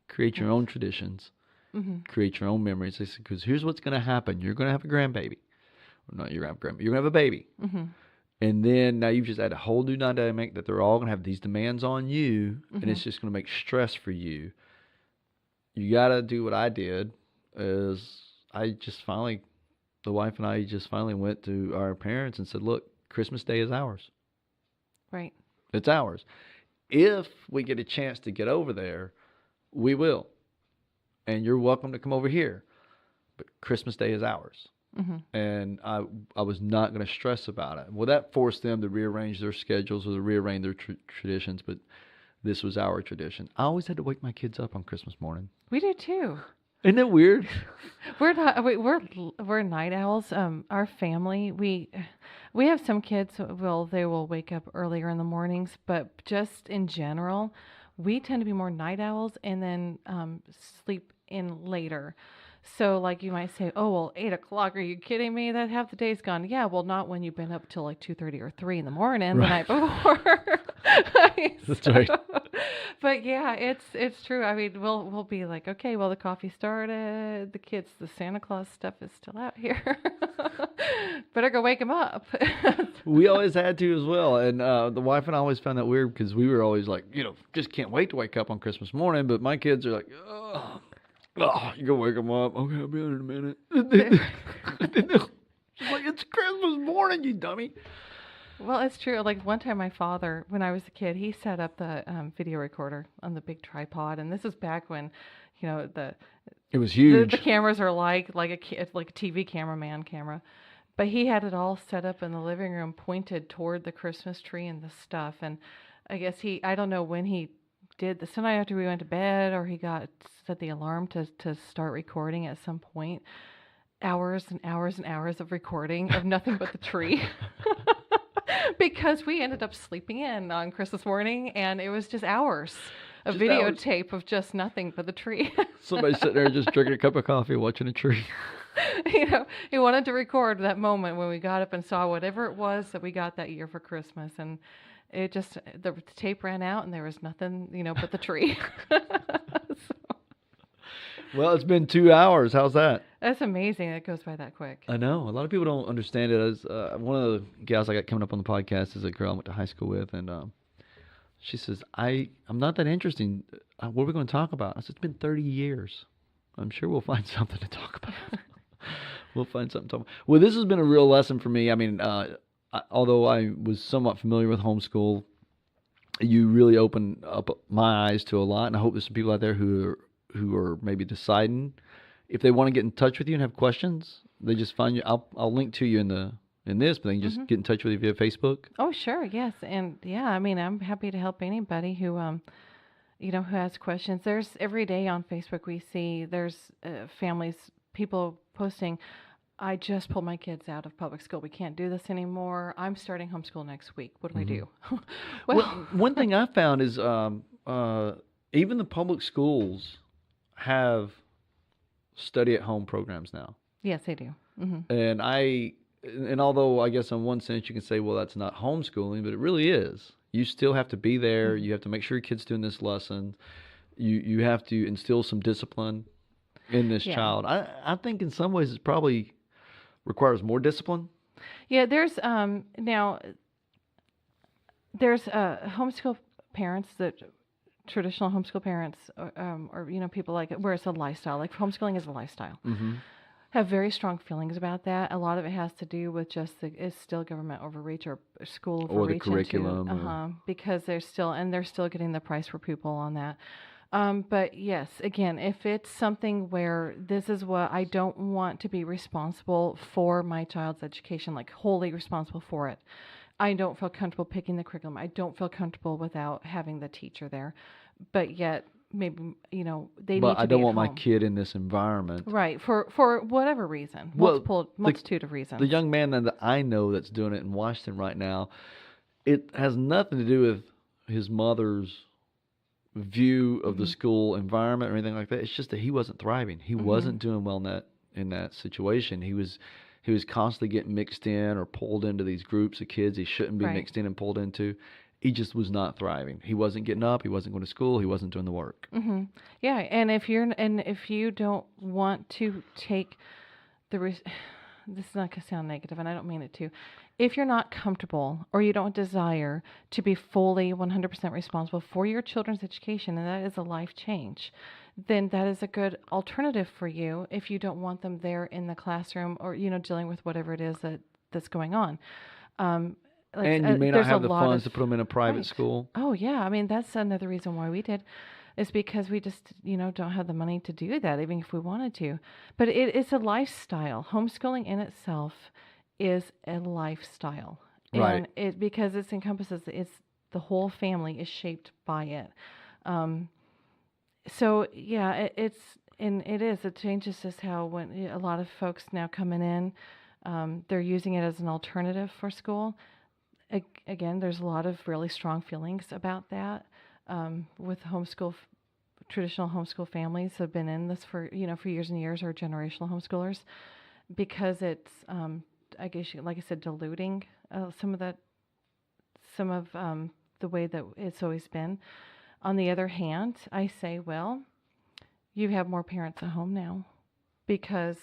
Create your own traditions. Mm-hmm. Create your own memories. I said, because here's what's going to happen. You're going to have a grandbaby. Well, not you're going to have a grandbaby. You're going to have a baby. Mm-hmm. And then now you've just added a whole new dynamic that they're all going to have these demands on you. Mm-hmm. And it's just going to make stress for you. You got to do what I did is the wife and I just finally went to our parents and said, look, Christmas Day is ours. Right. It's ours. If we get a chance to get over there, we will. And you're welcome to come over here. But Christmas Day is ours. Mm-hmm. And I was not going to stress about it. Well, that forced them to rearrange their schedules or to rearrange their traditions, but this was our tradition. I always had to wake my kids up on Christmas morning. We do too. Isn't that weird? We're night owls. Our family, we have some kids. They will wake up earlier in the mornings, but just in general, we tend to be more night owls and then sleep in later. So like you might say, oh, well, 8 o'clock, are you kidding me? That half the day's gone. Yeah, well, not when you've been up till like 2:30 or 3 in the morning the night before. That's right. But yeah, it's true. I mean, we'll be like, okay, well, the coffee started. The Santa Claus stuff is still out here. Better go wake him up. We always had to as well, and the wife and I always found that weird because we were always like, just can't wait to wake up on Christmas morning. But my kids are like, oh, you go wake them up. Okay, I'll be on in a minute. She's like, it's Christmas morning, you dummy. Well, it's true. Like one time, my father, when I was a kid, he set up the video recorder on the big tripod, and this is back when, It was huge. the cameras are like a TV cameraman camera, but he had it all set up in the living room, pointed toward the Christmas tree and the stuff. And I guess I don't know when he did this. Tonight after we went to bed, or he set the alarm to start recording at some point. Hours and hours and hours of recording of nothing but the tree. Because we ended up sleeping in on Christmas morning, and it was just hours of videotape of just nothing but the tree. Somebody sitting there just drinking a cup of coffee, watching a tree. He wanted to record that moment when we got up and saw whatever it was that we got that year for Christmas, and it just the tape ran out, and there was nothing, but the tree. Well, it's been 2 hours. How's that? That's amazing. It goes by that quick. I know. A lot of people don't understand it. As one of the gals I got coming up on the podcast is a girl I went to high school with, and she says, I'm not that interesting. What are we going to talk about? I said, it's been 30 years. I'm sure we'll find something to talk about. We'll find something to talk about. Well, this has been a real lesson for me. I mean, although I was somewhat familiar with homeschool, you really opened up my eyes to a lot, and I hope there's some people out there who are maybe deciding if they want to get in touch with you and have questions. They just find you. I'll link to you in this, but they can just get in touch with you via Facebook. Oh, sure, yes, and yeah, I mean, I'm happy to help anybody who who has questions. There's every day on Facebook we see there's families, people posting, I just pulled my kids out of public school. We can't do this anymore. I'm starting homeschool next week. What do I do? Well, one thing I found is even the public schools have study-at-home programs now. Yes, they do. Mm-hmm. And although I guess in one sense you can say, well, that's not homeschooling, but it really is. You still have to be there. You have to make sure your kid's doing this lesson. You have to instill some discipline in this child. I think in some ways it probably requires more discipline. Yeah, there's homeschool parents that traditional homeschool parents or people like it, where it's a lifestyle, like homeschooling is a lifestyle. Mm-hmm. Have very strong feelings about that. A lot of it has to do with just it's still government overreach or school overreach or the curriculum, because they're still getting the price per pupil on that. But yes, again, if it's something where this is what I don't want to be responsible for my child's education, like wholly responsible for it. I don't feel comfortable picking the curriculum. I don't feel comfortable without having the teacher there. But yet, maybe, they need to be But I don't want home. my kid in this environment. Right, for whatever reason, multitude of reasons. The young man that I know that's doing it in Washington right now, it has nothing to do with his mother's view of the school environment or anything like that. It's just that he wasn't thriving. He wasn't doing well in that situation. He was constantly getting mixed in or pulled into these groups of kids he shouldn't be mixed in and pulled into. He just was not thriving. He wasn't getting up. He wasn't going to school. He wasn't doing the work. Mm-hmm. Yeah, and if you don't want to take this is not going to sound negative, and I don't mean it to. If you're not comfortable or you don't desire to be fully 100% responsible for your children's education, and that is a life change, then that is a good alternative for you if you don't want them there in the classroom or, dealing with whatever it is that's going on. And you may not have the funds to put them in a private school. Oh, yeah. I mean, that's another reason why we did. Is because we just, don't have the money to do that, even if we wanted to. But it's a lifestyle. Homeschooling in itself is a lifestyle. Right. And because it encompasses, the whole family is shaped by it. So, yeah, it is. It changes just how when a lot of folks now coming in, they're using it as an alternative for school. Again, there's a lot of really strong feelings about that. With traditional homeschool families have been in this for years and years, or generational homeschoolers, because it's, I guess, like I said, diluting some of the way that it's always been. On the other hand, I say, well, you have more parents at home now because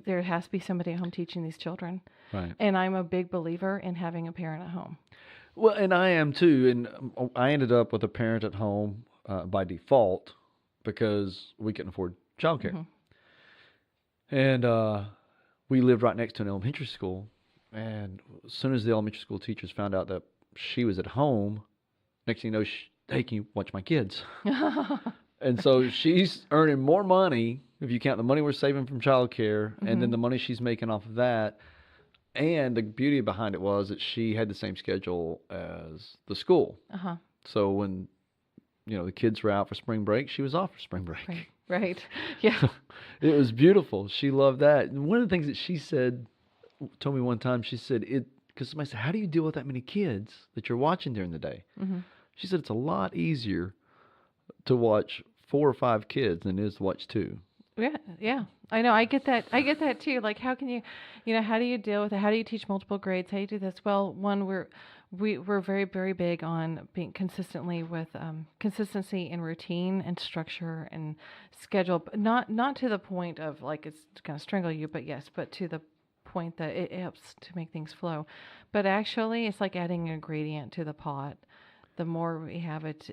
there has to be somebody at home teaching these children. Right. And I'm a big believer in having a parent at home. Well, and I am too. And I ended up with a parent at home by default because we couldn't afford childcare. Mm-hmm. And we lived right next to an elementary school. And as soon as the elementary school teachers found out that she was at home, next thing you know, hey, can you watch my kids? And so she's earning more money, if you count the money we're saving from childcare, mm-hmm. and then the money she's making off of that. And the beauty behind it was that she had the same schedule as the school. Uh-huh. So when, the kids were out for spring break, she was off for spring break. Right. Yeah. It was beautiful. She loved that. And one of the things that she told me one time, she said, because somebody said, how do you deal with that many kids that you're watching during the day? Mm-hmm. She said, it's a lot easier to watch 4 or 5 kids than it is to watch 2. Yeah. I know. I get that too. Like, how can how do you deal with it? How do you teach multiple grades? How do you do this? Well, one, we're very, very big on being consistently with consistency and routine and structure and schedule, but not to the point of like it's going to strangle you, but to the point that it helps to make things flow. But actually, it's like adding an ingredient to the pot. The more we have it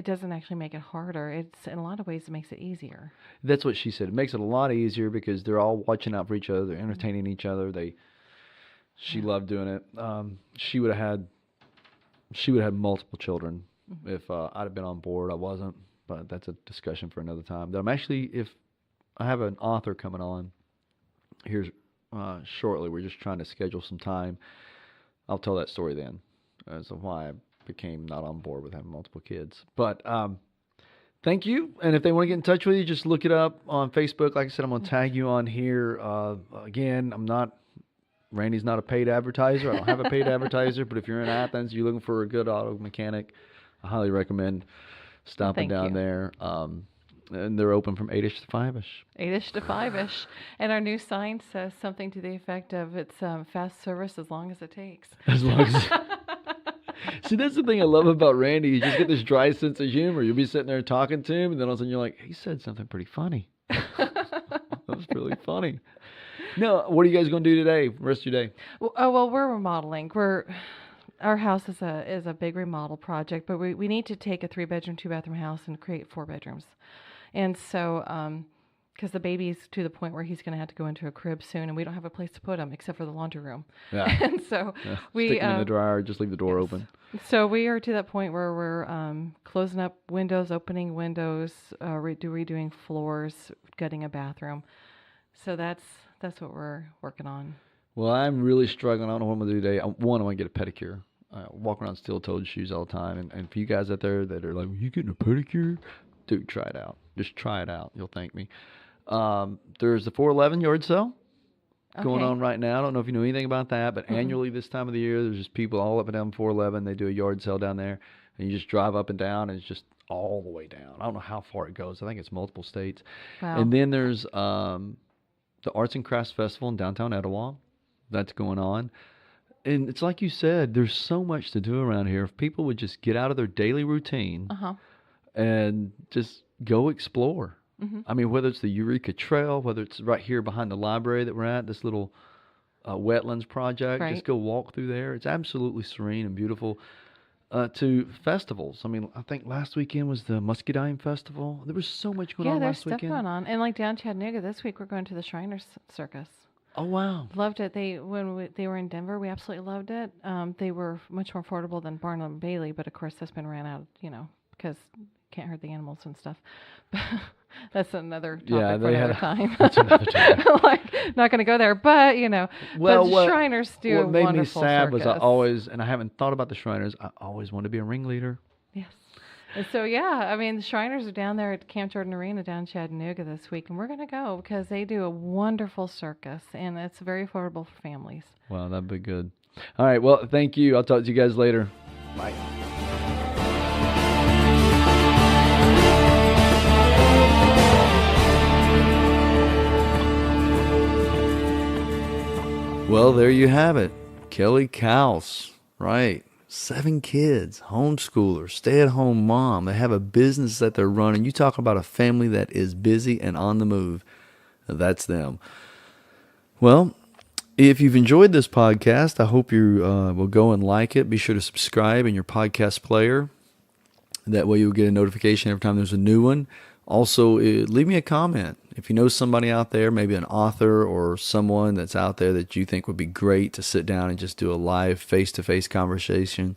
doesn't actually make it harder. It's in a lot of ways it makes it easier. That's what she said. It makes it a lot easier because they're all watching out for each other. They're entertaining each other. She loved doing it. She would have had multiple children if I'd have been on board. I wasn't, but that's a discussion for another time. But if I have an author coming on here shortly, we're just trying to schedule some time. I'll tell that story then as to why I became not on board with having multiple kids. But thank you. And if they want to get in touch with you, just look it up on Facebook. Like I said, I'm going to tag you on here. Again, Randy's not a paid advertiser. I don't have a paid advertiser. But if you're in Athens, you're looking for a good auto mechanic, I highly recommend stopping down there. And they're open from 8-ish to 5-ish. 8-ish to 5-ish. And our new sign says something to the effect of it's fast service as long as it takes. As long as... See, that's the thing I love about Randy. You just get this dry sense of humor. You'll be sitting there talking to him, and then all of a sudden you're like, he said something pretty funny. That was really funny. Now, what are you guys going to do today, rest of your day? Well, we're remodeling. Our house is a big remodel project, but we need to take a 3-bedroom, 2-bathroom house and create 4 bedrooms. And so, because the baby's to the point where he's going to have to go into a crib soon, and we don't have a place to put him except for the laundry room. Yeah. And so we stick him in the dryer, just leave the door open. So we are to that point where we're closing up windows, opening windows, redoing floors, gutting a bathroom. So that's what we're working on. Well, I'm really struggling. I don't know what I'm going to do today. One, I want to get a pedicure. I walk around steel-toed shoes all the time. And for you guys out there that are like, you getting a pedicure? Dude, try it out. Just try it out. You'll thank me. There's the 411 yard sale going on right now. I don't know if you know anything about that, but annually this time of the year, there's just people all up and down 411. They do a yard sale down there, and you just drive up and down, and it's just all the way down. I don't know how far it goes. I think it's multiple states. Wow. And then there's the Arts and Crafts Festival in downtown Etowah. That's going on. And it's like you said, there's so much to do around here. If people would just get out of their daily routine and just go explore. Mm-hmm. I mean, whether it's the Eureka Trail, whether it's right here behind the library that we're at, this little wetlands project, just go walk through there. It's absolutely serene and beautiful. To festivals. I mean, I think last weekend was the Muscadine Festival. There was so much going on last weekend. Yeah, there's stuff going on. And like down Chattanooga this week, we're going to the Shriners Circus. Oh, wow. Loved it. They were in Denver, we absolutely loved it. They were much more affordable than Barnum and Bailey, but of course that's been ran out, because can't hurt the animals and stuff. That's another topic for another time. That's another topic. Like, not going to go there, but but Shriners do a wonderful circus. What made me sad was I haven't thought about the Shriners, I always wanted to be a ringleader. Yes. And so, the Shriners are down there at Camp Jordan Arena down in Chattanooga this week, and we're going to go because they do a wonderful circus, and it's very affordable for families. Wow, that'd be good. All right, well, thank you. I'll talk to you guys later. Bye. Well, there you have it. Kelly Kaus, right. 7 kids, homeschoolers, stay-at-home mom. They have a business that they're running. You talk about a family that is busy and on the move. That's them. Well, if you've enjoyed this podcast, I hope you will go and like it. Be sure to subscribe in your podcast player. That way you'll get a notification every time there's a new one. Also, leave me a comment. If you know somebody out there, maybe an author or someone that's out there that you think would be great to sit down and just do a live face-to-face conversation.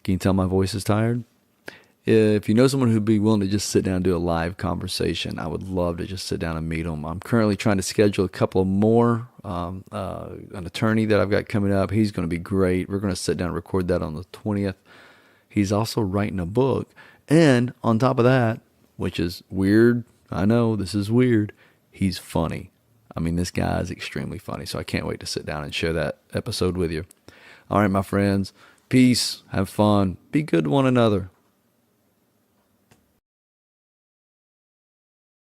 Can you tell my voice is tired? If you know someone who'd be willing to just sit down and do a live conversation, I would love to just sit down and meet them. I'm currently trying to schedule a couple of more. An attorney that I've got coming up, he's going to be great. We're going to sit down and record that on the 20th. He's also writing a book. And on top of that, which is weird, I know this is weird, he's funny. I mean, this guy is extremely funny, so I can't wait to sit down and share that episode with you. All right, my friends, peace, have fun, be good to one another.